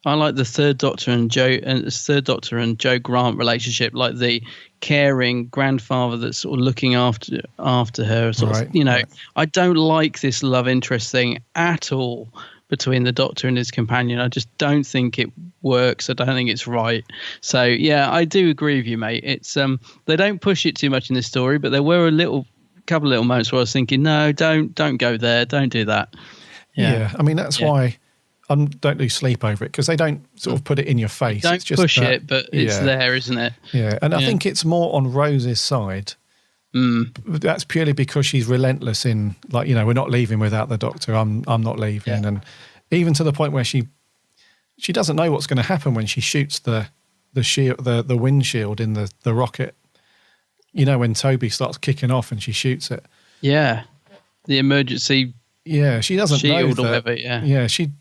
I like the third Doctor and Joe Grant relationship, like the caring grandfather that's sort of looking after her. Right. I don't like this love interest thing at all between the Doctor and his companion. I just don't think it works. I don't think it's right. So yeah, I do agree with you, mate. It's they don't push it too much in this story, but there were couple of little moments where I was thinking, no, don't go there, don't do that. Yeah, I mean that's why I don't lose sleep over it, because they don't sort of put it in your face. Don't it's just push it, but it's there, isn't it? Yeah, and I think it's more on Rose's side. That's purely because she's relentless in, like, we're not leaving without the Doctor. I'm not leaving, and even to the point where she doesn't know what's going to happen when she shoots the shield, the windshield in the rocket. When Toby starts kicking off and she shoots it. Yeah. The emergency she doesn't shield know that, or whatever, Yeah, she,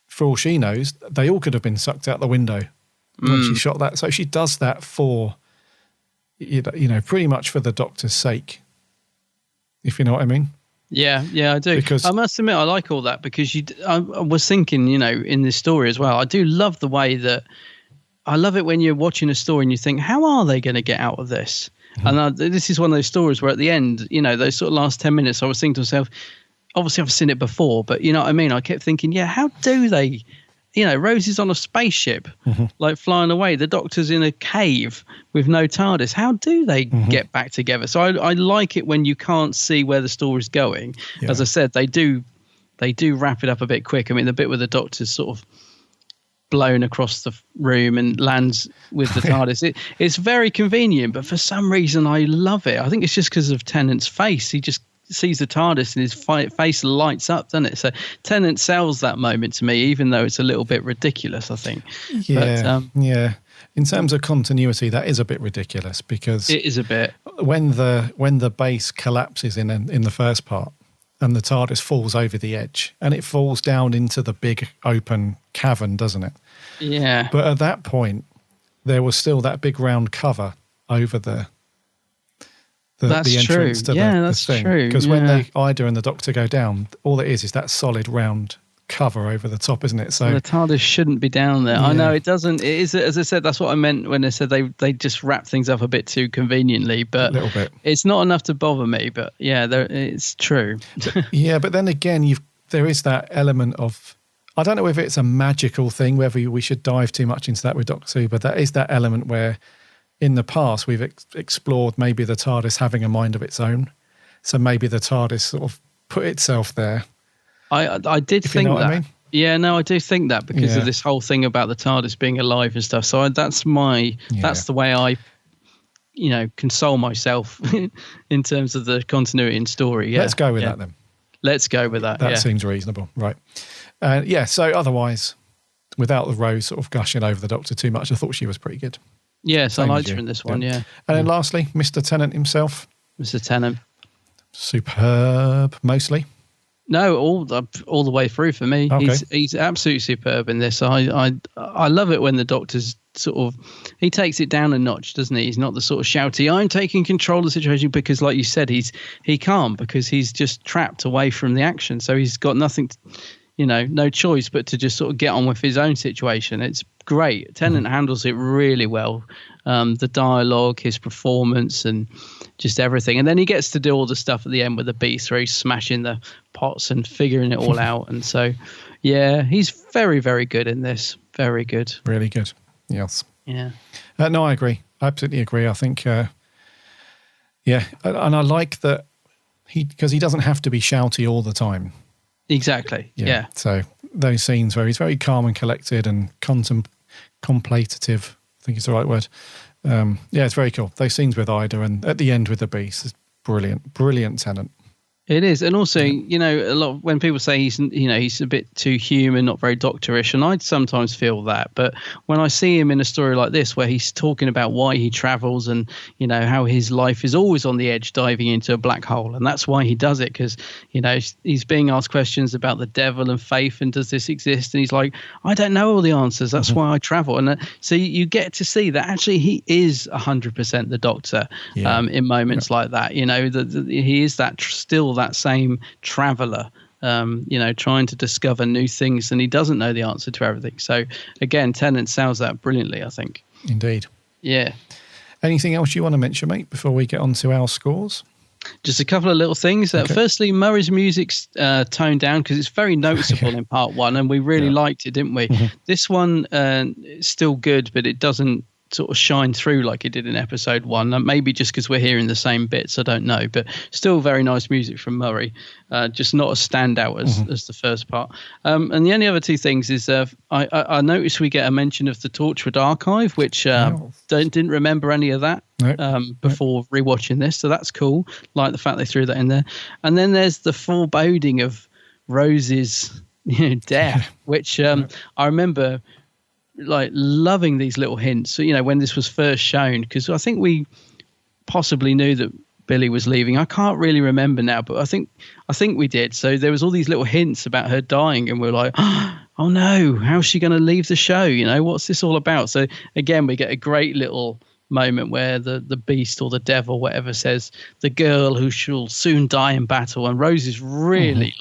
for all she knows, they all could have been sucked out the window when she shot that. So she does that for, pretty much for the Doctor's sake, if you know what I mean. Yeah, I do. Because I must admit, I like all that, because I was thinking, in this story as well, I do love the way that, I love it when you're watching a story and you think, how are they going to get out of this? Mm-hmm. And this is one of those stories where at the end, those sort of last 10 minutes, I was thinking to myself, obviously I've seen it before, but you know what I mean? I kept thinking, how do they, Rose is on a spaceship, like flying away. The Doctor's in a cave with no TARDIS. How do they get back together? So I like it when you can't see where the story's going. Yeah. As I said, they do wrap it up a bit quick. I mean, the bit where the Doctor's sort of blown across the room and lands with the TARDIS. It's very convenient, but for some reason I love it. I think it's just because of Tennant's face. He just sees the TARDIS and his face lights up, doesn't it? So Tennant sells that moment to me, even though it's a little bit ridiculous, I think. Yeah, but, in terms of continuity, that is a bit ridiculous, because it is a bit. When the base collapses in the first part, and the TARDIS falls over the edge, and it falls down into the big open cavern, doesn't it? Yeah. But at that point, there was still that big round cover over the entrance to the thing. That's true. Because when Ida and the Doctor go down, all it is that solid round cover over the top, isn't it? So the TARDIS shouldn't be down there. Yeah. I know it doesn't. It is, as I said, that's what I meant when I said they just wrap things up a bit too conveniently. But a little bit. It's not enough to bother me. But yeah, it's true. But then again, there is that element of, I don't know if it's a magical thing, whether we should dive too much into that with Doctor Who, but that is that element where in the past we've explored maybe the TARDIS having a mind of its own. So maybe the TARDIS sort of put itself there. I did think that. I mean? Yeah, no, I do think that because of this whole thing about the TARDIS being alive and stuff. So that's the way I, console myself in terms of the continuity and story. Yeah. Let's go with that then. Let's go with that. That seems reasonable, right? So otherwise, without the Rose sort of gushing over the Doctor too much, I thought she was pretty good. Yes, I liked her in this one. Yeah. And then lastly, Mr. Tennant himself. Mr. Tennant. Superb, mostly. No, all the way through for me. Okay. He's absolutely superb in this. I love it when the Doctor's sort of, he takes it down a notch, doesn't he? He's not the sort of shouty, I'm taking control of the situation, because like you said, he can't, because he's just trapped away from the action. So he's got nothing, no choice but to just sort of get on with his own situation. It's great. Tennant handles it really well. The dialogue, his performance, and just everything. And then he gets to do all the stuff at the end with the beast where he's smashing the pots and figuring it all out. And so, yeah, he's very, very good in this. Very good. Really good. Yes. Yeah. No, I agree. I absolutely agree. I think, and I like that because he doesn't have to be shouty all the time. Exactly. Yeah. So those scenes where he's very calm and collected and contemplative, I think is the right word. It's very cool. Those scenes with Ida and at the end with the beast is brilliant Tennant. It is. And also, a lot of, when people say he's a bit too human, not very doctorish, and I sometimes feel that. But when I see him in a story like this, where he's talking about why he travels and, how his life is always on the edge, diving into a black hole. And that's why he does it, because, he's being asked questions about the devil and faith and does this exist? And he's like, I don't know all the answers. That's why I travel. And so you get to see that actually he is 100% the Doctor in moments like that. He is still that same traveller, trying to discover new things, and he doesn't know the answer to everything. So again, Tennant sells that brilliantly, I think. Indeed. Yeah. Anything else you want to mention, mate, before we get on to our scores? Just a couple of little things. Okay. Firstly, Murray's music's toned down because it's very noticeable in part one, and we really liked it, didn't we? Mm-hmm. This one is still good, but it doesn't sort of shine through like it did in episode one. Maybe just because we're hearing the same bits, I don't know, but still very nice music from Murray. Just not as standout as the first part. And the only other two things is I noticed we get a mention of the Torchwood archive, which didn't remember any of that before rewatching this, so that's cool. Like the fact they threw that in there. And then there's the foreboding of Rose's death, which I remember like loving these little hints, when this was first shown, because I think we possibly knew that Billy was leaving. I can't really remember now, but I think we did. So there was all these little hints about her dying, and we're like, oh no, how's she going to leave the show? What's this all about? So again, we get a great little moment where the beast or the devil, whatever, says the girl who shall soon die in battle, and Rose is really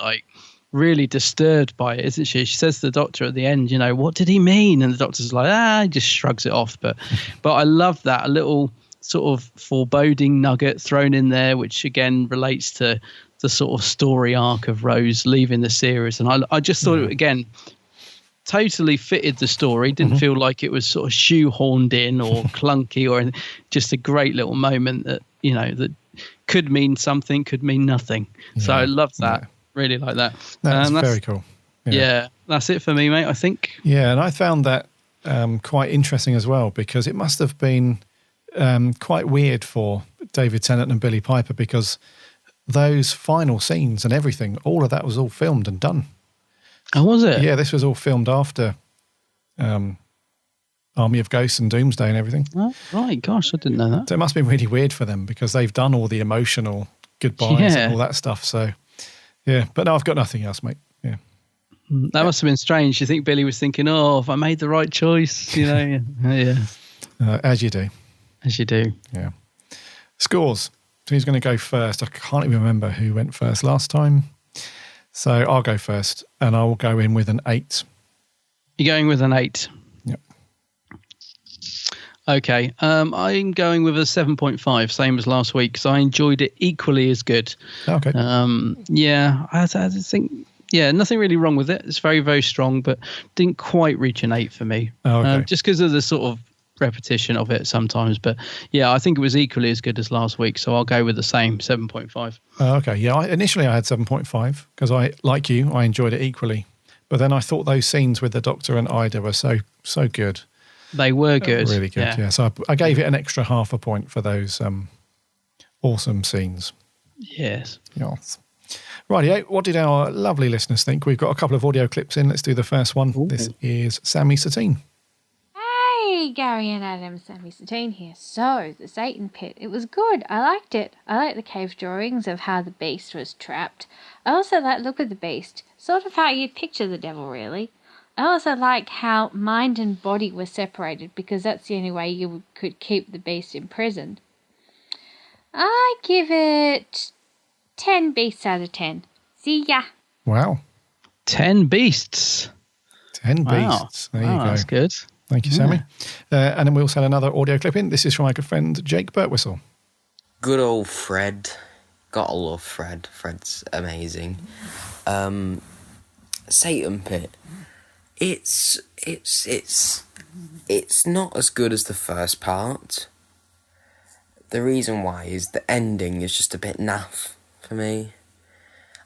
really disturbed by it, isn't she? She says to the Doctor at the end, what did he mean? And the Doctor's like, he just shrugs it off. But I love that, a little sort of foreboding nugget thrown in there, which again relates to the sort of story arc of Rose leaving the series. And I just thought it, again, totally fitted the story. Didn't feel like it was sort of shoehorned in or clunky or anything. Just a great little moment that, that could mean something, could mean nothing. Yeah. So I love that. Yeah. Really like that. That's very cool. Yeah, that's it for me, mate, I think. Yeah, and I found that quite interesting as well, because it must have been quite weird for David Tennant and Billy Piper, because those final scenes and everything, all of that was all filmed and done. Oh, was it? Yeah, this was all filmed after Army of Ghosts and Doomsday and everything. Oh, right. Gosh, I didn't know that. So it must have been really weird for them, because they've done all the emotional goodbyes and all that stuff. So, yeah. But no, I've got nothing else, mate. Yeah. That must have been strange. You think Billy was thinking, if I made the right choice, Yeah. As you do. As you do. Yeah. Scores. So who's going to go first? I can't even remember who went first last time. So I'll go first, and I will go in with an 8. You're going with an 8? Yep. Okay. I'm going with a 7.5, same as last week, because I enjoyed it equally as good. Okay. Yeah, I think, nothing really wrong with it. It's very, very strong, but didn't quite reach an 8 for me. Okay. Just because of the sort of repetition of it sometimes. But yeah, I think it was equally as good as last week, so I'll go with the same 7.5. Okay. Yeah, initially I had 7.5 because like you, I enjoyed it equally. But then I thought those scenes with the Doctor and Ida were so good. They were good. Really good, yeah. So I gave it an extra half a point for those awesome scenes. Yes. Yes. Rightio, what did our lovely listeners think? We've got a couple of audio clips in. Let's do the first one. Ooh. This is Sammy Satine. Hey, Gary and Adam, Sammy Satine here. So, the Satan Pit, it was good. I liked it. I liked the cave drawings of how the beast was trapped. I also liked the look of the beast, sort of how you'd picture the devil, really. I also liked how mind and body were separated, because that's the only way you could keep the beast imprisoned. I give it 10 beasts out of 10. See ya. Wow. 10 beasts. 10 beasts. There you go. That's good. Thank you, Sammy. And then we also had another audio clip in. This is from my good friend Jake Birtwhistle. Good old Fred. Gotta love Fred. Fred's amazing. Satan Pit. It's not as good as the first part. The reason why is the ending is just a bit naff for me.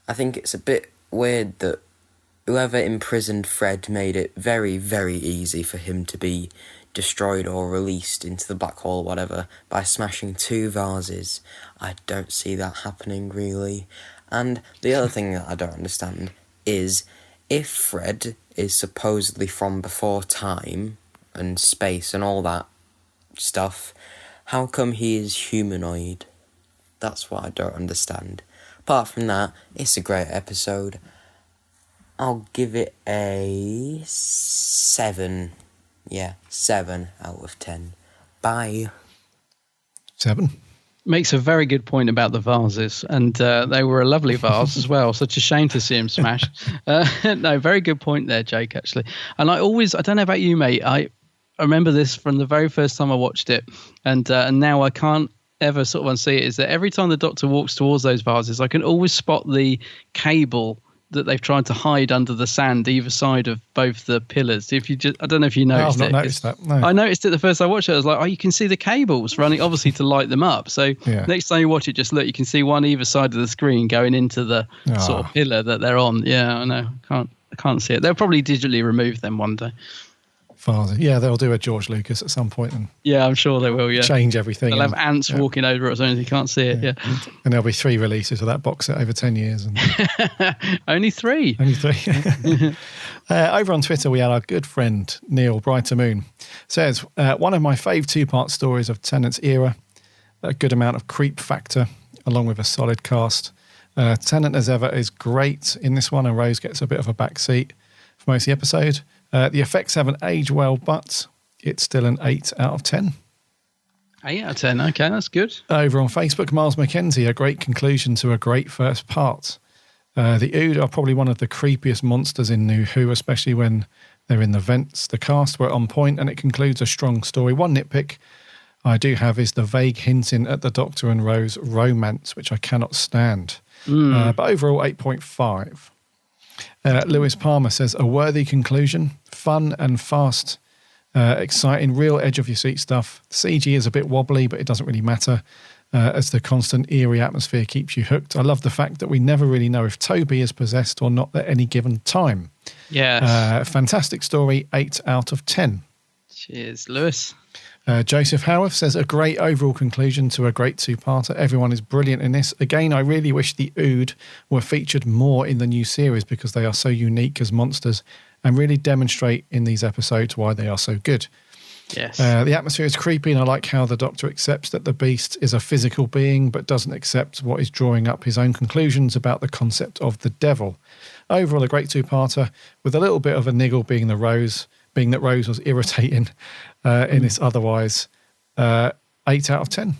I think it's a bit weird that whoever imprisoned Fred made it very, very easy for him to be destroyed or released into the black hole or whatever by smashing 2 vases. I don't see that happening, really. And the other thing that I don't understand is, if Fred is supposedly from before time and space and all that stuff, how come he is humanoid? That's what I don't understand. Apart from that, it's a great episode. I'll give it a 7. Yeah, 7 out of 10. Bye. 7. Makes a very good point about the vases, and they were a lovely vase as well. Such a shame to see him smashed. No, very good point there, Jake, actually. And I don't know about you, mate, I remember this from the very first time I watched it, and now I can't ever sort of unsee it, is that every time the Doctor walks towards those vases, I can always spot the cable that they've tried to hide under the sand either side of both the pillars. I don't know if you noticed it. I've not noticed that. No. I noticed it the first time I watched it. I was like, oh, you can see the cables running, obviously to light them up. So next time you watch it, just look, you can see one either side of the screen going into the sort of pillar that they're on. Yeah, I know. I can't see it. They'll probably digitally remove them one day. Yeah, they'll do a George Lucas at some point. And yeah, I'm sure they will, change everything. They'll have ants walking over it so you can't see it, And there'll be 3 releases of that box set over 10 years. And Only 3. Only 3. Over on Twitter, we had our good friend, Neil Brightermoon, says, one of my fave 2-part stories of Tennant's era, a good amount of creep factor, along with a solid cast. Tennant, as ever, is great in this one, and Rose gets a bit of a backseat for most of the episode. The effects haven't aged well, but it's still an 8 out of 10. 8 out of 10, okay, that's good. Over on Facebook, Miles McKenzie, a great conclusion to a great first part. The Ood are probably one of the creepiest monsters in New Who, especially when they're in the vents. The cast were on point, and it concludes a strong story. One nitpick I do have is the vague hinting at the Doctor and Rose romance, which I cannot stand. But overall, 8.5. Lewis Palmer says, a worthy conclusion, fun and fast, exciting, real edge-of-your-seat stuff. The CG is a bit wobbly, but it doesn't really matter, as the constant eerie atmosphere keeps you hooked. I love the fact that we never really know if Toby is possessed or not at any given time. Yes. Fantastic story, 8 out of 10. Cheers, Lewis. Joseph Howarth says, a great overall conclusion to a great 2-parter. Everyone is brilliant in this. Again, I really wish the Ood were featured more in the new series because they are so unique as monsters and really demonstrate in these episodes why they are so good. Yes. The atmosphere is creepy, and I like how the Doctor accepts that the beast is a physical being but doesn't accept what is drawing up his own conclusions about the concept of the devil. Overall, a great 2-parter with a little bit of a niggle being that Rose was irritating in this otherwise 8 out of 10.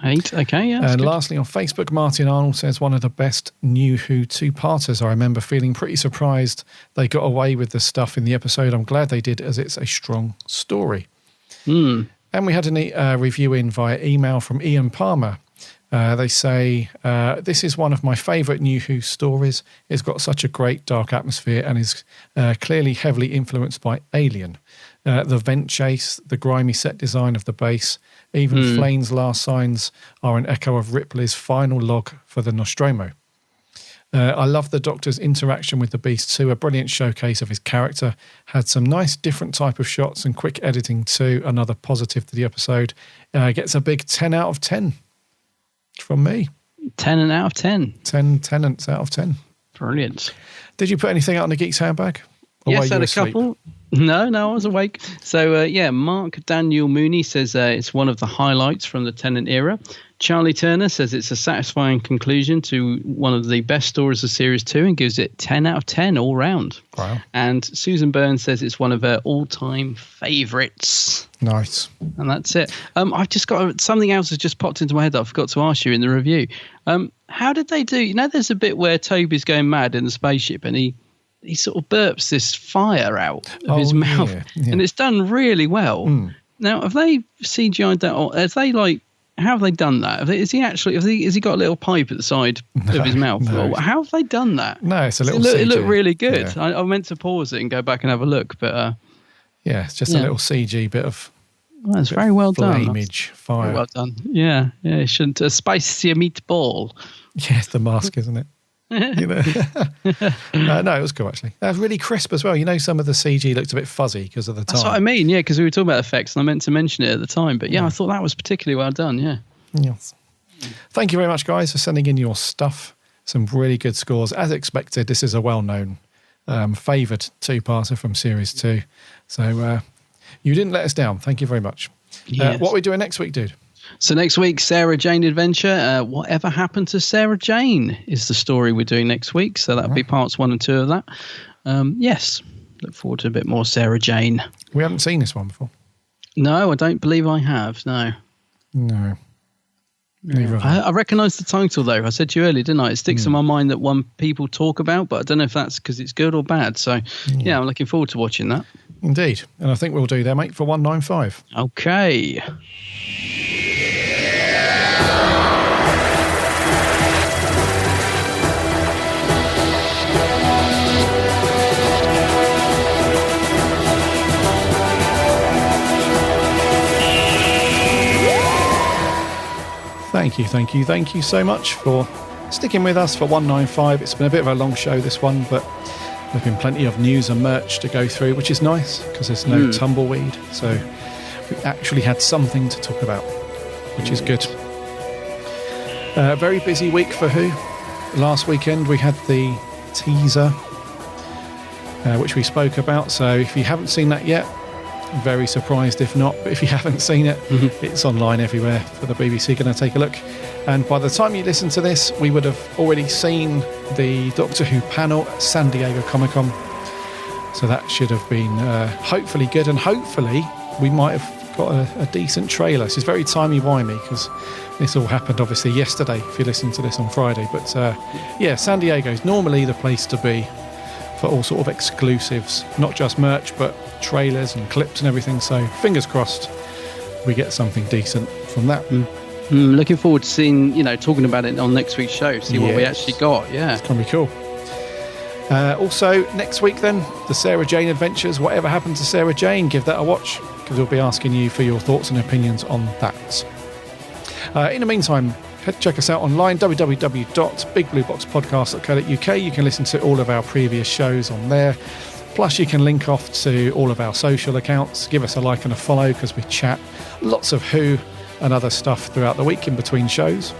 8, okay, yeah. And lastly, on Facebook, Martin Arnold says, one of the best New Who two-parters. I remember feeling pretty surprised they got away with the stuff in the episode. I'm glad they did, as it's a strong story. And we had a review in via email from Ian Palmer. They say, this is one of my favourite New Who stories. It's got such a great dark atmosphere and is clearly heavily influenced by Alien. The vent chase, the grimy set design of the base, even Flane's last signs are an echo of Ripley's final log for the Nostromo. I love the Doctor's interaction with the Beast too, a brilliant showcase of his character. Had some nice different type of shots and quick editing too, another positive to the episode. Gets a big 10 out of 10 from me. 10 out of 10. 10 tenants out of 10. Brilliant. Did you put anything out in the Geek's Handbag? Yes, I had a couple. No, I was awake. So, Mark Daniel Mooney says it's one of the highlights from the Tennant era. Charlie Turner says it's a satisfying conclusion to one of the best stories of Series 2 and gives it 10 out of 10 all round. Wow. And Susan Burns says it's one of her all-time favourites. Nice. And that's it. I've just got something else has just popped into my head that I forgot to ask you in the review. How did they do? There's a bit where Toby's going mad in the spaceship and he sort of burps this fire out of his mouth, and it's done really well. Now, have they CGI'd that, or have they how have they done that? Has he got a little pipe at the side of his mouth? No. How have they done that? No, it's a little CG. CG. It looked really good. Yeah. I meant to pause it and go back and have a look, but it's just a little CG bit of. Well, it's very well done. Flamage, fire. Very well done. Yeah. It shouldn't spice your meatball. Yes, the mask, isn't it? No, it was cool actually. That was really crisp as well. Some of the CG looked a bit fuzzy because of the time. That's what I mean, because we were talking about effects and I meant to mention it at the time. But I thought that was particularly well done, Yes. Thank you very much, guys, for sending in your stuff. Some really good scores. As expected, this is a well-known favoured two-parter from Series 2. So you didn't let us down. Thank you very much. Yes. What are we doing next week, dude? So next week, Sarah Jane Adventure. Whatever Happened to Sarah Jane is the story we're doing next week. So that'll be parts 1 and 2 of that. Yes, look forward to a bit more Sarah Jane. We haven't seen this one before. No, I don't believe I have. No. I recognise the title though. I said to you earlier, didn't I? It sticks in my mind that one people talk about, but I don't know if that's because it's good or bad. So I'm looking forward to watching that. Indeed. And I think we'll do that, mate, for 195. Okay. Thank you so much for sticking with us for 195. It's been a bit of a long show, this one, but there's been plenty of news and merch to go through, which is nice because there's no tumbleweed. So we actually had something to talk about, which is good. Very busy week for Who. Last weekend we had the teaser, which we spoke about. So if you haven't seen that yet, very surprised if not, but if you haven't seen it, it's online everywhere for the BBC. Going to take a look, and by the time you listen to this, we would have already seen the Doctor Who panel at San Diego Comic-Con, so that should have been hopefully good, and hopefully we might have got a decent trailer. This is very timey-wimey because this all happened obviously yesterday if you listen to this on Friday, but San Diego is normally the place to be for all sort of exclusives, not just merch but trailers and clips and everything. So fingers crossed we get something decent from that. Looking forward to seeing, talking about it on next week's show, see what we actually got. It's gonna be cool. Also next week then, the Sarah Jane Adventures. Whatever Happened to Sarah Jane, give that a watch because we'll be asking you for your thoughts and opinions on that. In the meantime, check us out online, www.bigblueboxpodcast.co.uk. You can listen to all of our previous shows on there. Plus, you can link off to all of our social accounts. Give us a like and a follow because we chat lots of Who and other stuff throughout the week in between shows.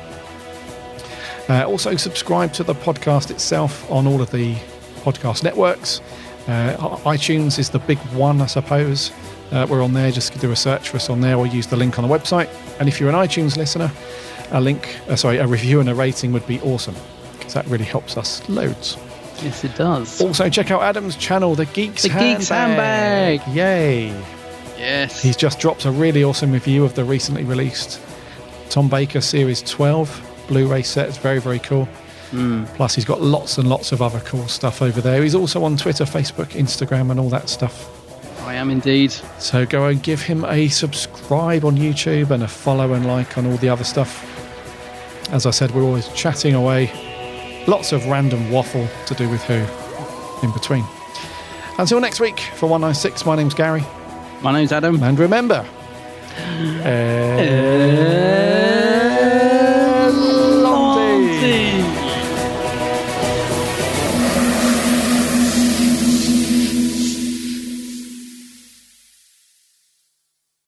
Also, subscribe to the podcast itself on all of the podcast networks. iTunes is the big one, I suppose. We're on there. Just do a search for us on there or use the link on the website. And if you're an iTunes listener, a review and a rating would be awesome because that really helps us loads. Yes, it does. Also, check out Adam's channel, The Geek's Handbag. Yay. Yes. He's just dropped a really awesome review of the recently released Tom Baker Series 12 Blu-ray set. It's very, very cool. Plus, he's got lots and lots of other cool stuff over there. He's also on Twitter, Facebook, Instagram, and all that stuff. I am indeed. So go and give him a subscribe on YouTube and a follow and like on all the other stuff. As I said, we're always chatting away. Lots of random waffle to do with who in between. Until next week, for 196, my name's Gary. My name's Adam. And remember...